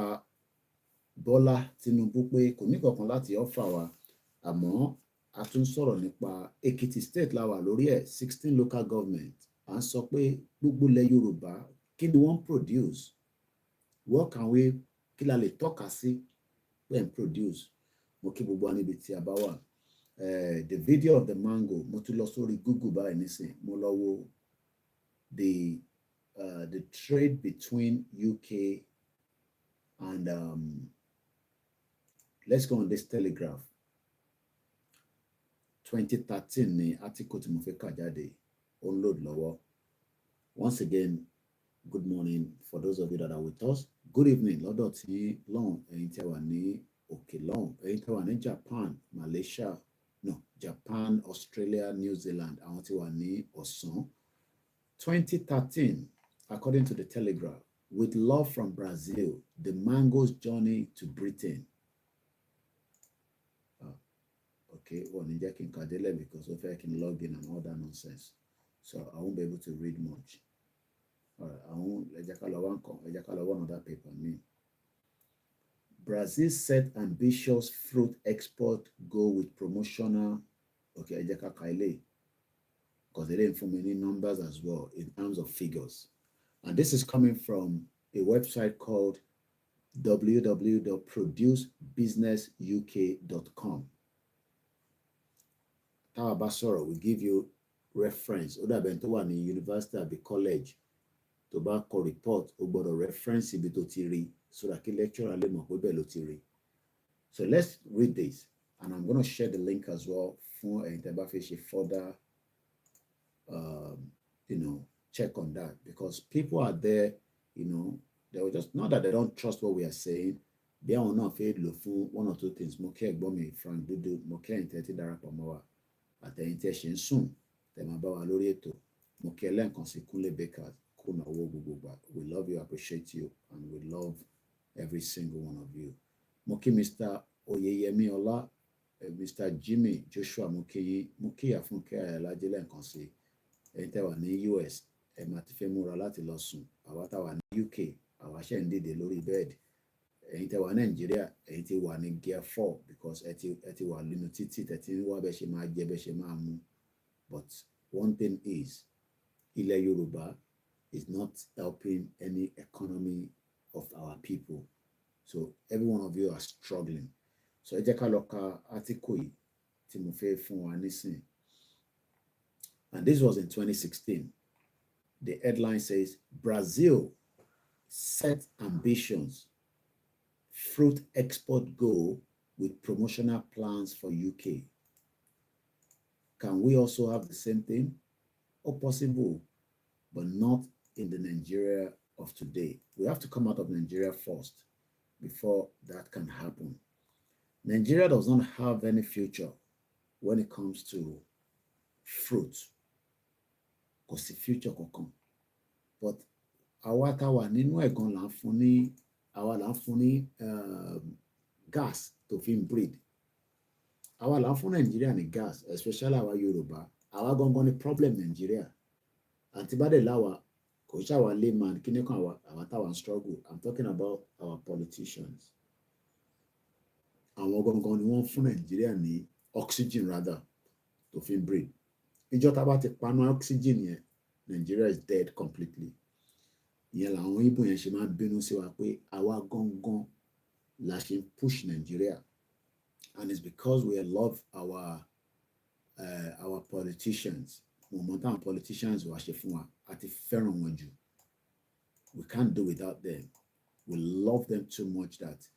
Bọ́lá Tinubu pé kò ní kankan láti ọ́fà wa, àmọ́ a tún sọ̀rọ̀ nípa Ekiti state la wà lórí ẹ̀ 16 local government. À ń sọ pé gbogbo ilẹ̀ Yorùbá kí ni wọ́n produce, what can we, kí la lè tọ́ka sí pé ń produce. Mo kí gbogbo wa níbi tí a bá wà. The video of the mango, mo tún lọ sórí Google báyìí nísìn, mo lọ wo the trade between UK and let's go on this Telegraph. 2013 ni article tí mo fẹ́ kà jáde, ó ń load lọ́wọ́. Once again, good morning for those of you that are with us. Good evening lọ́dọ̀ tí lọ́hùn, ẹ̀yin tí wà ní òkè lọ́hùn, ẹ̀yin tí wà ní Japan, Malaysia, no, Japan, Australia, New Zealand, àwọn tí wà ní ọ̀sán. 2013, according to the Telegraph, with love from Brazil, the mango's journey to Britain. Okay, well, ní jẹ́ kí n kà délẹ̀ because ó fẹ́ kí n log in and all that nonsense. So I won't be able to read much. All right, I won't, ẹ jẹ́ ká lọ wá another paper me. Brazil set ambitious fruit export goal with promotional, okay, ẹ jẹ́ ká ka ilé, because they didn't inform any numbers as well in terms of figures. And this is coming from a website called www.producebusinessuk.com. Táwa bá sọ̀rọ̀, we give you reference. Ó dàbẹ̀ tó wà ní university àbí college, tó bá kọ report, ó gbọ́dọ̀ reference ibi tó ti rí, so that kí lecturer lè mọ̀ pé bẹ́ẹ̀ ló ti rí. So let's read this, and I'm going to share the link as well fún ẹ̀yin tẹ́ bá fẹ́ ṣe further check on that, because people are there, they were just, not that they don't trust what we are saying, bí àwọn náà fẹ́ lò fún one or two things. Mo kí ẹ̀gbọ́n mi Frank Dudu, mo kí ẹ̀yin tẹ́ ti darapọ̀ mọ́ wa, àtẹ̀yin tẹ́ ṣe ń sùn tẹ́ máa bá wa lórí ètò. Mo kí ẹ lẹ́ẹ̀kan sí Kúnlé Bakers, kùnà owó gbogbo gbà. We love you, appreciate you, and we love every single one of you. Mo kí Mr. Oyeyemi Ọlá, Mr. Jimmy Joshua, mo kí Àfúnkẹ́ Ayálájé lẹ́ẹ̀kan sí. Ẹ̀yin tẹ́ wà ní US, ẹ máa ti fẹ́ múra láti lọ sùn. Àwa tá wà ní UK, àwa ṣe ń dìde lórí bẹ́ẹ̀dì. Ẹ̀yin tẹ́ wà Nàìjíríà, ẹ̀yin ti wà ní gear 4 because ẹ ti wà nínú títì, tẹ́ ti ń wá bẹ́ ṣe máa jẹ, bẹ́ ṣe máa mu. But one thing is, ilẹ̀ Yorùbá is not helping any economy of our people. So every one of you are struggling. So ẹ jẹ́ ká lọ ka article yìí tí mo fẹ́ fún wa nísìn. And this was in 2016. The headline says, Brazil set ambitions, fruit export goal with promotional plans for UK. Can we also have the same thing? Or possible, but not in the Nigeria of today. We have to come out of Nigeria first before that can happen. Nigeria does not have any future when it comes to fruit. Because the future can come. But àwa tá wà nínú ẹ̀ gan là ń fún ní àwa là ń fún ní gas tó fi ń breed. Àwa là ń fún Nàìjíríà ní gas, especially àwa Yorùbá. Àwa gangan ní problem Nàìjíríà. Àti bá dẹ̀ láwa kò ṣàwà layman kíní kan àwa táwa ń struggle. I'm talking about our politicians. Àwọn gangan ni wọ́n fún Nàìjíríà ní oxygen rather tó fi ń breed. Ìjọ tá bá ti paná oxygen yẹn, Nigeria is dead completely. Ìyẹn làwọn Igbo yẹn ṣe máa ń bínú sí wa pé àwa gangan la ṣe push Nigeria, and it's because we love our politicians. Mo mọ̀ táwọn politicians wá ṣe fún wa àti fẹ́ràn wọn jù. We can't do without them. We love them too much that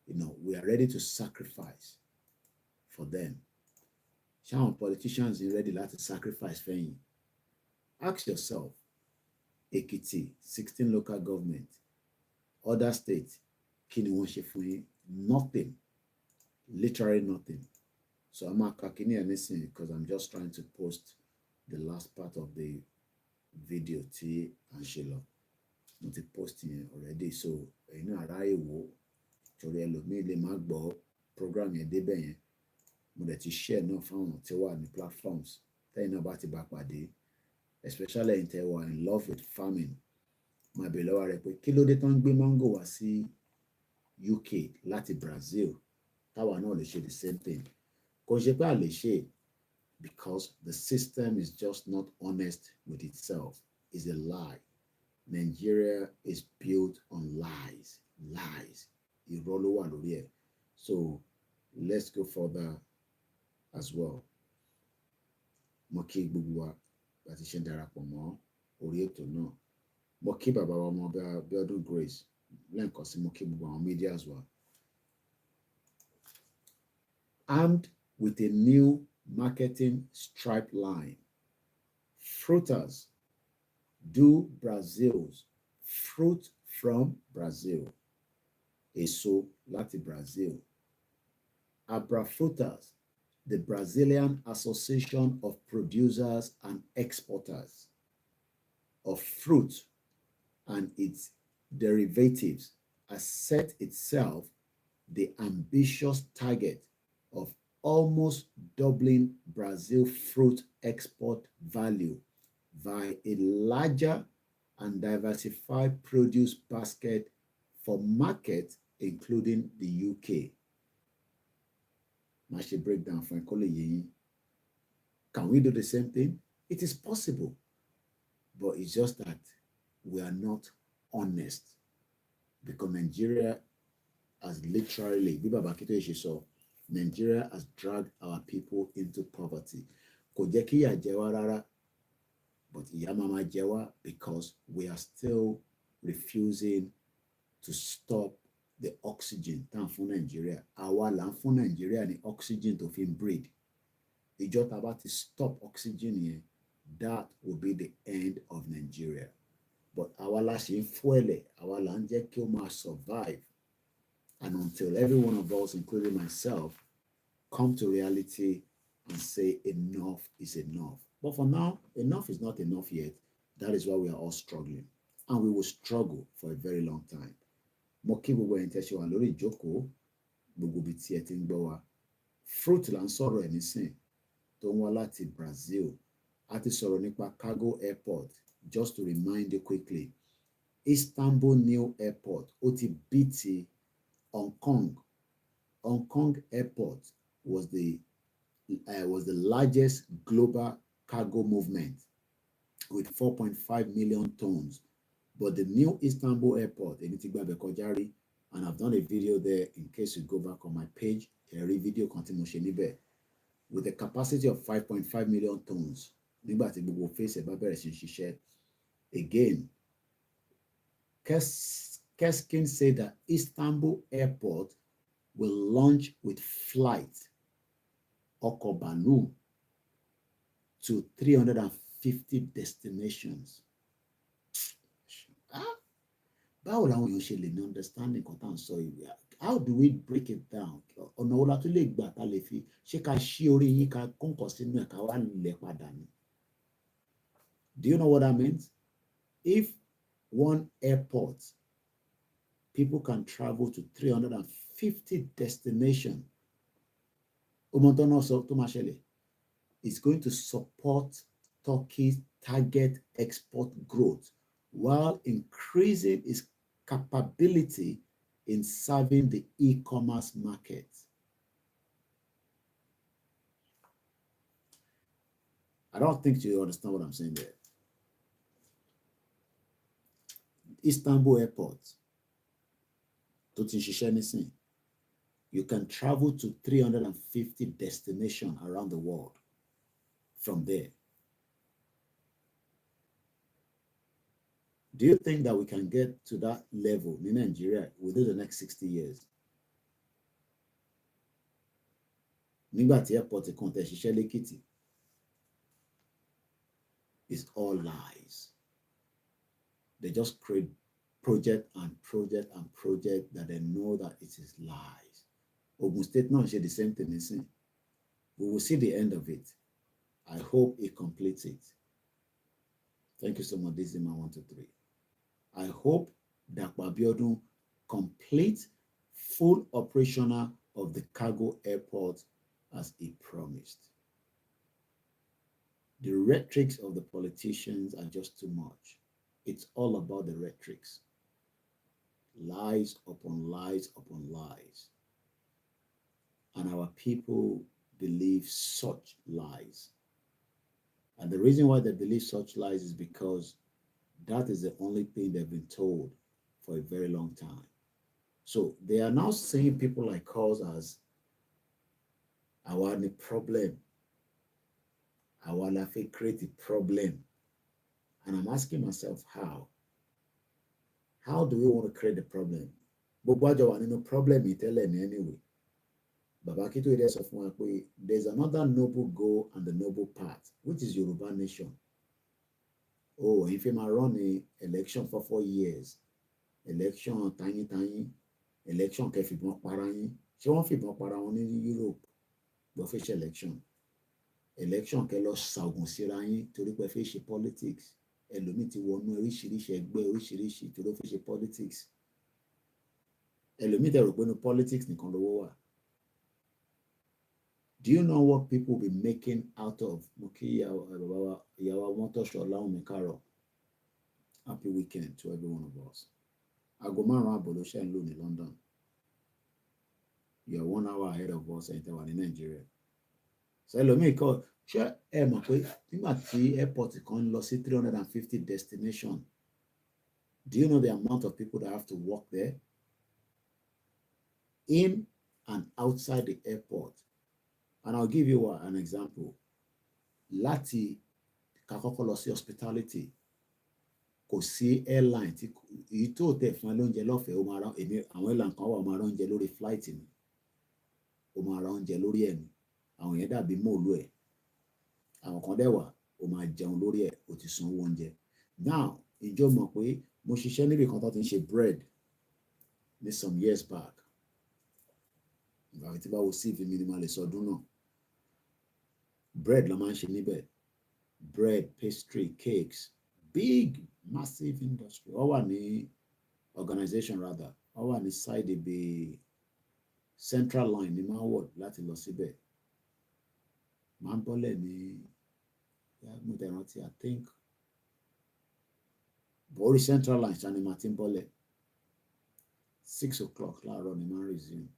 we are ready to sacrifice for them. Some politicians are ready to sacrifice for you. Ask yourself, Ekiti, 16 local government, other states, kí ni wọ́n ṣe fún yín? Nothing, literally nothing. So I'm not talking here listening because I'm just trying to post the last part of the video tí à ń ṣe lọ. Mo ti post yẹn already, so ẹ̀yin náà ráyè wò torí ẹlòmíì lè má gbọ́ program yẹn débẹ̀ yẹn. Mo dẹ̀ ti share náà fáwọn tí wà ní platforms tẹ́yìn náà bá ti bá pàdé, especially in tẹ́ wà in love with farming. Máa bèèrè lọ́wọ́ rẹ pé kí ló dé tán gbé mango wá sí UK láti Brazil táwa náà lè ṣe the same thing. Kò ṣe pé a lè ṣe because the system is just not honest with itself. It's a lie. Nigeria is built on lies. Irọ́ ló wà lórí ẹ̀. So let's go further as well. Mo kí gbogbo wa láti ṣe darapọ̀ mọ́ orí ètò náà. Mo kí bàbá wa ọmọ Bíọ́dún Grace lẹ́ǹkan sí mo kí gbogbo àwọn media as well. Armed with a new marketing stripe line, fruiters do Brazil's fruit from Brazil. Èso láti Brazil. Abra Fruiters, the Brazilian Association of Producers and Exporters of Fruit and its derivatives, has set itself the ambitious target of almost doubling Brazil fruit export value via a larger and diversified produce basket for markets including the UK. I should break down for Can we do the same thing? It is possible, but it's just that we are not honest, because Nigeria has literally, Nigeria has dragged our people into poverty. Kò jẹ́ kí ìyà jẹ wá rárá, but ìyà máa máa jẹ wá because we are still refusing to stop the oxygen tá ń fún Nigeria. Àwa là ń fún Nigeria ní oxygen tó fi ń breed. Ìjọ tá bá ti stop oxygen yẹn, that will be the end of Nigeria. But àwa la ṣe ń fuel, àwa là ń jẹ́ kí ó máa survive. And until every one of us, including myself, come to reality and say enough is enough. But for now, enough is not enough yet. That is why we are all struggling. And we will struggle for a very long time. Mo kí gbogbo ẹ̀yin tẹ́ ṣe wà lórí ìjókòó, gbogbo ibi tí ẹ ti ń gbọ́ wa. Fruit là ń sọ̀rọ̀ ẹ̀ nísìn tó ń wá láti Brazil. A ti sọ̀rọ̀ nípa cargo airport. Just to remind you quickly, Istanbul New Airport, ó ti beat ti Hong Kong. Hong Kong Airport was the largest global cargo movement with 4.5 million tons. But the new Istanbul Airport, and I've done a video there in case you go back on my page, a video with a capacity of 5.5 million tons. nígbà tí gbogbo face ẹ̀ bá bẹ̀rẹ̀ sí ṣiṣẹ́. Again, Keskin said that Istanbul airport will launch with flight ọkọ̀ bàálù to 350 destinations. Báwo làwọn èèyàn ṣe lè ní understanding kan tá à ń sọ ìwé? How do we break it down? Ọ̀nà wo la tún lè gbà tá lè fi ṣé ká ṣí orí yín ká kóǹkọ̀ sínú ẹ̀ ká wá lẹ̀ padà ni? Do you know what that means? If one airport, people can travel to 350 destinations, it's going to support Turkey's target export growth while increasing its capability in serving the e-commerce market. I don't think you understand what I'm saying there. Istanbul airport, you can travel to 350 destinations around the world from there. Do you think that we can get to that level in Nigeria within the next 60 years? Nígbà airport kan tẹ́ ṣiṣẹ́ lẹ́kìtì, it's all lies. They just create project and project and project that they know that it is lies. Ogun State now share the same thing. We will see the end of it. I hope it completes it. Thank you so much. This is my 1, 2, 3. I hope that Abiodun complete full operational of the cargo airport as he promised. The rhetorics of the politicians are just too much. It's all about the rhetorics. Lies upon lies upon lies. And our people believe such lies. And the reason why they believe such lies is because that is the only thing they've been told for a very long time. So they are now seeing people like us as our problem. Our life create a problem. And I'm asking myself, how? How do we want to create the problem? No problem anyway. Baba Kito is of there's another noble goal and the noble path, which is Yoruba nation. Oh, if you run an election for 4 years, election tiny, election kefibon parayin, she won't fibon parayin in Europe, but fish election ke lo sagun sirayin torí pé fẹ́ ṣe politics. Ẹlòmíì ti wọnú oríṣiríṣi ẹgbẹ́ oríṣiríṣi tó ló fi ṣe politics. Ẹlòmíì tẹ́ rò pé ní politics nìkan lówó wà. Do you know what people will be making out of Yawa Motosho Laumikaro? Happy weekend to every one of us. Agomara Bolosha and Luni, London. You're 1 hour ahead of us in Nigeria. So ẹlòmíì kọ́ ṣé ẹ mọ̀ pé nígbà tí airport kan lọ sí 350 destination, do you know the amount of people that have to work there? In and outside the airport. And I'll give you an example. Láti kakọ́kọ́ lọ sí hospitality, kò sí airline tí èyí tó tẹ̀ fún ẹ lóúnjẹ lọ́fẹ̀ẹ́ ó máa rán èmi àwọn airline kan wà ó máa rán oúnjẹ lórí flight mi. Ó máa rán oúnjẹ lórí ẹ̀mí. Àwọn yẹn dàbí mòlú ẹ̀. Àwọn kan dẹ̀ wà ó máa jẹun lórí ẹ̀ ó ti sanwó oúnjẹ. Now, ìjọ mọ̀ pé mo ṣiṣẹ́ níbi kan tó ti ń ṣe bread ní some years back. Ìgbà tí bá wo CV mi ni màá lè sọdún náà. Bread ló máa ń ṣe níbẹ̀. Bread, pastry, cakes, big, massive industry. Ó wà ní organization rather. Ó wà ní side ibi central line ní máa wọ̀ láti lọ síbẹ̀. Máa ń bọ́lẹ̀ ní mo dẹ̀ rántí I think Borí central line ṣáà ni màá ti ń bọ́lẹ̀. 6 o'clock láàárọ̀ ni máa ń resume.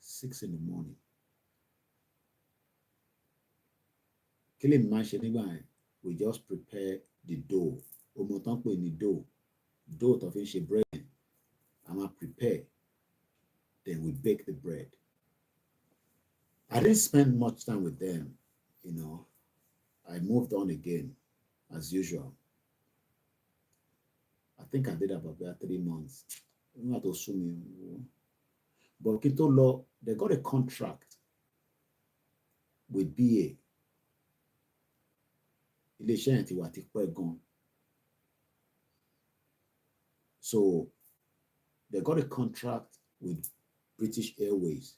6 in the morning. Kí lèmi máa ń ṣe nígbà yẹn? We just prepare the dough. Ọmọ tán pè ní dough. Dough tó fi ń ṣe bread. A máa prepare. Then we bake the bread. I didn't spend much time with them, you know. I moved on again, as usual. I think I did about 3 months. Not assuming. But Kito Law, they got a contract with BA. So they got a contract with British Airways.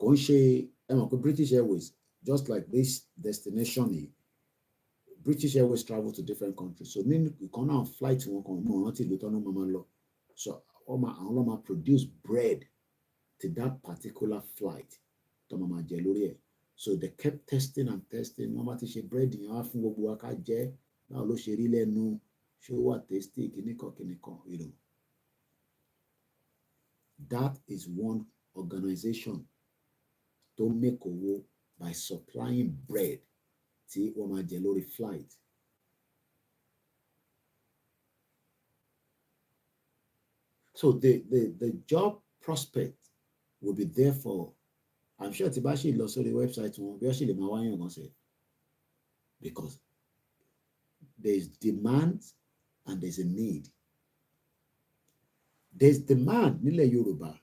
British Airways, just like this destination, British Airways travel to different countries. So you can now fly to one country. So I'll produce bread to that particular flight. So they kept testing and testing. No matter she bread in half now lo sheri lenu, show what tasty, you know. That is one organization to make owo by supplying bread to Omajelori flight. So the job prospect will be there for, I'm sure Tibashi lost on the website won't be actually my say, because there's demand and there's a need. There's demand in Yoruba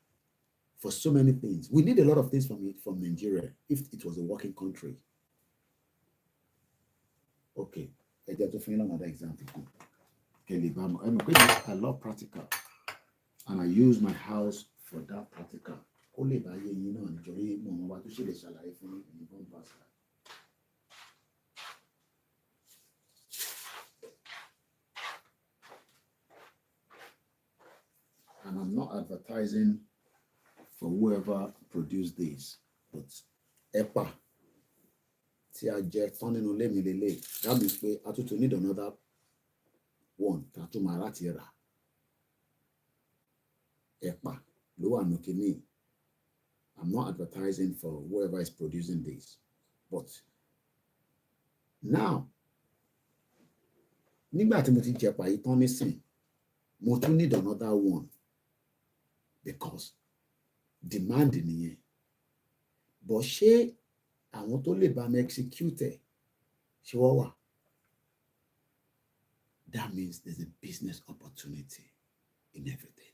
for so many things. We need a lot of things from Nigeria if it was a working country. Okay, I just to find another example. I love practical, and I use my house for that practical. And I'm not advertising for whoever produced this, but EPA. That means we need another one. EPA. I'm not advertising for whoever is producing this. But now, nígbà tí mo ti jẹ̀pà yìí tán nísìn, mo tún need another one because demand nìyẹn. But ṣé àwọn tó lè bá mi execute ṣé wọ́n wà? That means there's a business opportunity in everything.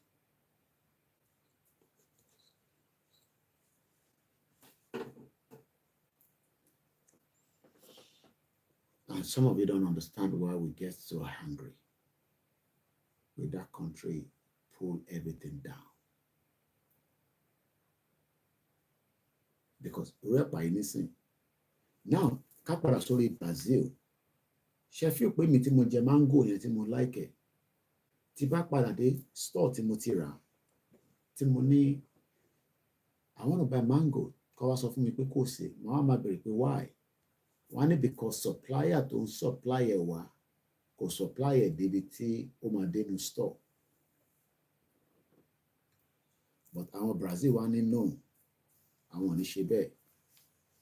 And some of you don't understand why we get so hungry. With that country, pull everything down. Because we're by anything. Now, Kapara story Brazil. Sheffield pé mi tí mo jẹ mango yẹn tí mo like it. Tí bá padà dé store tí mo ti rà. Tí mo ní, I want to buy mango. Kó wá sọ fún mi pé kò sí. Màá máa bèrè pé why? One because supplier tó ń supply ẹ̀ wá kò supply ẹ̀ débi tí ó máa dé ní store. But àwọn Brazil wá ní no, àwọn ò ní ṣe bẹ́ẹ̀.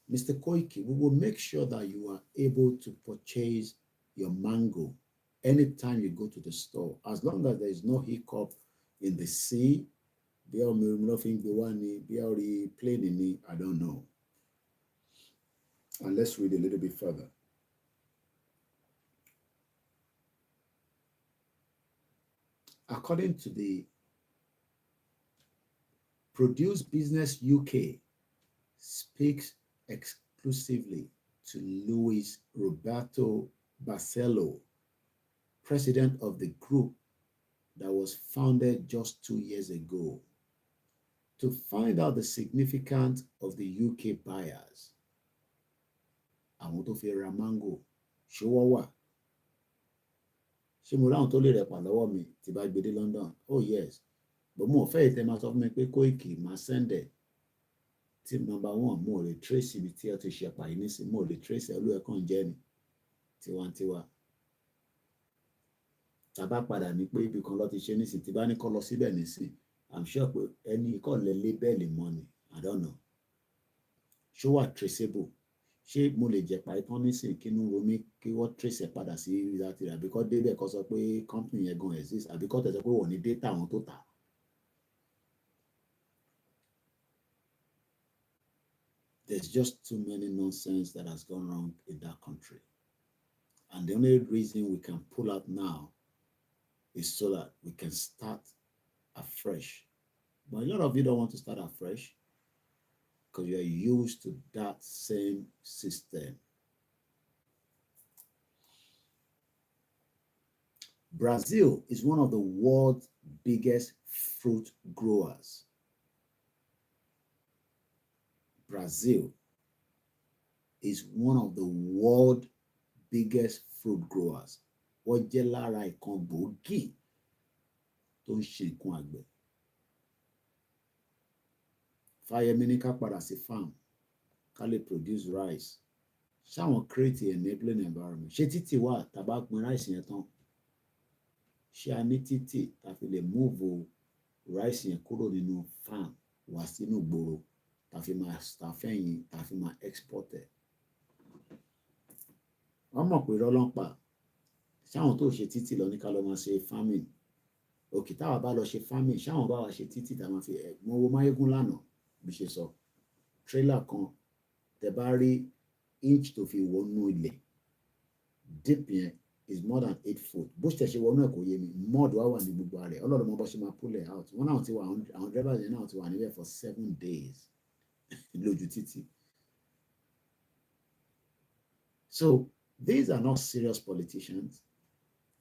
Mr. Koiki, we will make sure that you are able to purchase your mango anytime you go to the store, as long as there is no hiccup in the sea. Bí ọmọ nothing be one, bí ọrí plane ni, I don't know. And let's read a little bit further. According to the Produce Business UK, speaks exclusively to Luis Roberto Barcelo, president of the group that was founded just 2 years ago, to find out the significance of the UK buyers. Àwọn tó fi ra mango ṣé wọ́n wà? Ṣé mo ráwọn tó lè rẹpà lọ́wọ́ mi tí bá gbé dé London? Oh yes, but mo fẹ́ ìtẹ́ máa sọ fún mi pé Koiki máa send it. Tip number one, mo lè trace ibi tí ẹ ti ṣe ẹ̀pà yìí nísìn, mo lè trace ẹlú ẹ̀kan jẹ́ ni tiwantiwa. Tàbá padà ní pé ibì kan lọ ti ṣe nísìn, tí bá ní kọ́ lọ síbẹ̀ nísìn, I'm sure pé ẹni kọ́ lè label money, I don't know. Ṣó wà traceable? Ṣé mo lè jẹ̀pà ìtàn nísìn kí inú ro mi kí wọ́n trace ẹ̀ padà sí láti rà? Àbíkọ́ débẹ̀ kọ́ sọ pé company yẹn gan exist, àbíkọ́ tẹ̀ sọ pé wọ́n ní data àwọn tó tà. There's just too many nonsense that has gone wrong in that country. And the only reason we can pull out now is so that we can start afresh. But a lot of you don't want to start afresh because you are used to that same system. Brazil is one of the world's biggest fruit growers. Brazil is one of the world's biggest fruit growers. Wọ́n jẹ́ lára ìkan gbòógì tó ń ṣe nǹkan àgbẹ̀. Fáyẹmí ní ká padà sí farm ká lè produce rice. Ṣáwọn create enabling environment. Ṣé títì wà tá bá gbin rice yẹn tán? Ṣé a ní títì tá fi lè move rice yẹn kúrò nínú farm wá sínú ìgboro tá fi máa fẹ́yìn tá fi máa export ẹ̀? Wọ́n mọ̀ pé rọ́lọ́pàá ṣáwọn tó ṣe títì lọ ní ká lọ máa ṣe farming. Òkè táwa bá lọ ṣe farming ṣáwọn bá wa ṣe títì tá máa fi mọ owó máyégún lánàá bí ṣe sọ. Trailer kan tẹ bá rí inch tó fi wọnú ilẹ̀ deep yẹn is more than 8 foot. Bó ṣe ṣe wọnú ẹ̀ kò yé mi mud wá wà ní gbogbo ààrẹ ọlọ́run mọ bó ṣe máa pull it out. Wọ́n náà ti wà àwọn drivers yẹn náà ti wà níbẹ̀ for 7 days lójú títì. So these are not serious politicians.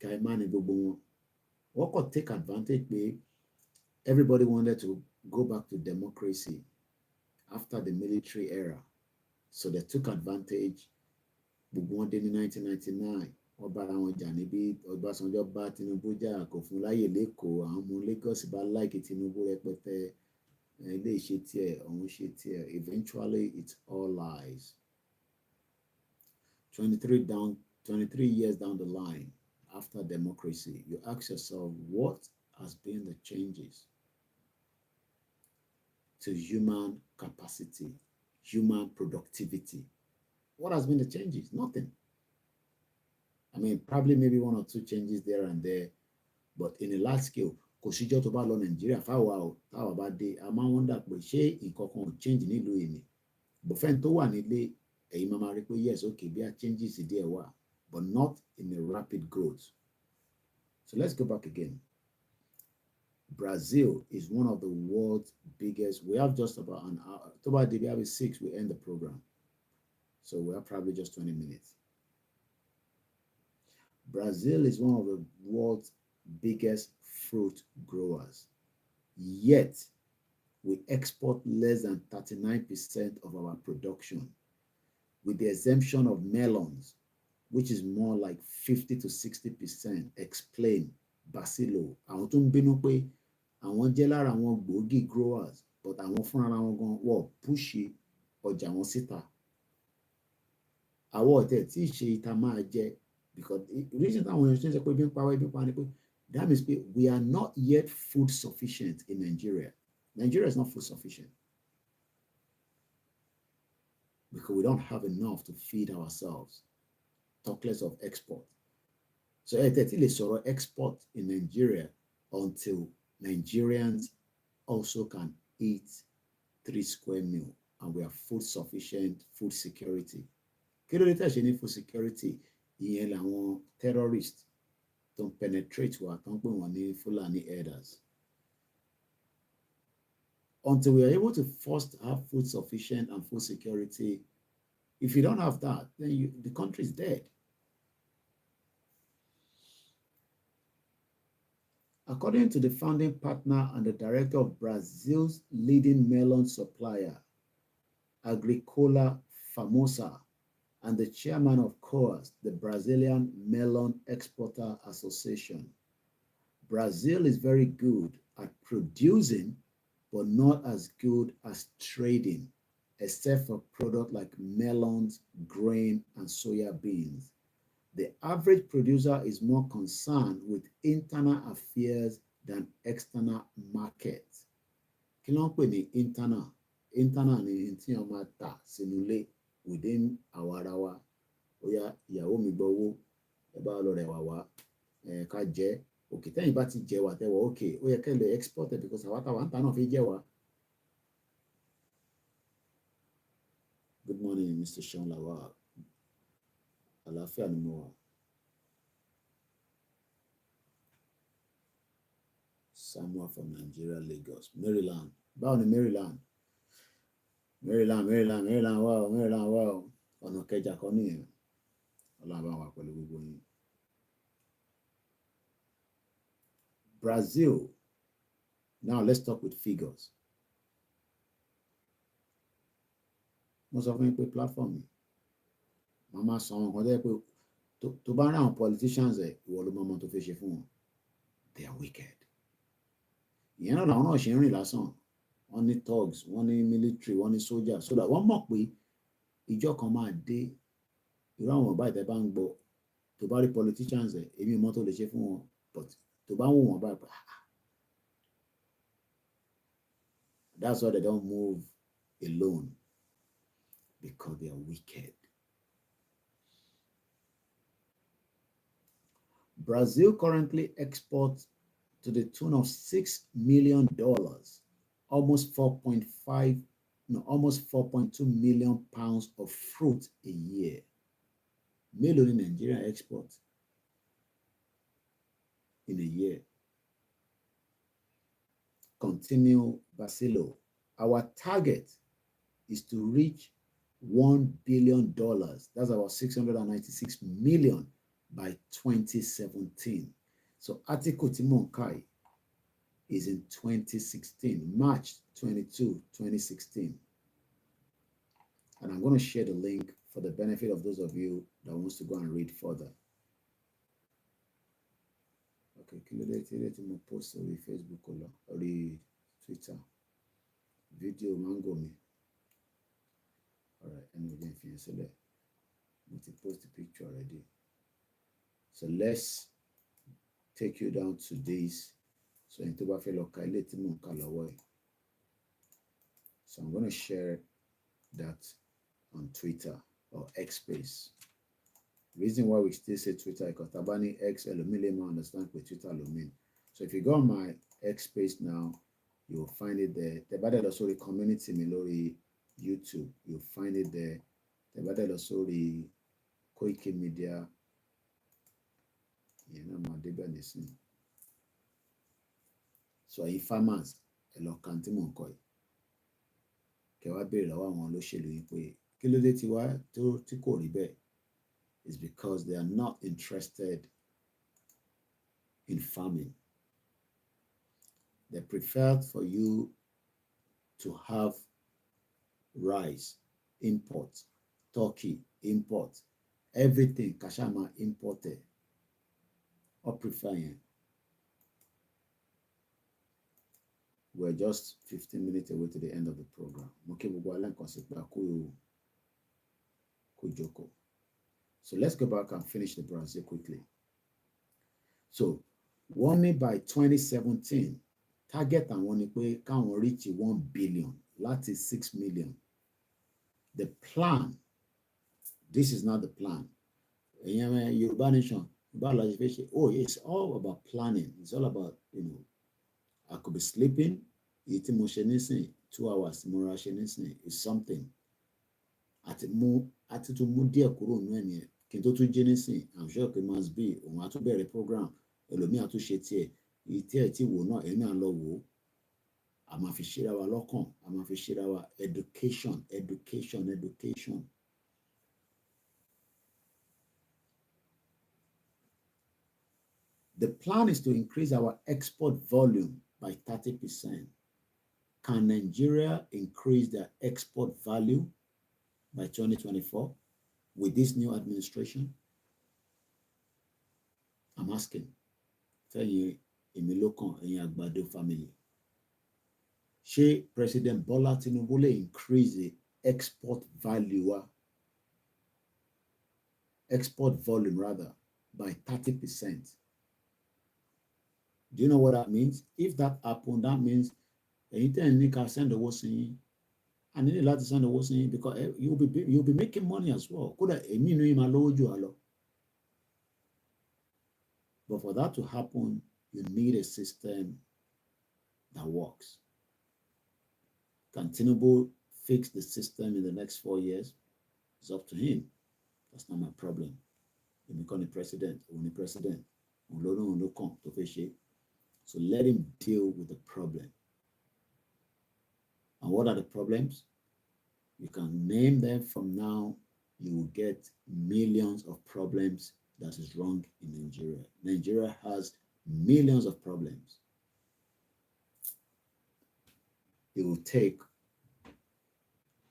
Kaimani gbogbo wọn. Wọ́n kò take advantage pé everybody wanted to go back to democracy after the military era. So they took advantage. Gbogbo wọn dé ní 1999. Wọ́n bára wọn jà níbi Ọbásanjọ́ bá Tinubu jà kò fún láyè lẹ́kọ̀ọ́. Àwọn ọmọ Lagos bá like Tinubu rẹpẹtẹ. Ilé ìṣe tiẹ̀, ọ̀hún ṣe tiẹ̀. Eventually it's all lies. 23 years down the line after democracy, you ask yourself, what has been the changes to human capacity, human productivity? What has been the changes? Nothing. I mean, probably maybe 1 or 2 changes there and there, but in a large scale, kò síjọ́ tó bá lọ Nàìjíríà fáwa o táwa bá dé a máa ń wonder pé ṣé nǹkan kan ò change nílùú yìí ni. Bọ̀fẹ́ni tó wà nílé ẹ̀yin máa rí pé yes, okay, bí a changes díẹ̀ wà, but not in a rapid growth. So let's go back again. Brazil is one of the world's biggest. We have just about an hour. October DBA 6, we end the program. So we have probably just 20 minutes. Brazil is one of the world's biggest fruit growers. Yet, we export less than 39% of our production, with the exemption of melons, which is more like 50 to 60%. Explain Basilo. Àwọn tó ń bínú pé àwọn jẹ́ lára àwọn gbòógì growers, but àwọn fúnra wọn gan wọ́n push ọjà wọn síta. Àwọn ọ̀tẹ̀ tí ṣe ìta máa jẹ, because the reason táwọn èèyàn ṣe ń sọ pé bí ń pa wá ibi pa ni pé that means we are not yet food sufficient in Nigeria. Nigeria is not food sufficient because we don't have enough to feed ourselves. Talk less of export. So it's export in Nigeria until Nigerians also can eat 3 square meal and we have food sufficient, food security. Kí ló dé tá ṣe ní food security? Ìyẹn làwọn terrorists don't penetrate wa tó ń pè wọ́n ní Fulani herders. Until we are able to first have food sufficient and food security, if you don't have that, then the country is dead. According to the founding partner and the director of Brazil's leading melon supplier, Agricola Famosa, and the chairman of KOAS, the Brazilian Melon Exporter Association, Brazil is very good at producing, but not as good as trading, except for products like melons, grain, and soya beans. The average producer is more concerned with internal affairs than external markets. Kí ló ń pè ní internal? Internal ni tí wọ́n máa tà sínú ilé within àwa ara wa. Ó yá ìyàwó mi gbọ́ owó, ẹ bá lọ rẹ̀ wá wá, ká jẹ. Òkè tẹ́yìn bá ti jẹ wà tẹ́wọ̀, okay, ó yẹ kẹ́ lè export it because àwa táwa ń ta náà fi jẹ wá. Good morning, Mr. Sean Lawal. Àlàáfíà ni mo wà. Samuel from Nigeria, Lagos, Maryland. Báwo ni Maryland? Maryland, wow. Ọ̀nà kẹjà kan nìyẹn. Ọlọ́run bá wà pẹ̀lú gbogbo yín. Brazil. Now let's talk with figures. Mo sọ fún yín pé platform yìí, màá máa sọ àwọn nǹkan tó yẹ pé tó bá rán àwọn politicians ẹ̀ ìwọ ló mọ tó fẹ́ ṣe fún wọn. They are wicked. Ìyẹn náà làwọn náà ṣe ń rìn lásán. Wọ́n ní thugs, wọ́n ní military, wọ́n ní soldiers, so that wọ́n mọ̀ pé ìjọ kan máa dé irú àwọn ọba ìtẹ́ bá ń gbọ́ tó bá rí politicians ẹ̀ èmi mọ́ tó lè ṣe fún wọn, but tó bá ń wò wọ́n báyìí pé that's why they don't move alone, because they are wicked. Brazil currently exports to the tune of $6 million, almost 4.2 million pounds of fruit a year. Mélòó ni Nigeria export in a year? Continue Basilo. Our target is to reach $1 billion. That's about 696 million by 2017. So article Timonkai is in 2016, March 22, 2016. And I'm going to share the link for the benefit of those of you that wants to go and read further. Okay, mo post on Facebook or Twitter. Video mango me. All right, and we didn't finish it. We post the picture already. So let's take you down to this. So in Toba fellow so I'm going to share that on Twitter or X Space. Reason why we still say Twitter because Tabani X Elomile understand what Twitter mean. So if you go on my X Space now, you'll find it there. The battle also the community Milori YouTube. You'll find it there. The battle also the KOIKIMEDIA. So are you farmers? Hello, kanti mo nko. Kẹwàá béèrè lọ́wọ́ àwọn olóṣèlú yìí pé kí ló dé tí kò rí bẹ́ẹ̀? Is because they are not interested in farming. They prefer for you to have rice, import, turkey, import, everything, kashama imported. Or preferring. We're just 15 minutes away to the end of the program. So let's go back and finish the Brazil quickly. So, one by 2017, target and one can reach 1 billion. That is 6 million. The plan, this is not the plan. Yoruba nation, oh, it's all about planning. It's all about, I could be sleeping, eating 2 hours, more is something. At to move dear Kuro Kinto to Genesis, I'm sure it must be on to bear a program. Elomia to share it will not any low. I'm a fisher our locum, I'm a fisher our education. The plan is to increase our export volume by 30%. Can Nigeria increase their export value by 2024 with this new administration? I'm asking. Tell you, Emilokan and Yagbado family. Should President Bola Tinubu increase the export volume rather, by 30%? Do you know what that means? If that happens, that means anything you can send the was in, and you need to send the was in because you'll be making money as well. Could I mean you allow? But for that to happen, you need a system that works. Can Tinubu fix the system in the next 4 years, it's up to him. That's not my problem. He become the president, only president. So let him deal with the problem. And what are the problems? You can name them from now. You will get millions of problems that is wrong in Nigeria. Nigeria has millions of problems. It will take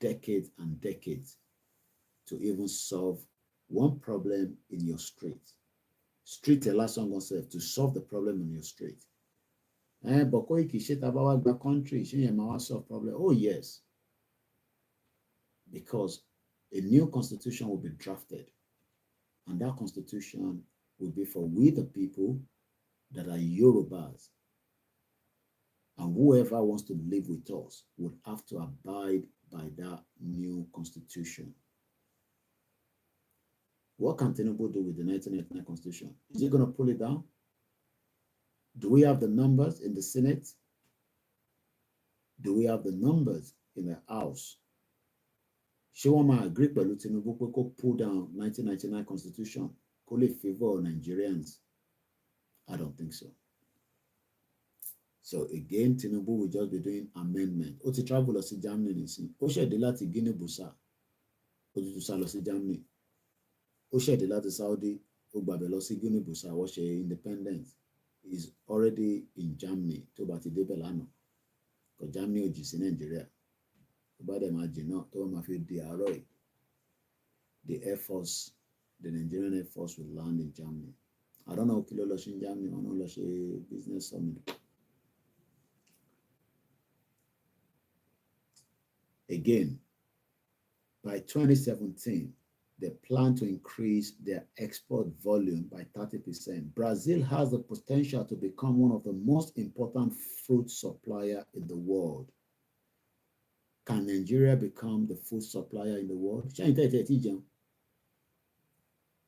decades and decades to even solve one problem in your street. Street allows someone to solve the problem in your street. But the country, solve problem. Oh yes. Because a new constitution will be drafted. And that constitution will be for we the people that are Yorubas. And whoever wants to live with us would have to abide by that new constitution. What can Tinubu do with the 1989 constitution? Is he going to pull it down? Do we have the numbers in the Senate? Do we have the numbers in the House? Ṣé wọ́n máa agree pẹ̀lú Tinubu pé kó pull down 1999 constitution kó lè favor Nigerians? I don't think so. So again, Tinubu will just be doing amendment. Ó ti travel lọ sí Germany nísìn. Ó ṣẹ̀dé láti Guinea-Bissau. Ó ti tún sá lọ sí Germany. Ó ṣẹ̀dé láti Saudi. Ó gbàbẹ̀ lọ sí Guinea-Bissau. Wọ́n ṣe independence. Is already in Germany. Tó bá ti débẹ̀ lánàá. Because Germany ò jì sí Nigeria. Tó bá dẹ̀ máa jì náà tó máa fi di àárọ̀ yìí. The Air Force, the Nigerian Air Force will land in Germany. I don't know kí ló lọ ṣe in Germany. Wọ́n náà lọ ṣe business summit. Again, by 2017, they plan to increase their export volume by 30%. Brazil has the potential to become one of the most important fruit supplier in the world. Can Nigeria become the food supplier in the world?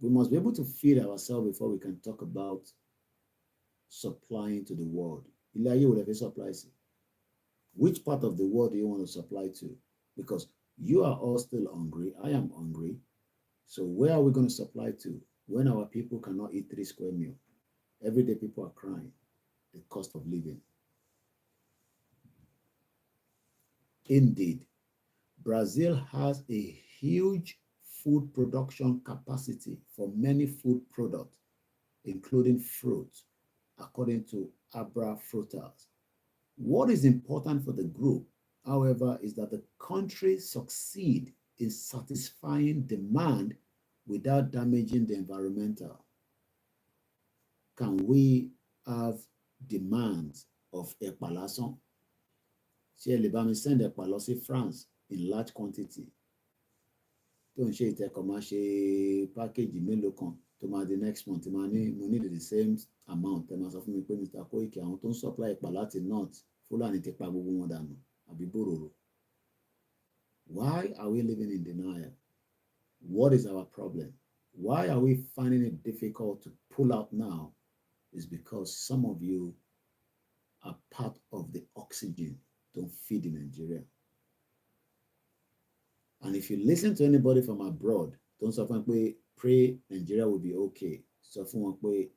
We must be able to feed ourselves before we can talk about supplying to the world. Which part of the world do you want to supply to? Because you are all still hungry. I am hungry. So where are we going to supply to when our people cannot eat 3 square meals? Every day people are crying the cost of living. Indeed, Brazil has a huge food production capacity for many food products, including fruit, according to Abra Fruiters. What is important for the group, however, is that the country succeed in satisfying demand without damaging the environmental. Can we have demands of epalason? Ṣé lè bá mi send ẹ̀pà lọ sí France in large quantity? Tó ń ṣe ìtẹ́kọ̀ máa ṣe package mélòó kan tó máa di next month máa ní mo need the same amount. Ẹ máa sọ fún mi pé Mr. Koiki àwọn tó ń supply ẹ̀pà láti north Fúlàní ti pa gbogbo wọn dànù àbí bòròrò. Why are we living in denial? What is our problem? Why are we finding it difficult to pull out now? It's because some of you are part of the oxygen don't feed in Nigeria. And if you listen to anybody from abroad, don't pray Nigeria will be okay. So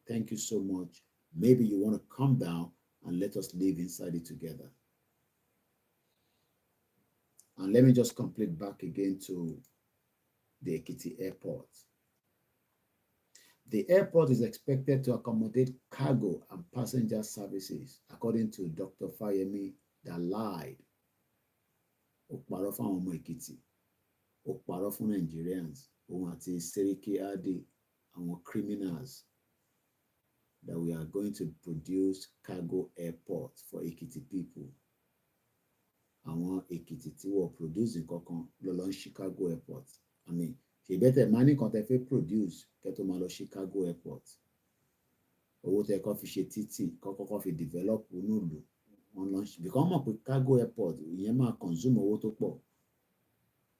thank you so much. Maybe you want to come down and let us live inside it together. And let me just complete back again to the Ekiti airport. The airport is expected to accommodate cargo and passenger services, according to Dr. Fayemi, that lied. Okparo fún àwọn ọmọ Ekiti, Okparo fún Nigerians, òun àti Seriki Adi, àwọn criminals, that we are going to produce cargo airport for Ekiti people. Àwọn Ekiti tí wọ́n produce nǹkankan lọ Chicago airport. I mean, ṣe better money kan tẹ́ fẹ́ produce kẹ́ máa lọ Chicago airport. Owó tẹ́ kọ́ fi ṣe títì, kọ́kọ́ fi develop inú ìlú. Wọ́n launch because mọ̀ pé cargo airport ìyẹn máa consume owó tó pọ̀.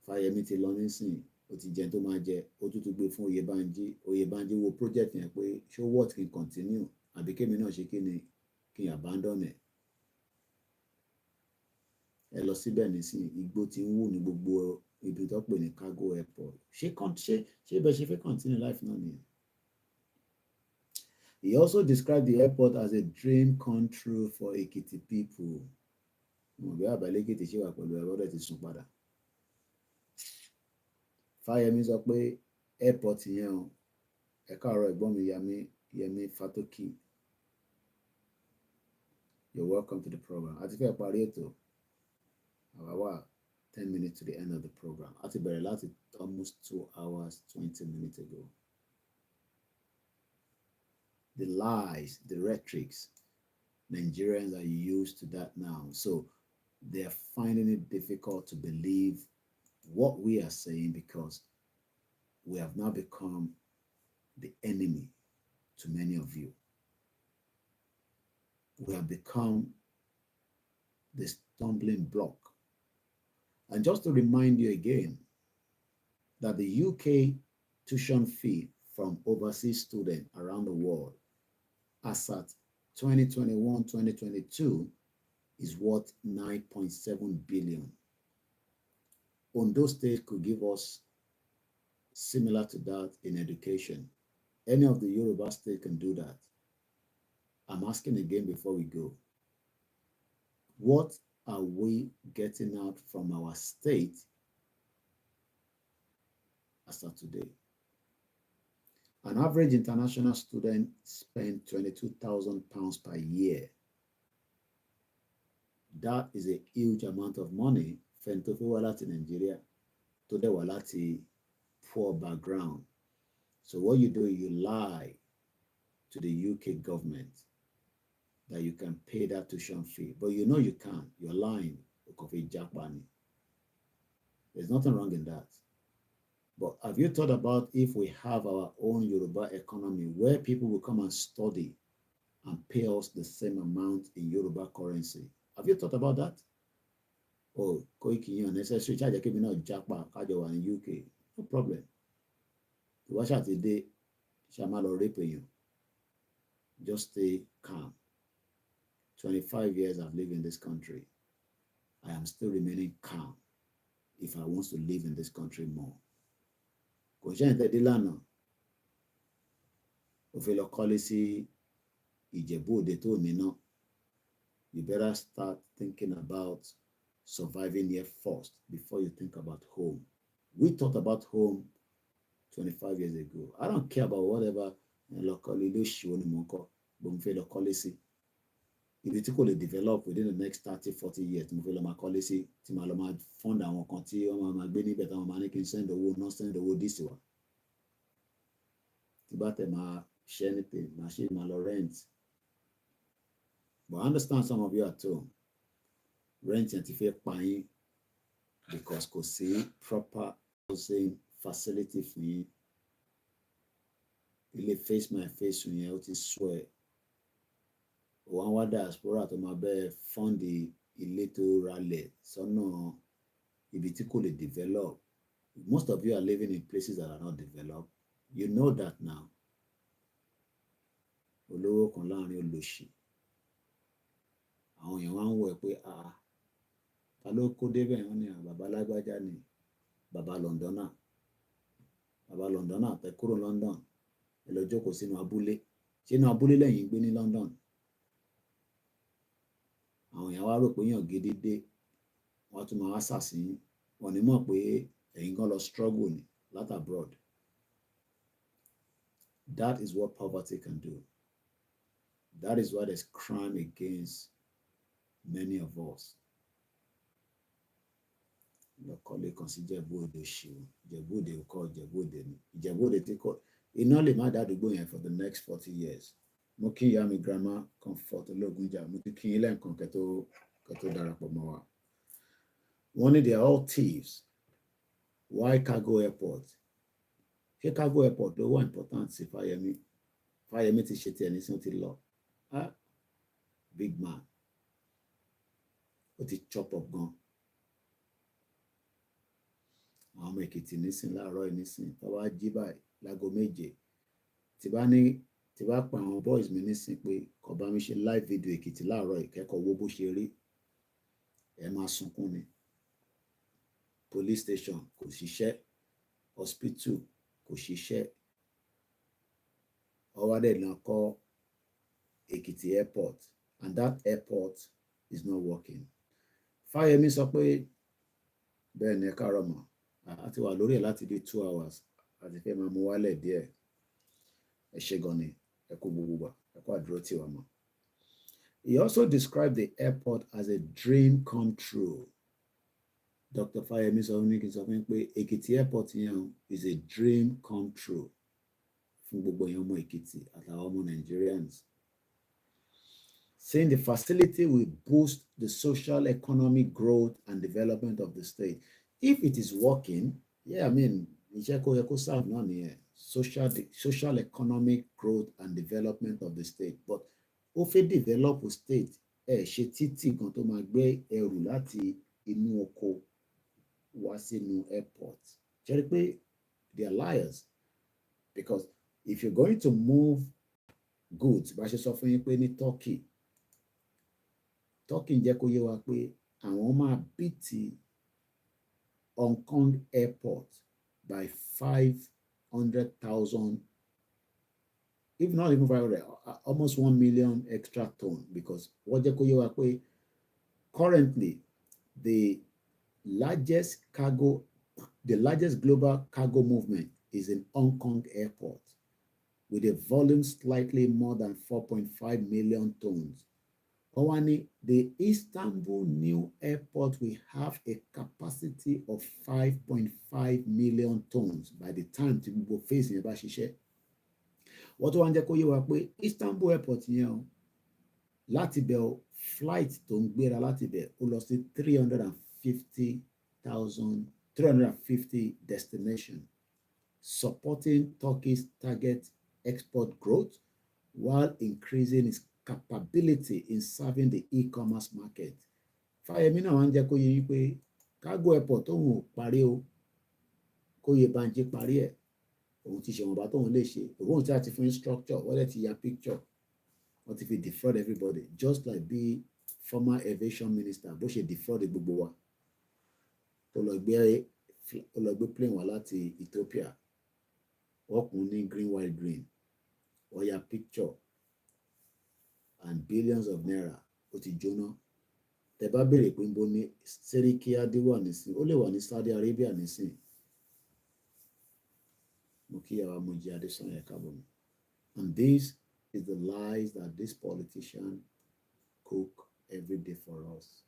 Fáyẹmí ti lọ nísìnyí, ó ti jẹun tó máa jẹ, ó tún gbé fún Oyèbánjí wo project yẹn pé show what can continue àbí kémi náà ṣe kí n abandon ẹ̀. ẹ lọ síbẹ̀ nísìnyí igbó tí ń wù ní gbogbo ibi tó pè ní cargo airport ṣé bẹ́ẹ̀ ṣe fẹ́ continue life náà nìyẹn. He also described the airport as a dream come true for Ekiti people. Bí àbálẹ́ Ekiti ṣe wà pẹ̀lú ẹ̀rọ rẹ̀ ti sùn padà. Fáyẹmí sọ pé airport yẹn o ẹ káàárọ̀ ẹ̀gbọ́n mi Yẹmí Fatoki. You're welcome to the program. A ti fẹ́ parí ètò. Àwa 10 minutes to the end of the program. A ti bẹ̀rẹ̀ láti almost 2 hours 20 minutes ago. The lies, the rhetorics, Nigerians are used to that now. So they're finding it difficult to believe what we are saying because we have now become the enemy to many of you. We have become the stumbling block. And just to remind you again that the UK tuition fee from overseas students around the world as at 2021-2022 is worth 9.7 billion. Ondo State could give us similar to that in education. Any of the Yoruba state can do that. I'm asking again before we go. What are we getting out from our state as of today? An average international student spends £22,000 per year. That is a huge amount of money for Walati Nigeria to the Walati poor background. So what you do, you lie to the UK government that you can pay that tuition fee. But you know you can't. You're lying. There's nothing wrong in that. But have you thought about if we have our own Yoruba economy where people will come and study and pay us the same amount in Yoruba currency? Have you thought about that? Oh, KOIKIMEDIA unnecessary charge keep not japa kajo in UK. No problem. You watch out today, Shamalo rape you. Just stay calm. 25 years I've lived in this country. I am still remaining calm if I want to live in this country more. You better start thinking about surviving here first before you think about home. We thought about home 25 years ago. I don't care about whatever locally if it could develop within the next 30-40 years, fund àwọn kan tí wọ́n máa gbé níbẹ̀ táwọn máa ní kí n send owó not send owó this wa. Tí bá tẹ̀ máa share anything, máa ṣe máa lọ rent. But I understand some of you at home. Rent yẹn ti fẹ́ pa yín because kò sí proper housing facility fún yín. Ilé face my face yẹn ó ti swear. One wá diaspora tó máa bẹ́ẹ̀ fọ́ǹdì ilé tó ralẹ̀ sọ́nà ibi tí kò lè develop. Most of you are living in places that are not developed. You know that now. Olówó kan láàrin olóṣì. Àwọn èèyàn wá ń wọ̀ pé ta ló kó débẹ̀ wọ́n ní bàbá lágbájá ni bàbá Londona. Bàbá Londona tẹ kúrò London ẹ lọ jókòó sínú abúlé. Ṣé inú abúlé lẹ́yìn gbé ní London? Àwọn èèyàn wá rò pé èèyàn gidi dé wọ́n tún máa wá sàsín wọ́n ní mọ̀ pé ẹ̀yin kan lọ struggle ní láti abroad. That is what poverty can do. That is why there's crime against many of us. Lọ́kọ̀ọ́lé kan sí Ìjẹ̀bú-Òde ṣe Ìjẹ̀bú-Òde kọ́ Ìjẹ̀bú-Òde ni Ìjẹ̀bú-Òde tí kò iná lè má dádúgbò yẹn for the next 40 years. Mo kí ìyá mi grandma Comfort Ológunjà mo ti kí yín lẹ́ẹ̀kan kẹ́ tó darapọ̀ mọ́ wa. Wọ́n ní they are all thieves. Why cargo airport? Ṣé cargo airport ló wà important sí Fáyẹmí? Fáyẹmí ti ṣe tiẹ̀ nísìnyí ti lọ. Big man. Ó ti chop up gan. Àwọn ọmọ Èkìtì nísìn láàárọ̀ nísìn tó wá jí báyìí láago 7 tí bá pa àwọn boys mi nísìn pé kó bá mi ṣe live video Èkìtì láàárọ̀ ìkẹ́kọ̀ọ́ wo bó ṣe rí ẹ máa sunkún ni. Police station kò ṣiṣẹ́, hospital kò ṣiṣẹ́, ọwọ́ dẹ̀ náà kọ́ Èkìtì airport, and that airport is not working. Fáyẹmí sọ pé bẹ́ẹ̀ ni ẹ káàárọ̀ mọ́, àti wà lórí ẹ̀ láti bí 2 hours àti fẹ́ máa mú wálẹ̀ díẹ̀. Ẹ ṣé gan ni, ẹ kú gbogbo wa, ẹ kú àdúró tì wá mọ́. He also described the airport as a dream come true. Dr. Fáyẹmí sọ ní kí n sọ fún pé Èkìtì airport yẹn is a dream come true fún gbogbo èèyàn ọmọ Èkìtì àtàwọn ọmọ Nigerians. Saying the facility will boost the social economic growth and development of the state. If it is working, yeah, I mean, social economic growth and development of the state. But ó fẹ́ develop state, ṣe títì kan tó máa gbé ẹrù láti inú oko wá sínú airport. Ṣé rí pé they are liars, because if you're going to move goods, bá ṣe sọ fún yín pé ní Turkey jẹ́ kó yé wa pé àwọn máa beat Hong Kong airport by 500,000, if not even 500, almost 1 million extra ton, because wọ́n jẹ́ kó yé wa pé currently the largest global cargo movement is in Hong Kong airport with a volume slightly more than 4.5 million tons. The Istanbul new airport will have a capacity of 5.5 million tons by the time tí gbogbo phase yẹn bá ṣiṣẹ́. Wọ́n tó wá ń jẹ́ kó yé wa pé Istanbul airport yẹn o, láti bẹ̀ o, flight tó ń gbéra láti bẹ̀ ó lọ sí 350 destination, supporting Turkey's target export growth while increasing its capability in serving the e-commerce market. Fáyẹmí náà wá ń jẹ́ kó yé yín pé cargo airport tóun ò parí o, kó yé Banji parí ẹ̀, òun ti ṣe wọ̀nba tóun lè ṣe, òun ti àti fún structure, wọ́n lè ti ya picture, wọ́n ti fi defraud everybody, just like bí former aviation minister bó ṣe defraud gbogbo wa, tó lọ gbé plane wá láti Ethiopia, wọ́n kùn ní green white green, wọ́n ya picture, and billions of naira ó ti jóná. Tẹ́ bá béèrè pé níbo ni Sẹ́ríkì Adé wà nísìn, ó lè wà ní Saudi Arabia nísìn. Mo kí yàrá Mojí Adésanya káàbọ̀. And this is the lies that this politician cook every day for us,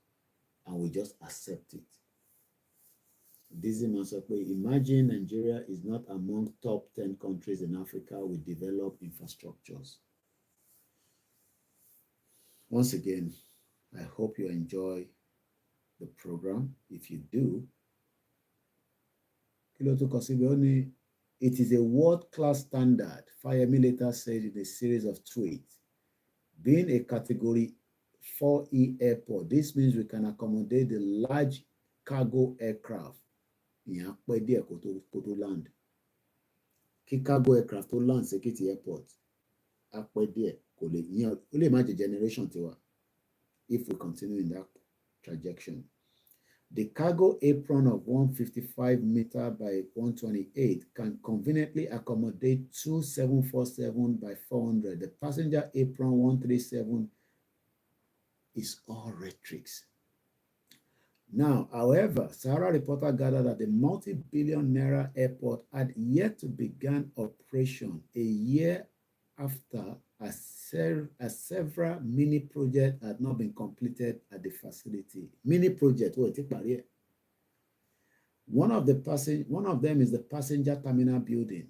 and we just accept it. This man sọ pé imagine Nigeria is not among top 10 countries in Africa with developed infrastructures. Once again, I hope you enjoy the program. If you do, it is a world-class standard, Fáyẹmí later said in a series of tweets. Being a Category 4E airport, this means we can accommodate the large cargo aircraft. Ìyẹn pẹ́ díẹ̀ kó tó land. Kí cargo aircraft tó land Èkìtì airport, á pẹ́ díẹ̀ kò lè yẹn ó lè má jẹ́ generation tiwa if we continue in that trajectory. The cargo apron of 155 meter by 128 can conveniently accommodate 2 747 by 400. The passenger apron 137 is all rhetorics. Now, however, Sahara Reporter gathered that the multi-billion naira airport had yet to begin operation a year after as several mini projects had not been completed at the facility. Mini project, one of them is the passenger terminal building.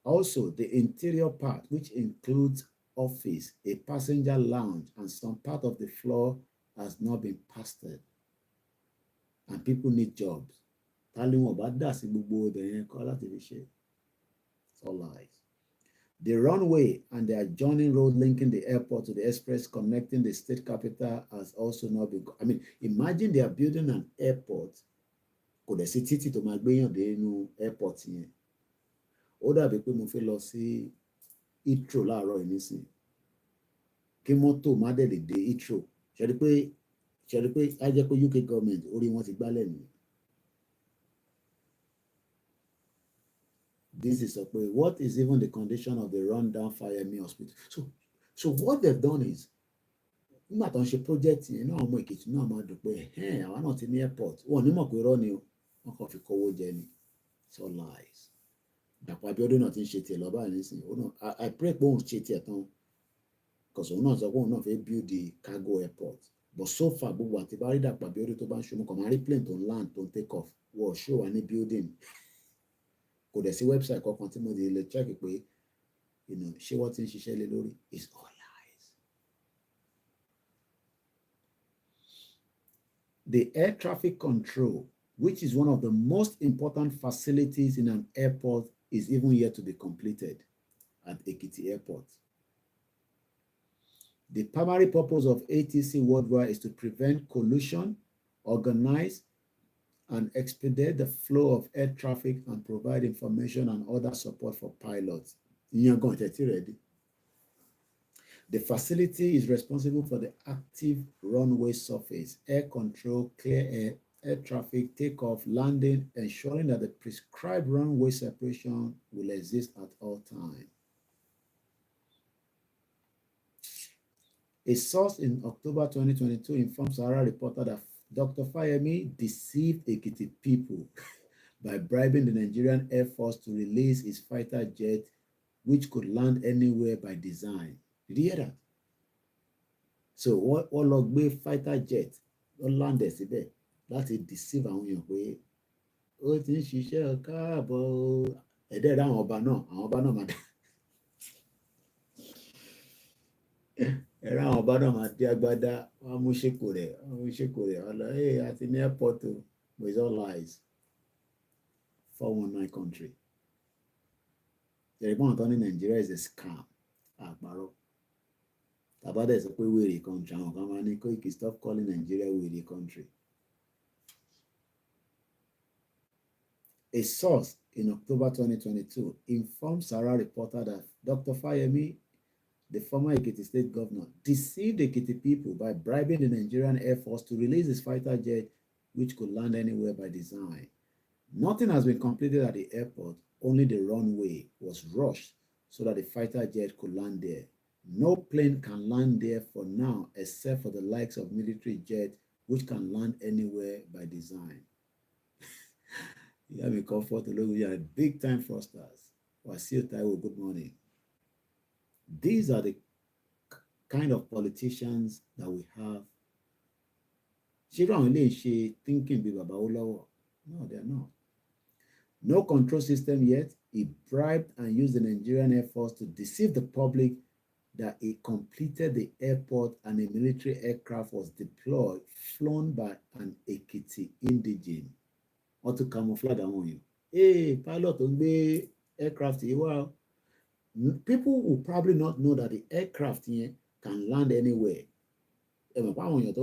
Also, the interior part, which includes office, a passenger lounge, and some part of the floor has not been plastered. And people need jobs. It's all lies. The runway and the adjoining road linking the airport to the express connecting the state capital has also not been. I mean, imagine they are building an airport. Kò dẹ̀ sí títì tó máa gbéyàn dé inú airport yẹn. Ó dàbí pé mo fẹ́ lọ sí Heathrow láàárọ̀ yìí nísìn. Kí mọ́tò má dẹ̀ lè dé Heathrow. Ṣé rí pé ṣe rí pé á jẹ́ pé UK government orí wọn ti gbálẹ̀ nìyẹn. This is what is even the condition of the rundown Fayemi hospital? So what they've done is, nígbà tó ń ṣe project yẹn náà ọmọ Èkìtì náà máa dùn pé àwa náà ti ní airport, wọn ò ní mọ̀ pé irọ́ ni o, wọn kàn fi kówó jẹ ni. So lies. Dàpọ̀ Abíọ́dún náà ti ń ṣe tiẹ̀ lọ́ba nísìnyí. I pray pé òun ṣe tiẹ̀ tán, because òun náà sọ pé òun náà fẹ́ build the cargo airport. But so far gbogbo àti bá rí Dàpọ̀ Abíọ́dún tó bá ń ṣomú kan máa rí plane tó ń land tó ń take off wọ́n ṣó wà ní building. Kò dẹ̀ sí website kankan tí mo lè check pé ṣé wọ́n ti ń ṣiṣẹ́ lé lórí. It's all lies. The air traffic control, which is one of the most important facilities in an airport, is even yet to be completed at Ekiti Airport. The primary purpose of ATC worldwide is to prevent collusion, organize and expedite the flow of air traffic and provide information and other support for pilots. The facility is responsible for the active runway surface, air control, clear air traffic, takeoff, landing, ensuring that the prescribed runway separation will exist at all times. A source in October 2022 informed Sahara reporter that Dr. Fayemi deceived Ekiti people by bribing the Nigerian Air Force to release his fighter jet, which could land anywhere by design. Did you hear that? So what lọ gbé fighter jet ó land síbẹ̀ láti deceive àwọn èèyàn pé ó ti ń ṣiṣẹ́ káàbọ̀ ẹ̀dẹ̀ àwọn ọba náà máa dá. Ẹ̀rọ àwọn ọba náà máa dé agbádá, wọ́n á mú ṣèkò rẹ̀, wọ́n lọ, àti ní airport o, but it's all lies. 419 country. Ẹ̀rẹ̀gbọ́n tó ní Nigeria is a scam. Àpárọ̀. Tàbádẹ́ sọ pé wèrè country, àwọn kan máa ní Koiki stop calling Nigeria wèrè country. A source in October 2022 informed Sahara reporter that Dr. Fayemi, the former Ekiti state governor, deceived Ekiti people by bribing the Nigerian Air Force to release his fighter jet, which could land anywhere by design. Nothing has been completed at the airport, only the runway was rushed so that the fighter jet could land there. No plane can land there for now, except for the likes of military jet, which can land anywhere by design. You have a comfort to look, you are big time fraudsters. Wasiu Taiwo, good morning. These are the kind of politicians that we have. Ṣé thinking bí bàbá Awólọ́wọ̀? No, they are not. No control system yet. He bribed and used the Nigerian Air Force to deceive the public that he completed the airport and a military aircraft was deployed, flown by an Ekiti indigene. Or to camouflage àwọn èèyàn. Pilot tó ń gbé aircraft yìí wá. People will probably not know that the aircraft here can land anywhere. Balloon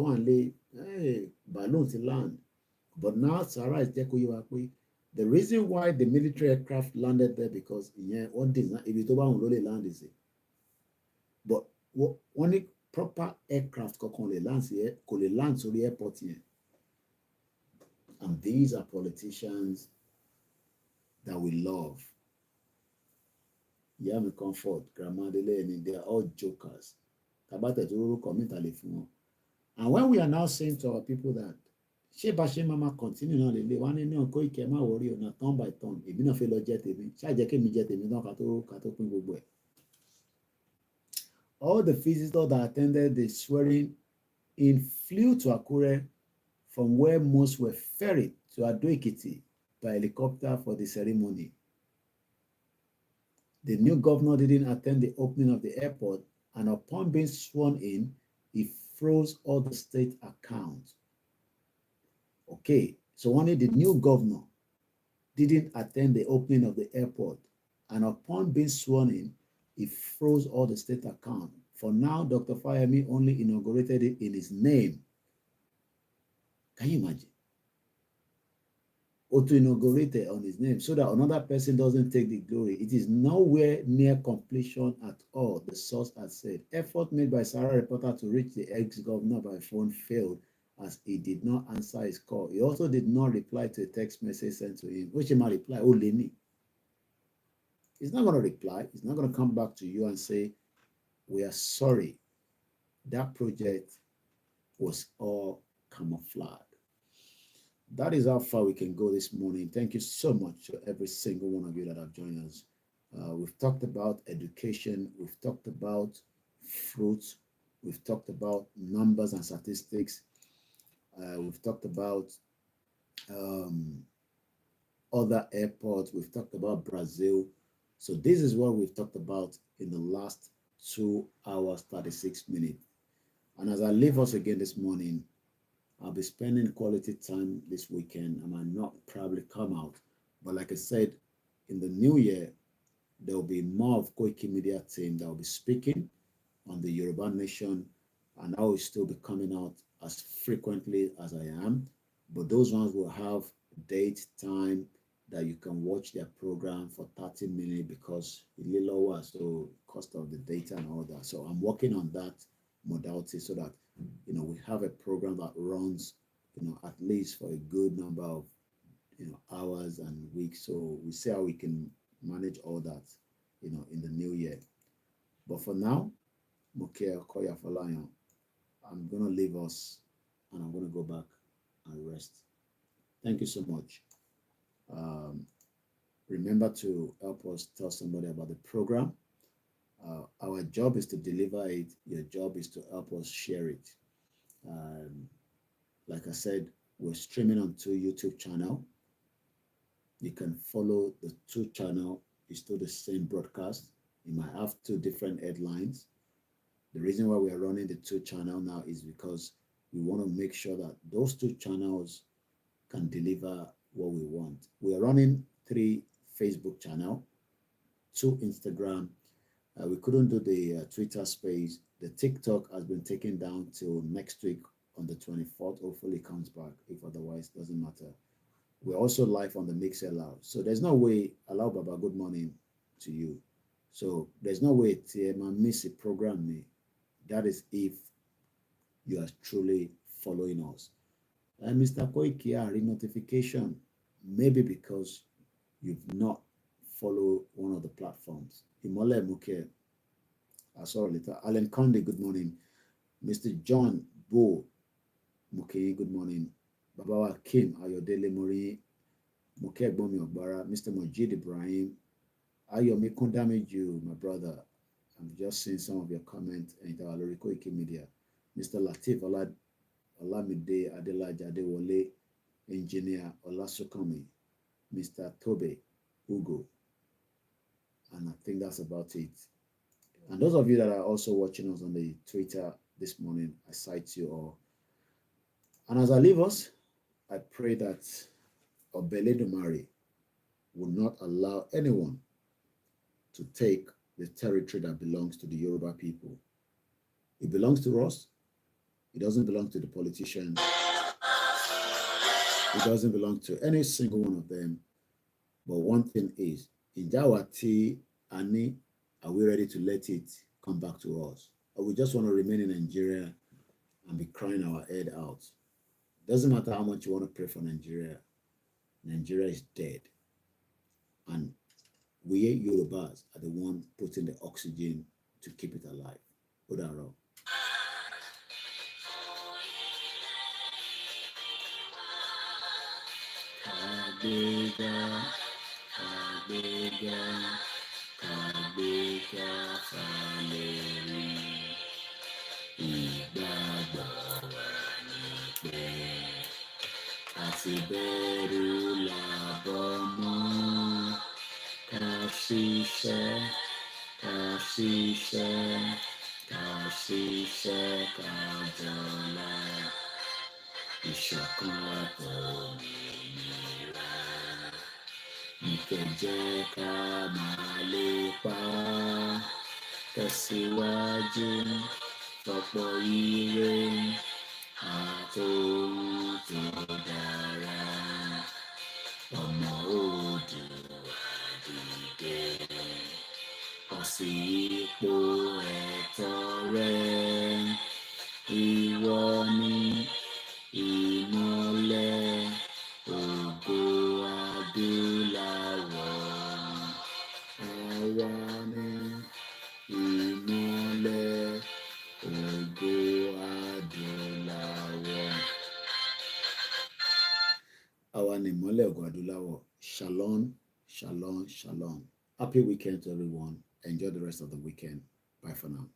to land. But now Sarah is the reason why the military aircraft landed there because one thing if you land is it. But only proper aircraft can land to the airport here. And these are politicians that we love. Yami Comfort, Grandma Delene, they are all jokers. And when we are now saying to our people that ṣé mama continue náà lélẹ̀ wá ní Koiki má worry ọ̀nà turn by turn èmi náà fẹ́ lọ jẹ́ tèmi ṣáàjẹ́ kémi jẹ́ tèmi náà ká tó pín gbogbo ẹ̀. All the visitors that attended the swearing in flew to Akure from where most were ferried to Ado-Ekiti by helicopter for the ceremony. The new governor didn't attend the opening of the airport, and upon being sworn in, he froze all the state accounts. Okay, so only the new governor didn't attend the opening of the airport, and upon being sworn in, he froze all the state accounts. For now, Dr. Fayemi only inaugurated it in his name. Can you imagine? Or to inaugurate it on his name so that another person doesn't take the glory. It is nowhere near completion at all, the source has said. Effort made by Sarah reporter to reach the ex-governor by phone failed as he did not answer his call. He also did not reply to a text message sent to him. Which he might reply, oh, Lenny. He's not going to reply. He's not going to come back to you and say, we are sorry. That project was all camouflage. That is how far we can go this morning. Thank you so much to every single one of you that have joined us. We've talked about education. We've talked about fruits. We've talked about numbers and statistics. We've talked about other airports. We've talked about Brazil. So this is what we've talked about in the last 2 hours, 36 minutes. And as I leave us again this morning, I'll be spending quality time this weekend. I might not probably come out. But like I said, in the new year, there will be more of KOIKIMEDIA team that will be speaking on the Yoruba nation. And I will still be coming out as frequently as I am. But those ones will have date, time that you can watch their program for 30 minutes because it's a little lower, so cost of the data and all that. So I'm working on that modality so that we have a program that runs at least for a good number of hours and weeks. So we see how we can manage all that in the new year. But for now, Mokia Koya Falayan, I'm gonna leave us and I'm gonna go back and rest. Thank you so much. Remember to help us tell somebody about the program. Our job is to deliver it. Your job is to help us share it. Like I said, we're streaming on 2 YouTube channels. You can follow the 2 channels. It's still the same broadcast. You might have 2 different headlines. The reason why we are running the 2 channels now is because we want to make sure that those 2 channels can deliver what we want. We are running 3 Facebook channels, 2 Instagram. We couldn't do the Twitter space. The TikTok has been taken down till next week on the 24th. Hopefully it comes back. If otherwise, doesn't matter. We're also live on the Mixer Loud. So there's no way, allow Baba, good morning to you. So there's no way TMA miss a program me. That is if you are truly following us. And Mr. Koiki, notification, maybe because you've not followed one of the platforms. Imole Muke, I saw later. Alan Conde, good morning. Mr. John Bo Muke, good morning. Babawa Kim Ayodele Mori Muke Bomi Obara, Mr. Majid Ibrahim, Ayomi Kondamiju, my brother. I'm just seeing some of your comments in our KOIKIMEDIA. Mr. Latif Olamide Adelaja Adewole, Engineer Olasukomi, Mr. Tobe Ugo. And I think that's about it. And those of you that are also watching us on the Twitter this morning, I cite you all. And as I leave us, I pray that Obeledumare will not allow anyone to take the territory that belongs to the Yoruba people. It belongs to us. It doesn't belong to the politicians. It doesn't belong to any single one of them. But one thing is, in Jawati, Ani, are we ready to let it come back to us? Or we just want to remain in Nigeria and be crying our head out? Doesn't matter how much you want to pray for Nigeria. Nigeria is dead. And we Yorubas are the one putting the oxygen to keep it alive. Udaro. Kabega, Kabega, Kabega, Faleri, Ìgbàgbọ́ ni pé àti bẹ̀rù làbọ̀ mọ́. Kashisha, Kashisha, Kashisha, Kajola, Ìṣọ̀kan àtòmìnira, ìkẹjẹ ká máa lépa, tẹ̀síwájú, tọ̀pọ̀ ire, àtòhun tó dára, ọmọ Oòduà dìde, bọ́ sí ipò ẹ̀tọ́ rẹ, ìwọ ni Shalom. Happy weekend to everyone. Enjoy the rest of the weekend. Bye for now.